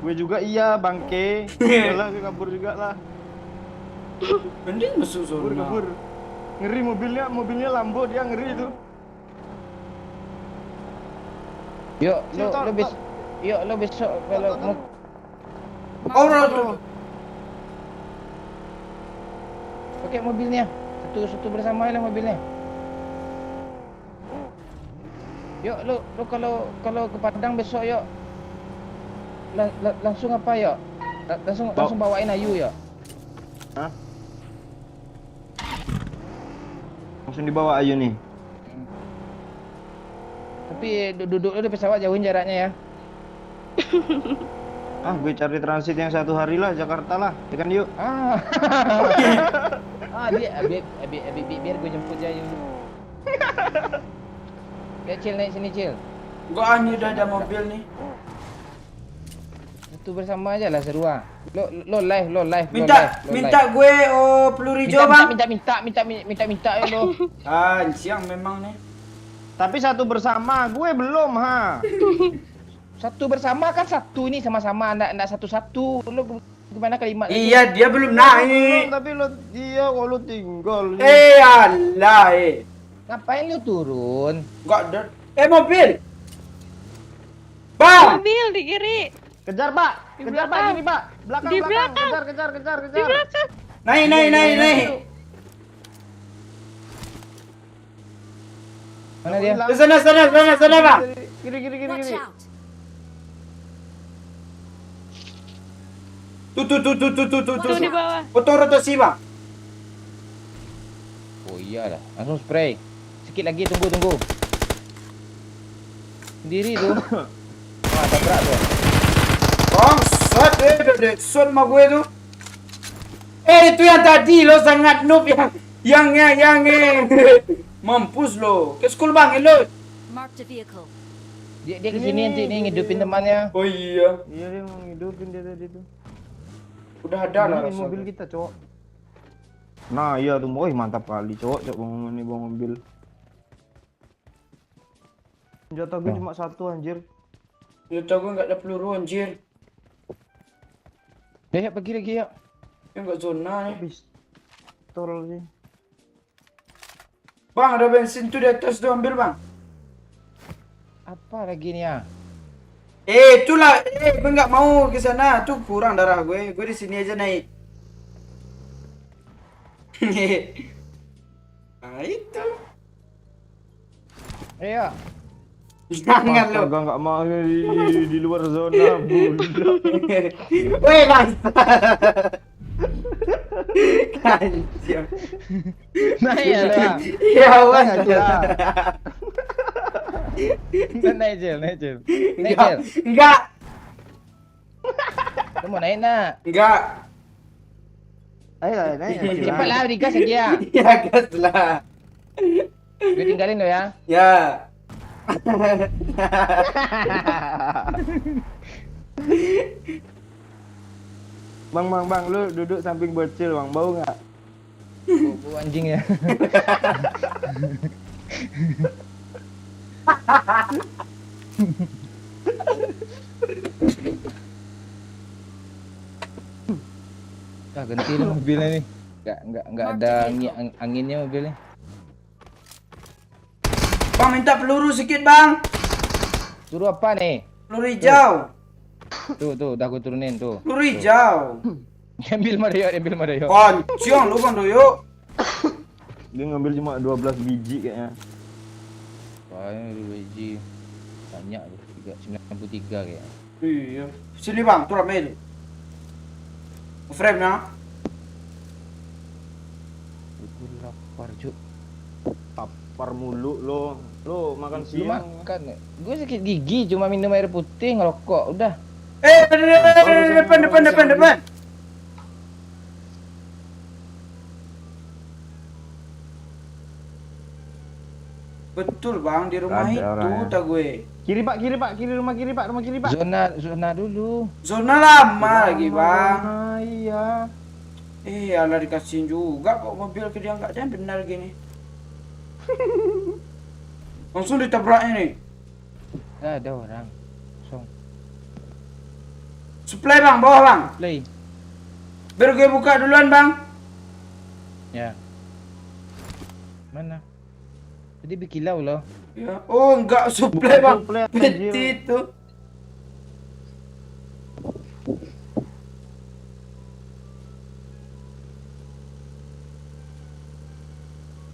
Gue juga iya bangke. Yalah gue kabur juga lah. Mending masuk zona. Kabur. Ngeri mobilnya Lambo dia ngeri itu. Yuk, Cil, lo besok kalau mau Oh tuh. pakai mobilnya. Satu bersama lah mobilnya. Yuk, lo kalau ke Padang besok yuk. Langsung apa yuk? Langsung bawain Ayu yuk. Hah? Langsung dibawa Ayu nih. Tapi duduk di pesawat jauhin jaraknya ya. Ah, gue cari transit yang 1 hari lah Jakarta lah. Ya kan yuk. Ah. Biar gue jemput aja Ayu. Ya Cil, naik sini Cil. Enggak ah ini udah ada mobil nih. Itu bersama aja lah seru ah. Lo live. Minta gue peluru hijau bang. Minta ya lo. Ah siang memang nih. Tapi satu bersama, gue belum ha. Satu bersama kan satu ini sama-sama enggak satu-satu. Lo gimana kalimat? Iya dia belum Belum, naik. tapi lo iya kalau tinggal. Allah Ngapain lo turun? Enggak ada. Mobil. Bang. Mobil di kiri. Kejar Pak, Di kejar Pak belakang. gini Pak. Belakang, Di belakang. belakang. Kejar. Di belakang. Naik. Mana dia? Di sana bang. Kiri. Watch out. Tuh Di bawah. Potong rotasi bang. Oh iyalah, langsung spray. Sikit lagi tunggu. Sendiri tuh. Wah, tabrak tuh. Bangsat, dek shot sama gue tuh. Itu yang tadi lo sangat noob yang mampus lo. Ke school bang, lo. Marked a vehicle. Dia kesini nanti nih ngidupin temannya. Oh iya, Iya dia mau ngidupin dia tadi tuh. udah ada lah Gunain mobil rasanya. kita, cowok. Nah, iya tuh. Wih, mantap kali, cowok. Cowok ini bawa mobil. Senjata gue cuma satu anjir. Senjata gue nggak ada peluru anjir. Ya, pergi lagi ya. Ya nggak zona nih. Pistol sih. Bang, ada bensin tuh di atas tuh, ambil bang. Apa lagi nih ya? Itulah, gue nggak mau ke sana, tuh kurang darah gue di sini aja naik. Nah itu, Ayo. jangan lo. Astaga, nggak mau di luar zona, budak. Woi bang, kancing. Nah ya lah. Ya bang, Naik jel. enggak, Kamu mau naik nak? enggak. Ayo, nanya. Cepat lah, digas aja ya. Ya gas lah. Gue tinggalin lo ya. Ya. Bang, lu duduk samping bocil, bang. Bau nggak? Bau anjing ya. Ah, ganti lah mobilnya nih. Nggak ada anginnya mobilnya. Bang minta peluru sedikit bang. Suruh apa nih? Peluru hijau. Tuh, udah aku turunin tuh. Peluru hijau. Ambil Mario. Kancing lu bang Doyo. Dia ngambil cuma 12 biji kayaknya. Wah, ini biji banyak tuh, 93 kayaknya. Iya. Sini bang, tuh rame itu. Frame nya. Aku lapar, Cuk. Tapar mulu lo makan Lu siang. makan. Gue sakit gigi, cuma minum air putih, ngerokok, udah. Depan. Betul bang, di rumah Ada itu orangnya. tak gue. Kiri pak, rumah kiri pak. Zona dulu. Zona lama lagi bang. Ah, iya. Alah dikasihin juga kok mobil ke dia nggak benar gini. Langsung ditabraknya nih. Nggak ada orang. Song. Supply bang, bawah bang. Play. Biar gue buka duluan bang. Ya. Mana? Tadi bikilau loh. Ya. Oh enggak supply Bukan bang. supply, Peti anjir. itu.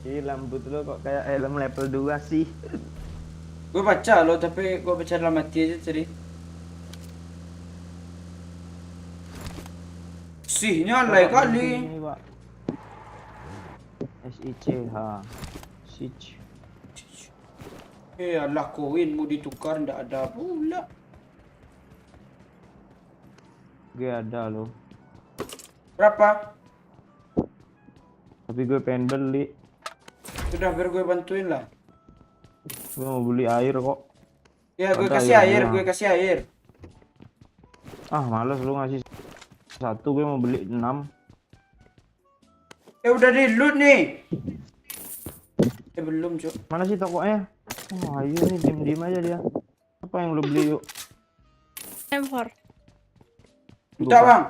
Ih, rambut lo kok kayak helm level 2 sih. Gue baca loh tapi gue baca dalam hati aja tadi. Sihnya alay kali. Ini, Pak. SICH. SICH. Alah koin mau ditukar ndak ada pula. Gue ada lo. Berapa? Tapi gue pengen beli. Sudah biar gue bantuin lah. Gue mau beli air kok. Ya gue Ada kasih yang air, bilang. gue kasih air. Ah, males lu ngasih satu, gue mau beli 6. Udah di loot nih. Belum cok. Mana sih tokonya? Oh, ayo nih diem aja dia. Apa yang lu beli yuk? M4. Minta bang.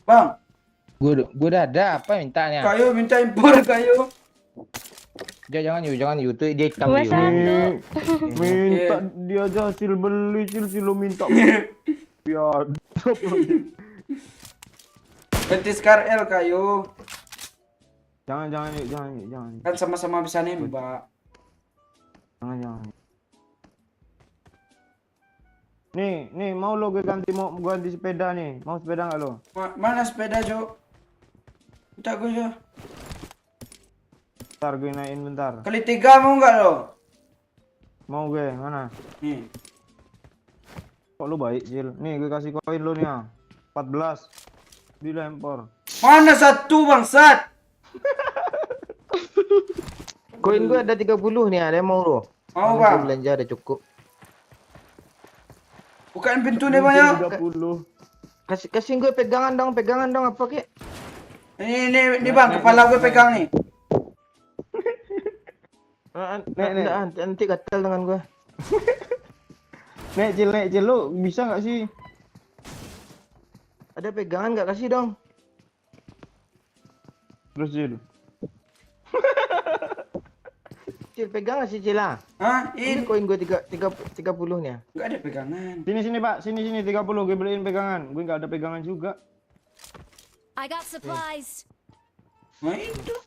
Bang, Gue udah ada, apa mintanya? kayu minta impor kayu. Jangan you tuh dia hitam Gua you. satu. Minta dia aja hasil beli, hasil lu minta. Ya, Ganti Scar L kayu. jangan yuk. Kan sama-sama bisa nembak. Jangan. Nih, mau lo gue ganti sepeda nih. Mau sepeda nggak lo? Mana sepeda cok? Minta gue ya. Bentar gue naikin bentar. Kali 3 mau nggak lo? Mau gue, mana? Nih. Kok lu baik, Cil? Nih gue kasih koin lu nih ya. 14. Dilempar. Mana satu bangsat? Koin gue ada 30 nih, ada yang mau lo? Mau Gue bang. belanja ada cukup. Bukain pintu nih bang ya. 30. Kasih gue pegangan dong apa kek? Ini bang, kepala gue pegang nih. Nanti gatal dengan gue. Nek Cil, lu bisa nggak sih? Ada pegangan nggak, kasih dong? Terus Cil. Cil pegangan sih Cil lah. Hah? Ini Ini koin gue 30 nya. nggak ada pegangan. Sini Pak, sini 30 gue beliin pegangan. Gue nggak ada pegangan juga. I got supplies. Nah itu.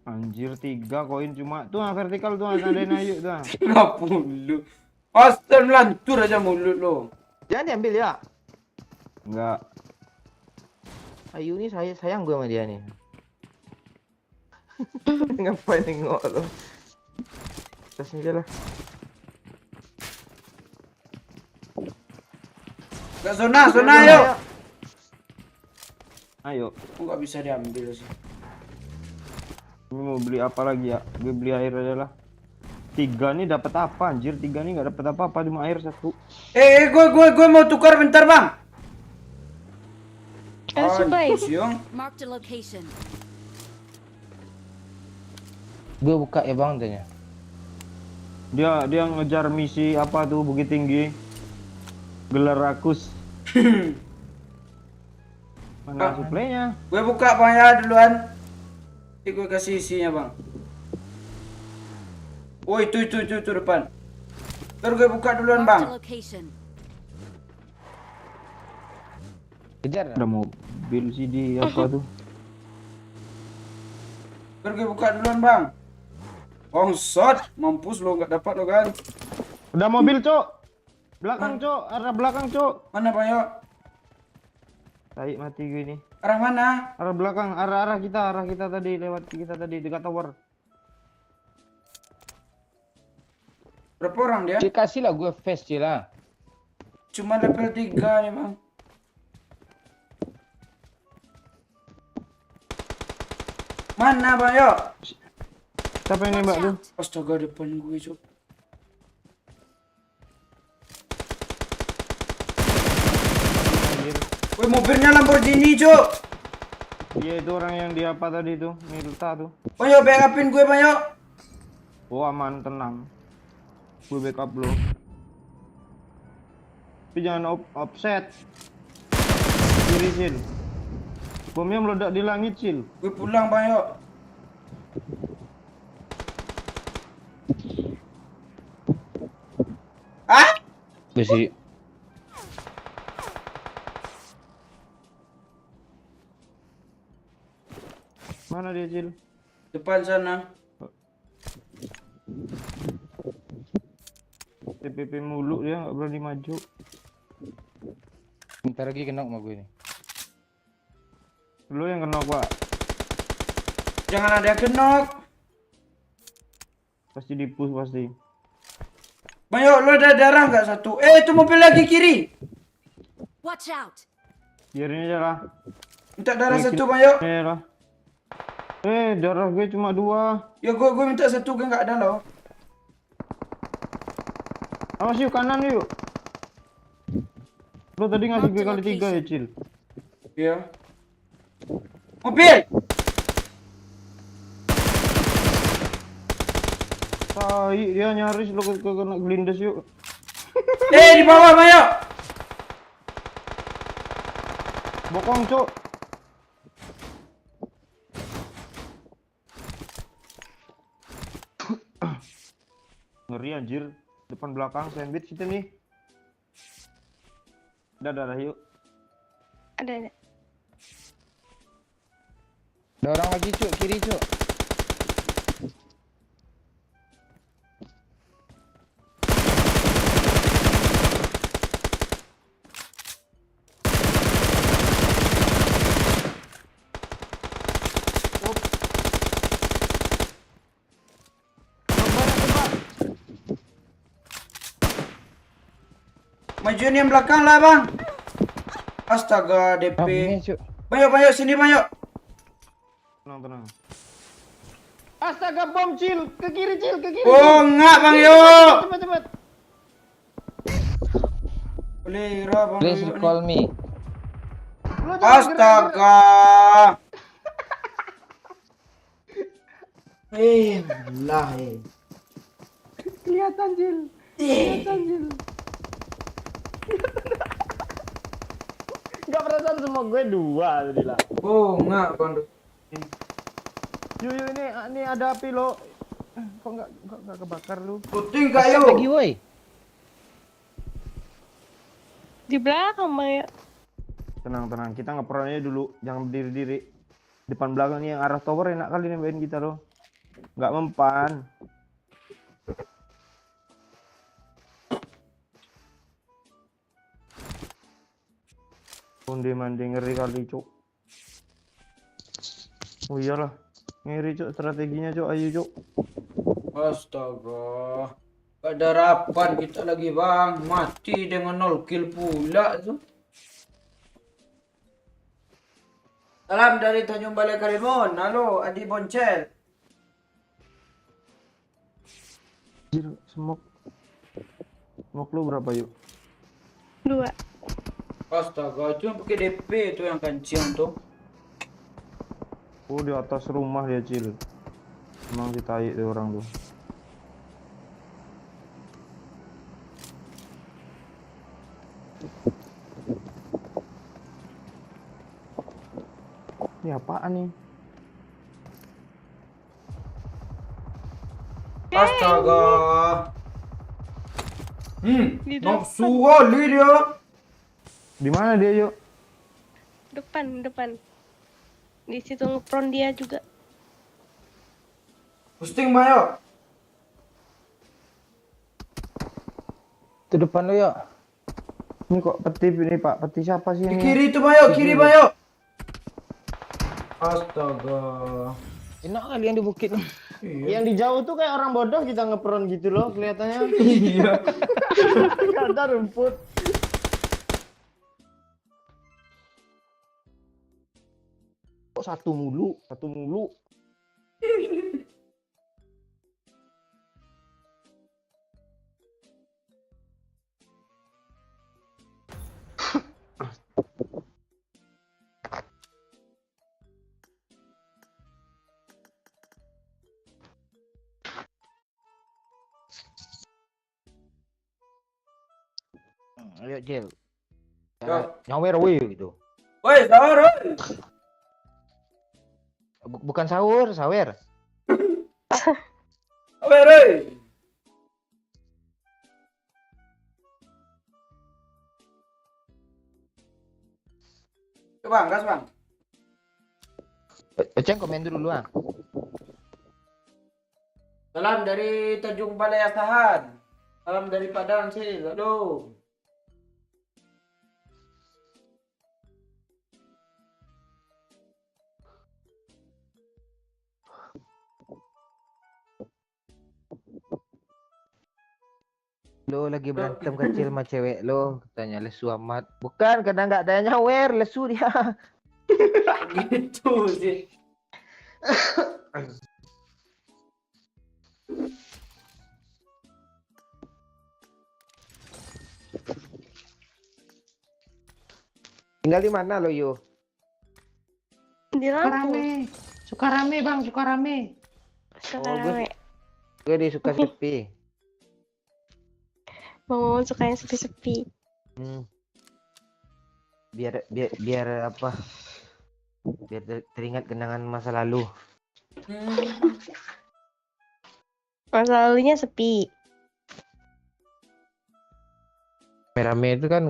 Anjir 3 koin cuma tuh vertikal tuh ada ayu tuh. 50. Astaga melantur aja mulut lo. Jangan diambil ya. Enggak. Ayu ini sayang gue sama dia nih. Ngapain nengok lo? Tasnya aja lah. Gak zona yuk. Ayo. Kok nggak bisa diambil sih? Ini mau beli apa lagi ya? Gue beli air aja lah. 3 nih dapat apa anjir? 3 nih nggak dapat apa-apa, cuma air 1. Gue mau tukar bentar bang. Subai. Siung. Marked a location. Gue buka ya bang tanya. Dia ngejar misi apa tuh Bukit Tinggi. Gelar rakus. Mana suplainya? Gue buka bang ya duluan. Nanti gue kasih isinya bang. Oh itu depan. Ntar gue buka duluan Marked a bang. location. Kejar. Ada mobil sih di apa tuh? Ntar gue buka duluan bang. Bangsat, mampus lo nggak dapat lo kan? Udah mobil, Cok. Belakang, Cok. Arah belakang, Cok. Mana bang yuk? Tai mati gue ini. Arah mana? Arah belakang, arah kita tadi, lewat kita tadi dekat tower. Berapa orang dia? Cil kasih lah gue face Cil lah. Cuma level 3 nih bang. Mana bang yuk? Siapa yang nembak tuh? Astaga depan gue cok. Anjir. Woi mobilnya Lamborghini cok. Iya itu orang yang di apa tadi tuh? Milta tuh. Bang yuk backupin gue bang yuk. Oh aman, tenang. Gue backup lo. Tapi jangan offset. Kiri Cil. Bomnya meledak di langit Cil. Gue pulang bang yuk. Ah? Gue sih. Mana dia Cil? Depan sana. TPP mulu dia nggak berani maju. Bentar lagi kena sama gue nih. Lu yang kena Pak. Jangan ada yang kenok. Pasti dipush pasti. Bang yuk lo ada darah nggak satu? Itu mobil lagi kiri. Watch out. Biarin aja lah. Minta darah satu bang yuk. Ya lah. Darah gue cuma 2. Ya gue minta satu gue nggak ada loh. Awas yuk kanan yuk. Lo tadi ngasih gue kali 3 ya Cil. Iya. Mobil. Tai dia nyaris lo kena gelindes yuk. Di bawah bang yuk. Bokong cok. Ngeri anjir. Depan belakang sandwich kita nih. Dadah yuk. Ada. Ada orang lagi cuk, kiri cuk. Majuin yang belakang lah bang. Astaga DP. Ramai, Cuk. Bayo sini bayo. Tenang. Astaga, bom Cil, ke kiri Cil, ke kiri. Oh enggak bang yo. Cepet. Boleh bang. Please Yo, recall me. Lo jangan Astaga. Lah. kelihatan Cil. Gak perasaan semua gue 2 tadi lah. Oh enggak bang. Yuk ini ada api lo. Kok nggak kebakar lu? Puting kak Asap lagi, yo. woi. Di belakang Maya. Tenang. Kita ngeperan aja dulu. Jangan berdiri-diri. Depan belakang nih yang arah tower enak kali nembakin kita loh. Nggak mempan. Onde-mande ngeri kali, Cuk. Oh iyalah. Ngeri, Cuk, strateginya, Cuk. Ayo, Cuk. Astaga. Gak ada harapan kita lagi bang. Mati dengan 0 kill pula tuh. Salam dari Tanjung Balai Karimun. Halo Adi Boncel. Anjir, smoke lu berapa, yuk? 2. Astaga, itu yang pakai DP itu yang kancing tuh. Oh, di atas rumah dia, Cil. Emang si tai tuh orang tuh. Ini apaan nih? Astaga. Di Nafsu kali dia. Di mana dia, yuk? Depan. Di situ ngepron dia juga. Posting Bayo. Itu depan lo, yuk. Ini kok peti ini, Pak? Peti siapa sih Di ini? kiri itu Bayo, kiri Bayo. Astaga. Enak kali yang di bukit. Yang di jauh tuh kayak orang bodoh kita ngepron gitu loh kelihatannya. Iya. Ada rumput. Kok satu mulu? Ayo, Cil. Yo. Nyawer woi gitu. Woi, sahur. Woi. Bukan sahur, sawer. Woi, woi. Bang, gas bang. Eceng komen dulu ah. Salam dari Tanjung Balai Asahan. Salam dari Padang sih. Aduh. Lo lagi berantem kecil sama cewek lo, katanya lesu amat. Bukan, karena nggak ada nyawer, lesu dia. Gitu sih. Tinggal di mana lo, Yu? Di Lampung. Sukarame bang, Sukarame. Sukarame. Gue di suka sepi. Mau suka yang sepi-sepi. Biar apa? Biar teringat kenangan masa lalu. Masa lalunya sepi. Rame itu kan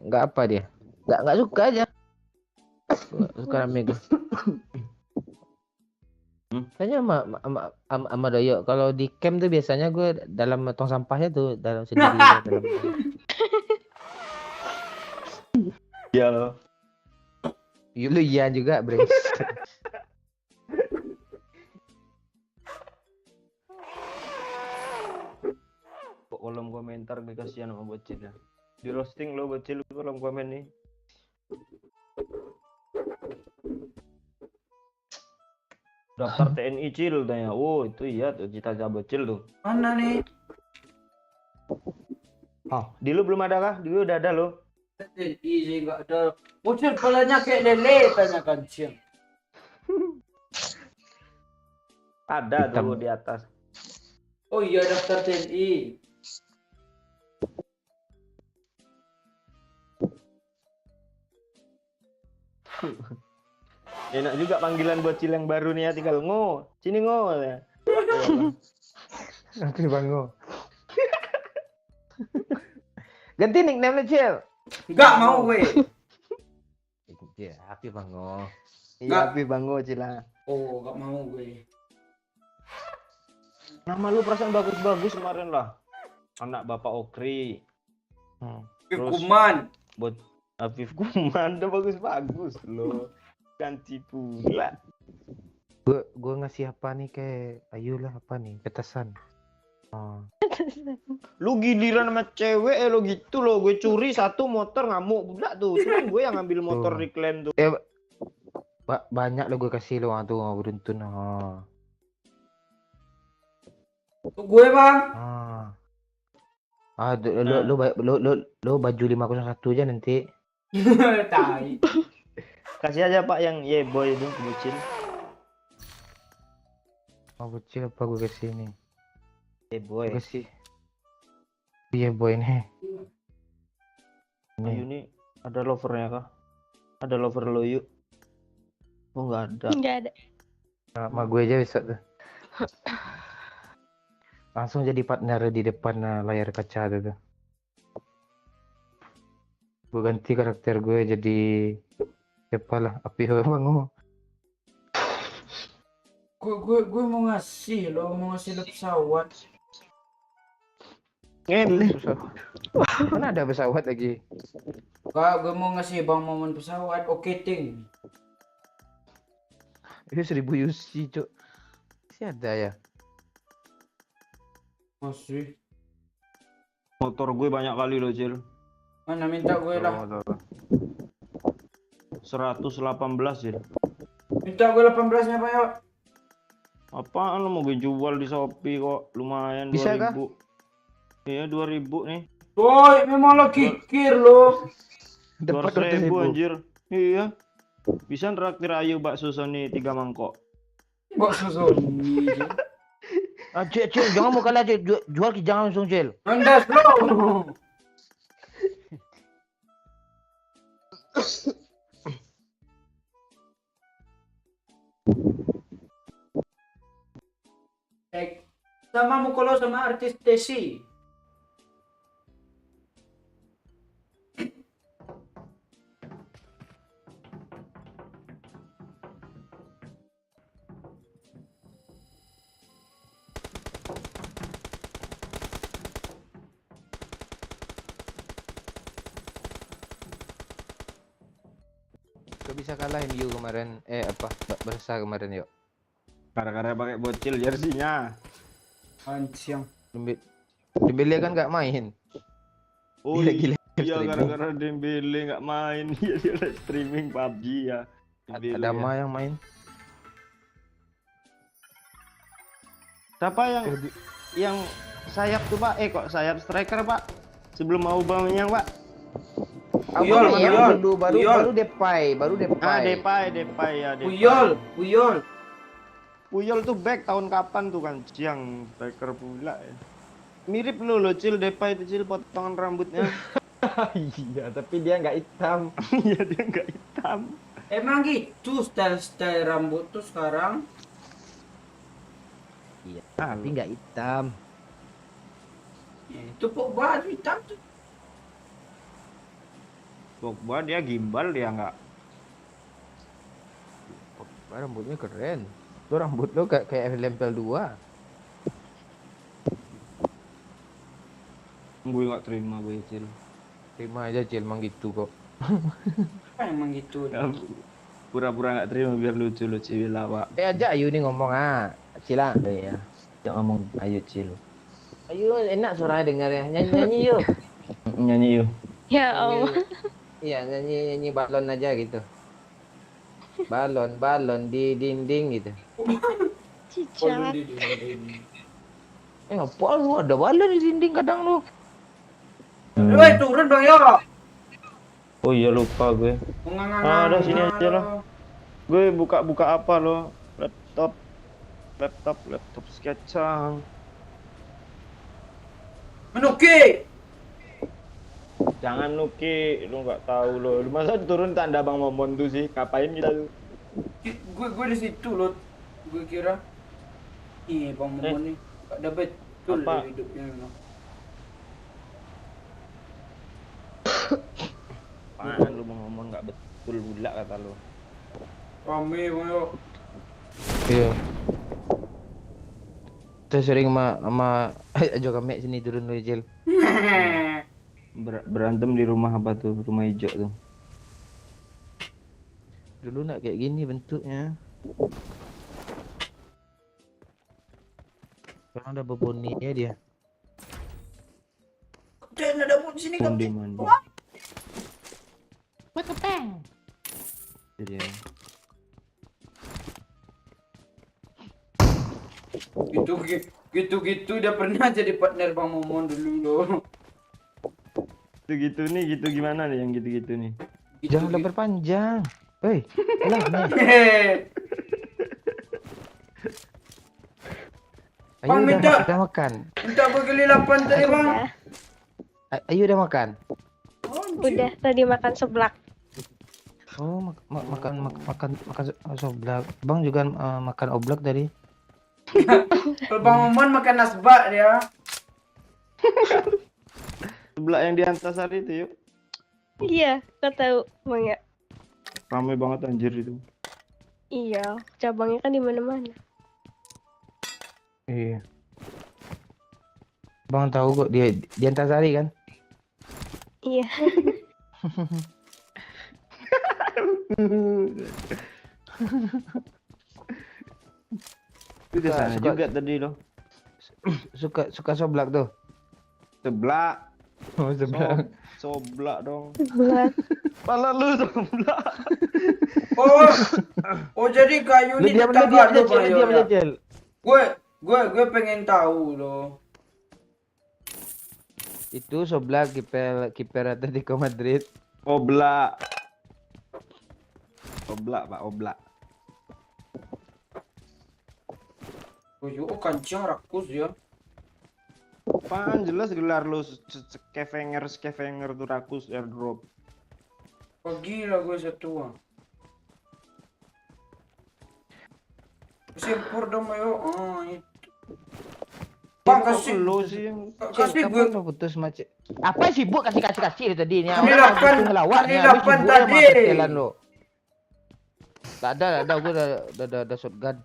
nggak apa dia? Nggak suka aja. Nggak suka rame gue. Kayaknya sama Doyo kalau di camp tuh biasanya gue dalam tong sampahnya tuh dalam sendiri dalam. Iya loh. Lu iya juga, Bres. Kolom komentar gue kasihan sama bocil ya. Di roasting lo bocil kolom komen nih. Daftar TNI Cil tanya. Oh, itu iya tuh cita-cita bocil tuh. Mana nih? Oh, di lu belum ada kah? Di lu udah ada lo. Easy nggak ada. Bocil palanya kayak lele tanya kancing. Ada Hitam. tuh di atas. Oh iya daftar TNI. Enak juga panggilan bocil yang baru nih ya, tinggal ngo. Sini ngo ya. Nanti bangun. Ganti nickname lu, Cil. Nggak mau gue. Ya, api bangun. Iya, Pi Bango Cila. Oh nggak mau gue. Nama lu perasaan bagus-bagus kemarin lah. Anak Bapak Okri. Terus- Kuman. Buat Afif Kuman udah bagus-bagus lo. Ganti pula. Gua ngasih apa nih kayak Ayu lah apa nih petasan. Lu giliran sama cewek lo gitu lo. Gue curi satu motor ngamuk pula tuh. Cuman gue yang ngambil motor Tuh. reclaim tuh. Banyak lo gue kasih lo tuh beruntun. Untuk gue bang. Lo baju 501 aja nanti. Tai. Kasih aja Pak yang ye boy itu bucin. Oh kecil apa gue kasih nih? Ye boy. Gue kasih. Iya boy nih. Ayu nih ada lovernya kah? Ada lover lo yuk. Oh nggak ada. Nggak ada. Sama gue aja besok tuh. Langsung jadi partner di depan layar kaca tuh. Gue ganti karakter gue jadi siapa lah? Api bangun. Gue mau ngasih lo, mau ngasih lo pesawat. Ngele. Mana ada pesawat lagi? Kak, gue mau ngasih bang momen pesawat. Oke ting. Itu 1000 UC cuk. Masih ada ya? Masih. Motor gue banyak kali lo Cil. Mana minta gue lah. 118 Cil. Minta gue 18-nya Pak ya. Apaan lo mau gue jual di Shopee kok lumayan Bisa 2000. Iya 2000 nih. Boy, memang lo kikir lo. Dapat 200.000 200.000. anjir. Iya. Bisa nraktir Ayu bakso Sony 3 mangkok. Bok susun. Cil, jangan mau kalah Cil. Jual jangan langsung Cil. Andas lo. Sama Mukolo sama artis Desi. Kau bisa kalah MU kemarin. Barca kemarin yuk. Gara-gara pakai bocil jersinya. Anjing. Dembele kan nggak main. Oh Gila-gila iya streaming. gara-gara Dembele nggak main. Iya dia live streaming PUBG ya. Dembele Ada ya. Ma yang main. Siapa yang sayap tuh Pak? Kok sayap striker Pak? Sebelum mau Aubameyang Pak? Puyol, Puyol, baru Puyol. Depay. Ah Depay ya. Depay. Puyol. Puyol tuh back tahun kapan tuh kan? Siang striker pula ya. Mirip lu lo Cil Depay itu Cil potongan rambutnya. Iya, tapi dia nggak hitam. Iya dia nggak hitam. Emang gitu style rambut tuh sekarang. Iya, tapi nggak hitam. Ya, itu Pogba hitam tuh. Pogba dia gimbal dia nggak. Rambutnya keren. Tuh rambut lo kayak lempel 2. Gue nggak terima gue Cil. Terima aja Cil, emang gitu kok. Emang gitu. Ya, pura-pura nggak terima biar lucu-lucu lah Pak. Aja Ayu nih ngomong Cil ah. Iya. Jangan ngomong ayo Cil. Ayu enak suaranya dengar ya. Nyanyi yuk. Nyanyi yuk. Ya Allah. Iya, nyanyi balon aja gitu. Balon di dinding gitu. Balon Cicak. di dinding. Apa lu ada balon di dinding kadang lu? Woi, turun dong yo. Oh iya lupa gue. Ada sini aja lah. Gue buka apa lo? Laptop sketsang. Menuki. Jangan Nuki, lu nggak tahu lo. Lu masa turun tanda Bang Momon tuh sih? Ngapain kita tuh? Gue di situ loh. Gue kira. Ih, Bang Momon nih. Gak ada betul Apa? deh hidupnya memang. Apaan lu mau ngomong nggak betul pula kata lu. Rame bang yo. Iya. Kita sering sama Ajo kami sini turun lu Jil. Berantem di rumah apa tuh? Rumah hijau tuh. Dulu nak kayak gini bentuknya. Sekarang ada beboninya dia. Kapten ada pun sini Mandi kapten. mandi. Buat kepeng. Jadi Gitu dia pernah jadi partner Bang Momon dulu loh. gitu nih, gitu gimana nih yang gitu-gitu nih? Jangan udah berpanjang. Hei, alah nih. Ayo Bang, minta. udah makan. Minta gue kelilapan tadi bang. Ayo udah makan. Udah tadi makan seblak. Oh, makan soblak. Bang juga makan oblak tadi. Kalau Bang Momon makan nasbak dia. Sebelah yang di Antasari itu yuk. Iya, kau tahu bang ya. Ramai banget anjir itu. Iya, cabangnya kan di mana-mana. Iya. Bang tahu kok dia di Antasari kan? Iya. Itu di sana Suka- juga tadi loh. Suka soblak tuh. Sebelah. Oh, seblak. Soblak dong. Seblak. Pala lu soblak. Oh jadi kayu Lu ini diam tetangga lu aja, bang yo. diam aja, Cel. Gue pengen tahu loh. Itu soblak kiper Atletico Madrid. Oblak. Oblak, Pak, oblak. Oh kancing rakus ya. Apaan jelas gelar lu scavenger tuh rakus airdrop. Oh gila gue satu bang. Sempur dong yo. Oh itu. Bang kasih lu sih yang kasih gue. Kapan lo putus macet? Apa sibuk kasih tadi ini? Kali 8 kali 8 tadi. Tak ada gue udah shotgun.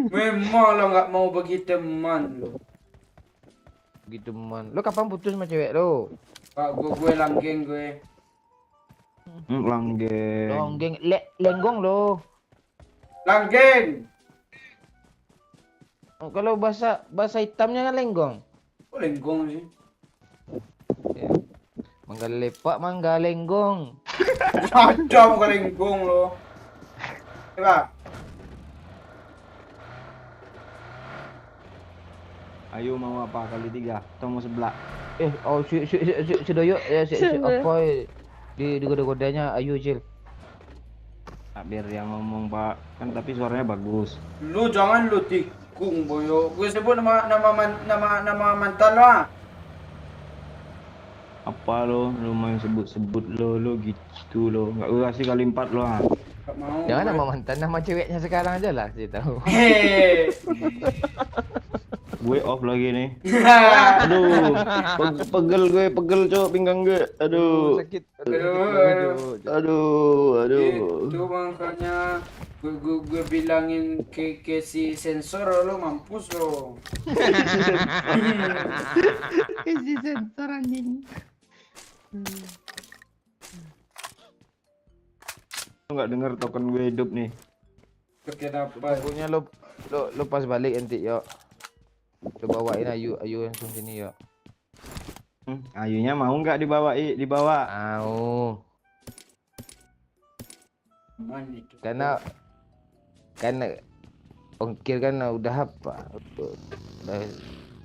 Memang lo nggak mau bagi teman lo. Gitu man. Lo kapan putus sama cewek lo? Pak gue langgeng gue. langgeng. Longgeng lenggong lo. Langgeng. Oh, kalau bahasa hitamnya kan lenggong. Oh lenggong sih. Ya. Mangga lepak, mangga lenggong. Ada muka lenggong lo. Coba. Ayo mau apa kali 3? Atau mau sebelah? Si Doyo ya si apa di goda-godanya ayo Cil. Nah, biar dia ngomong Pak. Kan tapi suaranya bagus. Lu jangan lu tikung boyo. Gue sebut nama mantan lo. Apa lo? Lu main sebut-sebut lo gitu lo. Enggak gue kasih kali 4 lo. Gak mau. Jangan nama mantan, nama ceweknya sekarang aja lah sih tahu. Hehehe. Gue off lagi nih. Aduh, pegel cok pinggang gue. Aduh. Sakit. Aduh. Itu makanya gue bilangin ke si sensor lo mampus lo. Isi sensor anjing. Lu nggak denger token gue hidup nih. Kenapa? Pokoknya lo pas balik nanti yo. Lo bawain ayu langsung sini yo. Kayunya mau nggak dibawa? Mau. Mana itu? Karena ongkir kan udah apa?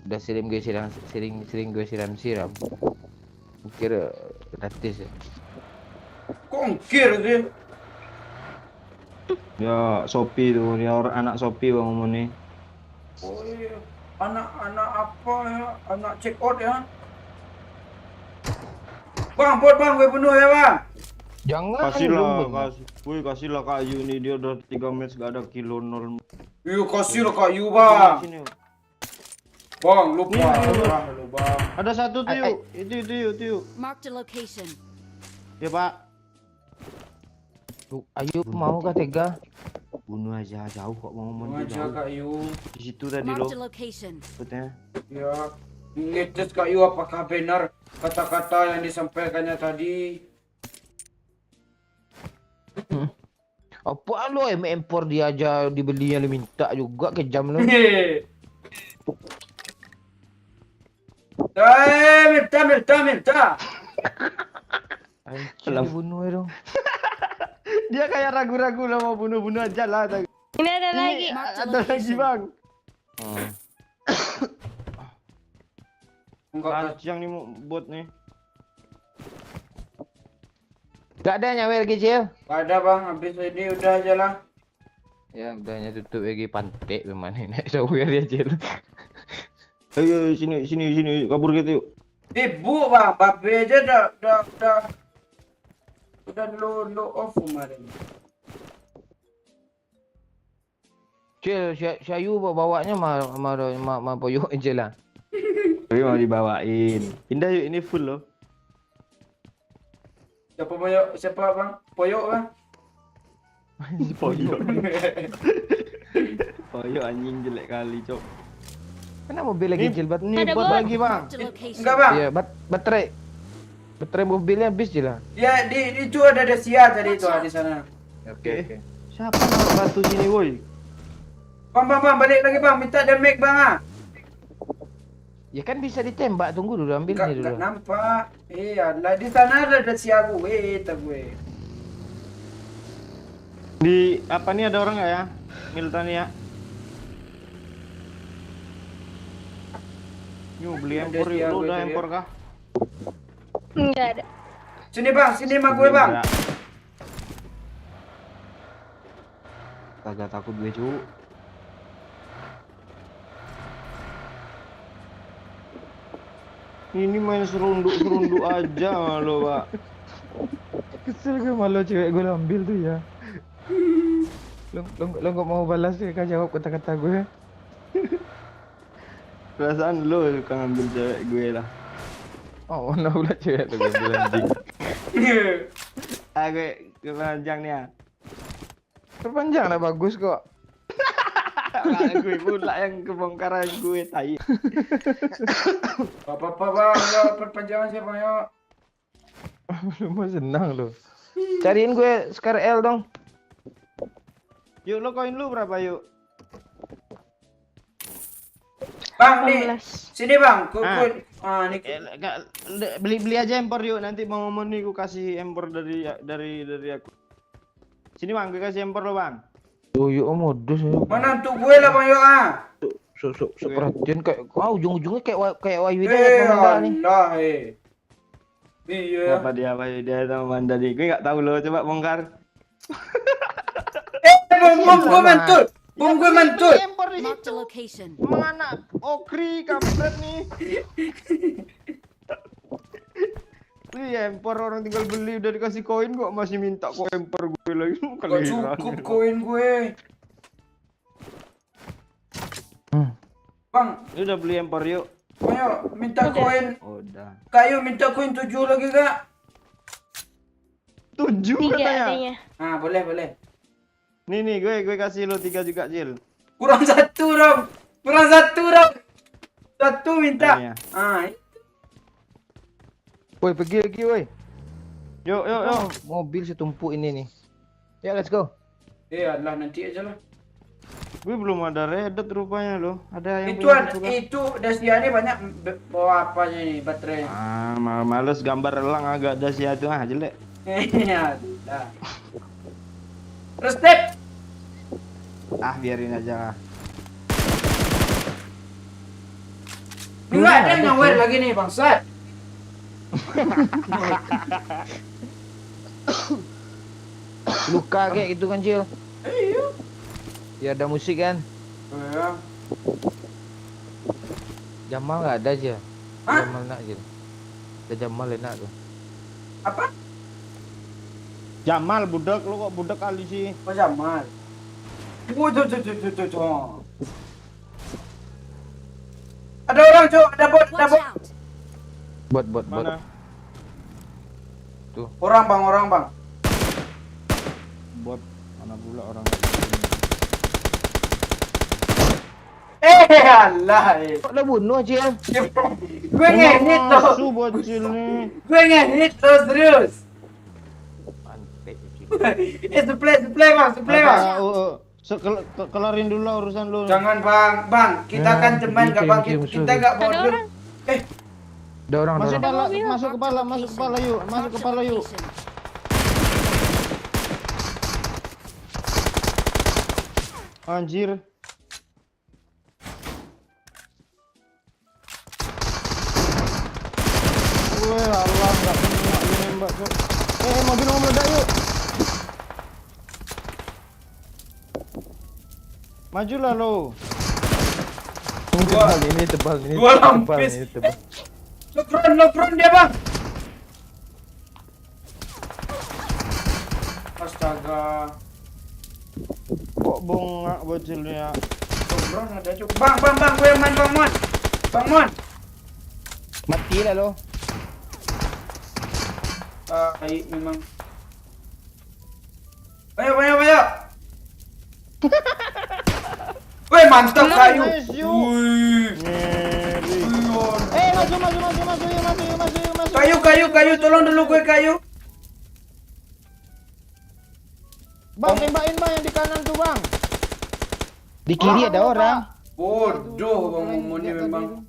Udah sering gue siram. Ongkir gratis ya. Kok ongkir sih? Ya Shopee tuh, dia orang anak Shopee bang ngomong nih. Oh iya. Anak apa ya? Anak check out ya? Bang, buat bang, gue penuh ya bang. Jangan Kasihlah kayu nih, dia udah 3 match gak ada kilo 0. Yuk kasih lo Kak Yu bang. Sini, yuk. Bang, lupa. Nih, Bang, lu bang. Ada satu tuh yuk. Itu yuk. Marked a location. Ya pak. Ayo mau kah tega? Bunuh aja jauh kok mau ngomong Aja jauh. Kak Yu. Di situ tadi lo. Marked a location. Sebutnya. Ya. Ngetes Kak Yu, apakah benar kata-kata yang disampaikannya tadi? Apa lo M4 dia aja dibelinya lu minta juga kejam lu. Minta. Anjir dibunuh dong. Dia kayak ragu-ragu lah mau bunuh aja lah. Ini ada lagi. Marked a Ada lagi location. bang. Enggak Yang nih mau bot nih. Gak ada nyawer kecil. ada bang, habis ini udah aja lah. Ya udahnya tutup lagi pantek kemana nih. Nyawer aja lu. Ayo sini kabur gitu yuk. Ibu bang, babe aja udah lo off kemarin. Cil, Syayu bawanya mah poyok aja lah. Tapi mau dibawain. Pindah yuk, ini full loh. Siapa bang? Poyok bang? Poyok. Poyok anjing jelek kali cok. Kenapa mobil lagi Cil? Nih Ada bot bot. lagi bang. Marked a location. Enggak bang. Iya, baterai mobilnya habis je lah. Ya di itu ada Sia tadi itu di sana. Oke. Siapa naruh batu sini woi? Bang balik lagi bang, minta damage bang ah. Ya kan bisa ditembak, tunggu dulu ambil Enggak nih dulu. nampak. Lah di sana ada Sia gue, gue. Di apa nih ada orang nggak ya? Miltania. Yuk beli Ada empor Sia yuk, lu gue udah tuh, empor kah? Enggak ada. Sini bang, sini sama gue bang. Kagak takut gue cu. Ini main serunduk aja lo pak. Kesel gue malu cewek gue ambil tuh ya. Lo nggak mau balas ya kan jawab kata-kata gue. Perasaan lo suka ngambil cewek gue lah. Oh, mana pula cewek tuh gue bilang anjing. Gue panjang nih ya. Perpanjang lah bagus kok. Gue pula yang kebongkaran gue tai. Apa bang, yo perpanjangan siya bang yo. Lu mau senang lo. Cariin gue Scar L dong. Yuk lo koin lu berapa yuk? Bang nih, 18. sini bang, nih. Beli aja empor yuk, nanti mau ngomong nih gue kasih empor dari aku. Sini bang, gue kasih empor lo bang. Oh yuk modus ya. Mana untuk gue lah bang yo ah. So perhatian kayak kau ujung-ujungnya kayak Wayu deh Manda nih. Allah Iya. Apa dia sama Manda nih? Gue nggak tahu lo, coba bongkar. Bom gue mantul. Empor di Marked situ. a location. Mana? Okri kampret nih. Iya, empor orang tinggal beli udah dikasih koin kok masih minta kok empor gue lagi. Gak cukup koin gue. Bang, Lu udah beli empor yuk. ayo minta koin. Udah. Kayu minta koin 7 lagi kak. 7 3 katanya. adanya. Ah boleh. Nih gue kasih lo 3 juga Cil. Kurang satu Rom. Satu minta. Iya. Woi pergi lagi woi. Yuk. Mobil setumpuk ini nih. Ya let's go. Allah nanti aja lah. Gue belum ada redet rupanya loh. Ada yang Itu punya gitu kan? itu Dasia ini banyak bawa apanya nih baterai. Ah, males gambar elang agak ada sih itu jelek. Iya. Dah. Terus step. Ah, biarin aja. Enggak ada yang nyawer lagi nih bangsat. Luka kayak gitu kan, Cil. Iya. Ya ada musik kan. Iya. Jamal nggak ada aja. Hah? Jamal nak aja. Ada Jamal enak tuh. Apa? Jamal budak lu kok budak kali sih. Oh Jamal. Tuh. Ada orang cuy, ada bot, ada Watch bot. out! Bot. Mana? Orang bang. Bot. Mana pula orang? Allah. Kok udah bunuh, Cil? Gue ngehit loh. Su bocil nih. Gue ngehit loh serius. Mantep, Cil. Supply bang. Apa, kelarin dulu urusan lu. Jangan bang, kita kan teman gak bang, kita gak Ada bodoh. orang. Ada orang, Masuk ada orang. kepala, masuk kepala, masuk kepala yuk, masuk Marked a kepala yuk. location. Anjir. Wih, Allah nggak kena ini nembak tuh. Mobil mau meledak yuk. Majulah lo. Ini tebal, Dua lampis. Lokron dia bang. Astaga. Kok bongak bocilnya? Lokron ada juga. Bang, gue yang main Bang Mon. Mati lah lo. Baik memang. Ayo. Weh mantap kayu. Nice, yuk. Wih. Ngeri. Wih, Maju. Kayu, tolong dulu gue kayu. Bang, tembakin bang yang di kanan tuh bang. Di kiri ada orang. Bodoh bang Momon ini memang.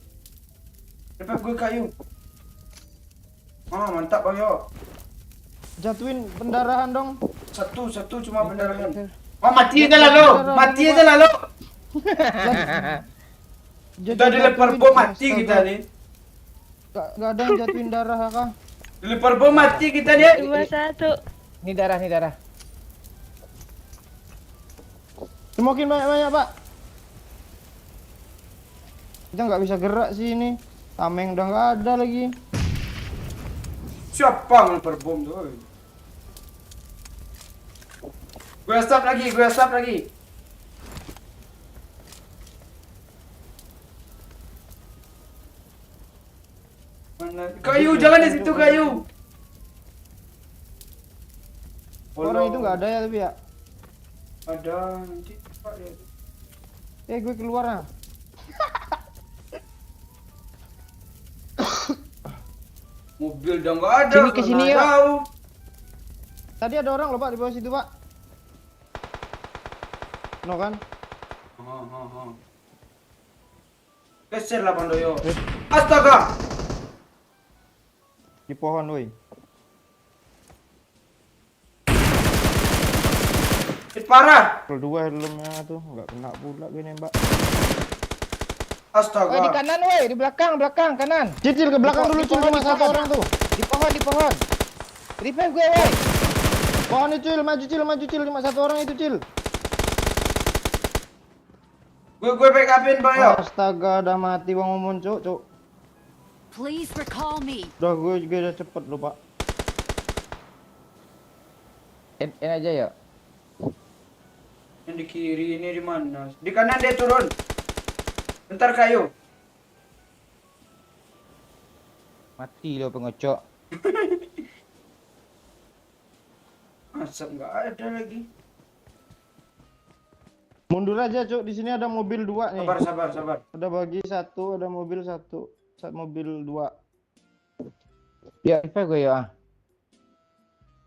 Dapat gue kayu. Mantap bang yo. Jatuhin pendarahan dong. Satu cuma pendarahan. Mati aja lah lo. Kita dilempar bom mati kita nih. Gak ada yang jatuhin darah kah? Dilempar bom mati kita nih. 2-1. Ini darah. Semakin banyak pak. Kita nggak bisa gerak sih ini. Tameng udah nggak ada lagi. Siapa ngelempar bom tuh? Gue stop lagi. Mana? Kayu, jangan di situ kayu. Orang itu nggak ada ya tapi ya. Ada nanti Pak lihat. Gue keluar ah. Mobil udah nggak ada. Sini, ke sini, kena yuk. jauh. Tadi ada orang loh pak di bawah situ pak. No kan? Geser lah Pandoyo. Astaga. Di pohon woi. Parah. Kedua helmnya tuh nggak kena pula gue nembak. Astaga. Di kanan woi, di belakang kanan. Cicil ke belakang dulu cuma satu orang tuh. Di pohon. Revive gue woi. Pohon itu cil, maju cil cuma satu orang itu cil. Gue backupin Bang yo. Astaga, udah mati bang Momon cuk. Please recall me. Udah gue juga udah cepet loh pak. Ini aja ya. Yang di kiri ini di mana? Di kanan dia turun. Bentar kayu. Mati lo pengocok. Asap nggak ada lagi. Mundur aja cuk, di sini ada mobil dua nih. Sabar. Ada bagi satu, ada mobil satu, mobil dua. Ya, revive gue ya.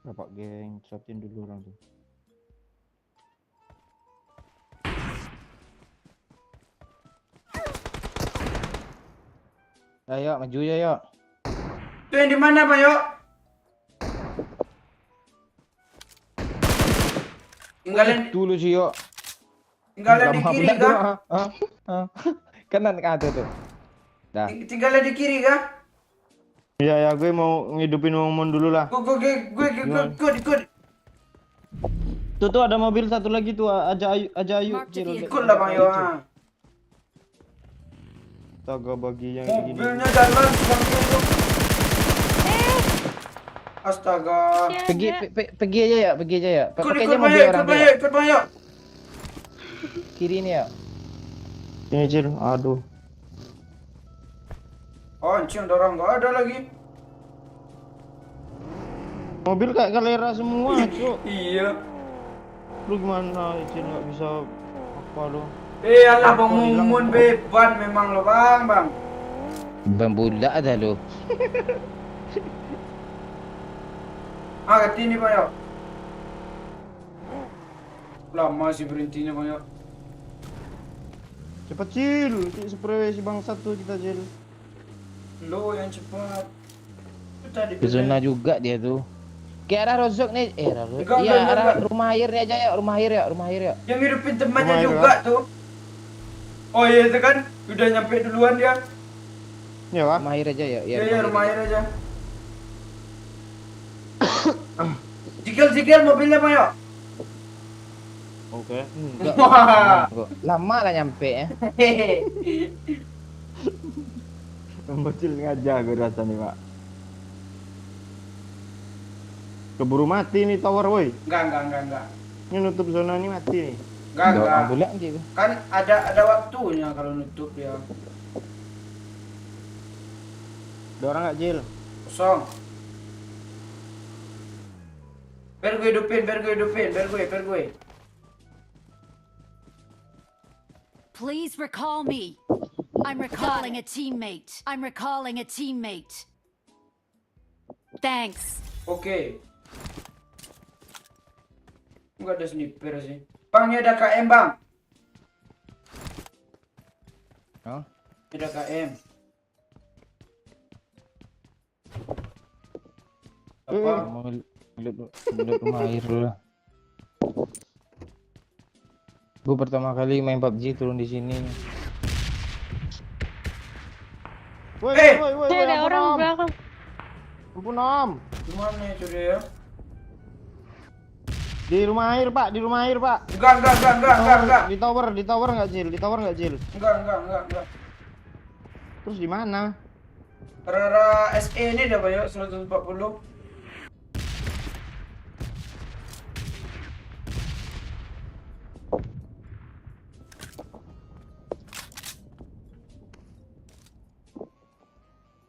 Berapa geng, shotin dulu orang tuh. Ayo maju ya yuk. Itu yang di mana, Pak, yuk? Tinggalin Dulu sih yuk. tinggalin di kiri kah? Kanan ke atas tuh. Dah. Tinggalin di kiri kah? Iya ya, gue mau ngidupin Momon dulu lah. Gue. Tuh ada mobil satu lagi tuh, aja ayu. Ikut lah, Bang Yo. Astaga bagi yang ini. Mobilnya jalan sedang itu. Astaga. Pergi aja ya, pergi aja ya. Ikut Pakainya Bang mobil Yo, orang tuh ya. ikut Bang Yo. Kiri ini ya. Ini Cil, aduh. Anjing, orang nggak ada lagi. Mobil kayak galera semua, Cuk. Iya. Lu gimana, Cil, nggak bisa apa lu? Alah Bang Mumun beban memang lo, Bang. Bang budak dah lu. Kat ini, Bang Yo. Lama sih berhentinya, Bang Yo. Cepat Cil, spray si bangsat tuh kita Cil. Lo yang cepat. Itu tadi Ke zona juga dia tuh. Ke arah Rozok nih, Enggak, iya enggak, arah enggak. rumah air nih aja ya, rumah air ya. yang hidupin temannya Rumah juga tuh. Oh iya itu kan, udah nyampe duluan dia. Ya, Pak. Rumah air aja ya. Iya, rumah air aja. Jigel mobilnya, Pak Yo. Oke. Enggak. Wah. Lama lah nyampe ya. Bocil ngajak gue rasa nih, Pak. Keburu mati nih tower, woi. Enggak. Ini nutup zona ini mati nih. Enggak. Boleh aja. Kan ada waktunya kalau nutup ya. Ada orang nggak Cil? Kosong. Biar gue hidupin. Please recall me. I'm recalling a teammate. Thanks. Oke. Enggak ada sniper sih. Bang, ini ada KM, Bang. Hah? Ini ada KM. Apa? Mau lihat rumah air dulu lah. Gue pertama kali main PUBG turun di sini. Woi, Ada orang di belakang. Ampun, Om. Gimana itu dia? Di rumah air, Pak. Enggak. Di tower nggak Cil? Enggak. Terus di mana? Rara SE ini dah banyak 140.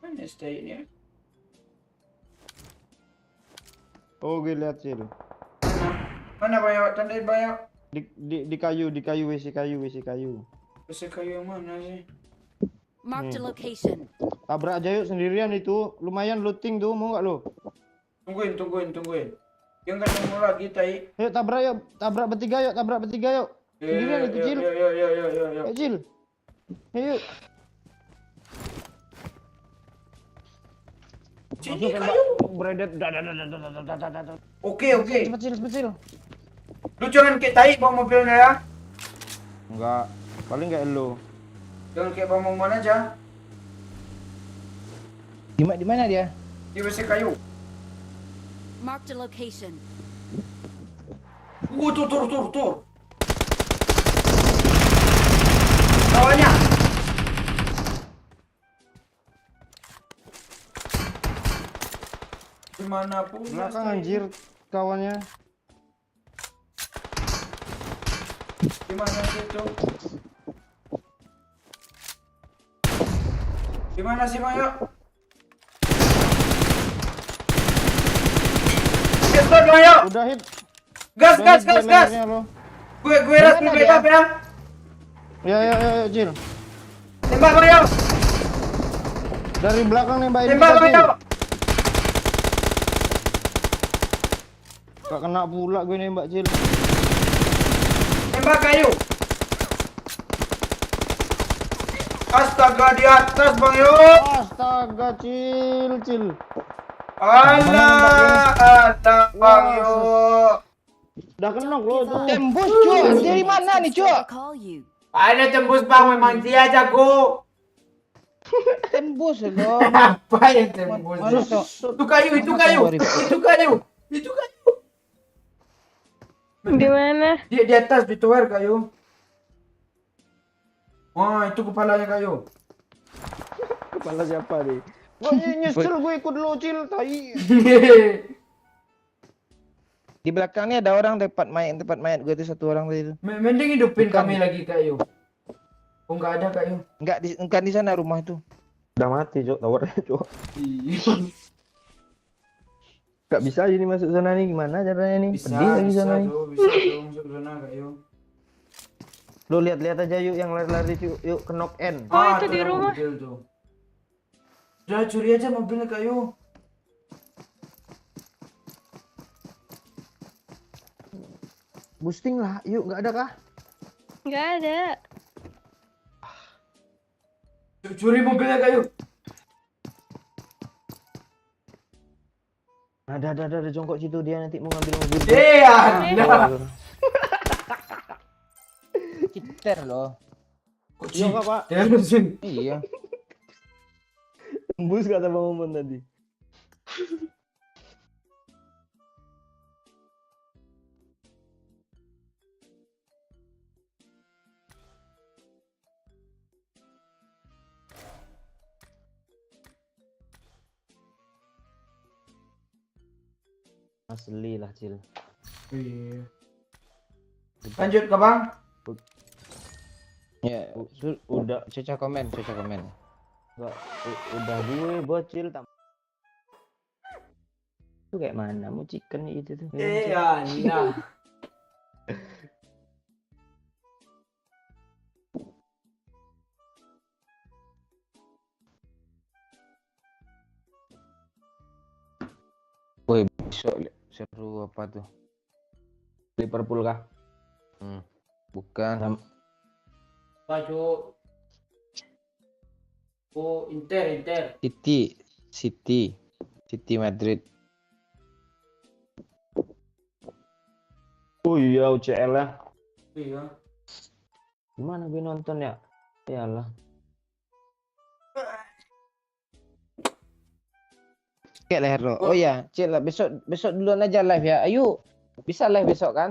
Mana SE ini ya? Oh, gue lihat Cil. Mana banyak? Tandain banyak. Di kayu, WC kayu. Besar kayu yang mana sih? Marked a location. Tabrak aja yuk sendirian itu. Lumayan looting tuh, mau nggak lo? Tungguin. Yang kan nunggu lagi, Tai. Ayo tabrak yuk, tabrak bertiga yuk. Sendirian itu Cil. Yo. Ayo Cil. Ayo. Sini kayu. Beredet. Oke. Cepet Cil. Lu jangan kayak Tai bawa mobilnya ya. Enggak, paling nggak elo. Jangan kayak bawa mobil aja. Di mana dia? Di WC kayu. Marked a location. Tur. Kawannya. Dimanapun. Belakang anjir kawannya. Dimana situ? Dimana sih Mayo? Gas Mayo! Udah hit. Gas! lehernya lo. Gue ras full backup ya. Ya, Cil. Tembak Mayo! Dari belakang nembak ini. Tembak Mayo! Gak kena pula gue nembak Cil. Tembak kayu. Astaga, di atas Bang Yo. Astaga, cil. Alah, ada Bang Yo. Udah kenok lo tuh. Tembus, Cuk. Dari mana nih, Cuk? Recall you. Ada tembus Bang, memang dia jago. Tembus lo. Apa yang tembus? Itu kayu. Di mana? Di atas, di tower kayu. Wah, itu kepalanya kayu. Kepala siapa nih? Gue nyesel gue ikut lo, cil. Tai. Di belakangnya ada orang tempat mayat gue itu satu orang tadi itu. Mending hidupin Bukan. kami lagi kayu. Oh, enggak ada kayu. Enggak di sana rumah itu. Udah mati, Cok. Towernya, Cok. Iya. Gak bisa ini masuk sana nih. Gimana caranya nih? Bisa, Pedih lagi bisa sana nih. tuh, bisa tuh masuk sana kayu. Lo lihat aja yuk yang lari-lari yuk ke knock end. Oh, itu tuh di yang rumah. mobil tuh. Udah curi aja mobilnya kayu. Boosting lah, yuk nggak ada kah? Nggak ada. Curi mobilnya kayu. Ada jongkok situ dia nanti mau ngambil mobil. Anda. Citer loh. Kok Iya nggak, Pak? terusin. Iya. Tembus kata Bang Momon tadi. Asli lah, Cil. Iya. Lanjut ke Bang. Ya, Udah Coca komen. Enggak, udah gue bocil itu kayak mana mau chicken itu tuh. Anda. Woi, besok seru apa tuh? Liverpool kah? Bukan. Baju. Oh, Inter. City Madrid. Oh iya, UCL ya. Iya. Gimana gue nonton ya? Iyalah. Kayak leher lo. Oh ya, Cil, besok duluan aja live ya. Ayo. Bisa live besok kan?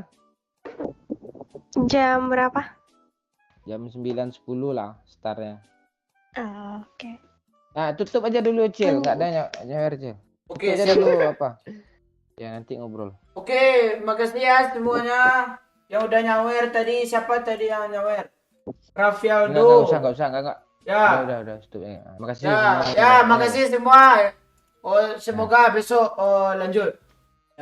Jam berapa? Jam 9.10 lah startnya. Oh, oke. Nah, tutup aja dulu, Cil. Enggak ada nyawer, Cil. Oke, Tutup aja siap. dulu apa? Ya, nanti ngobrol. Oke, makasih ya semuanya yang udah nyawer tadi. Siapa tadi yang nyawer? Rafialdo. Enggak usah. Ya. Udah, tutup ya. Makasih Ya, semua. ya, makasih semua. Oh, semoga besok lanjut.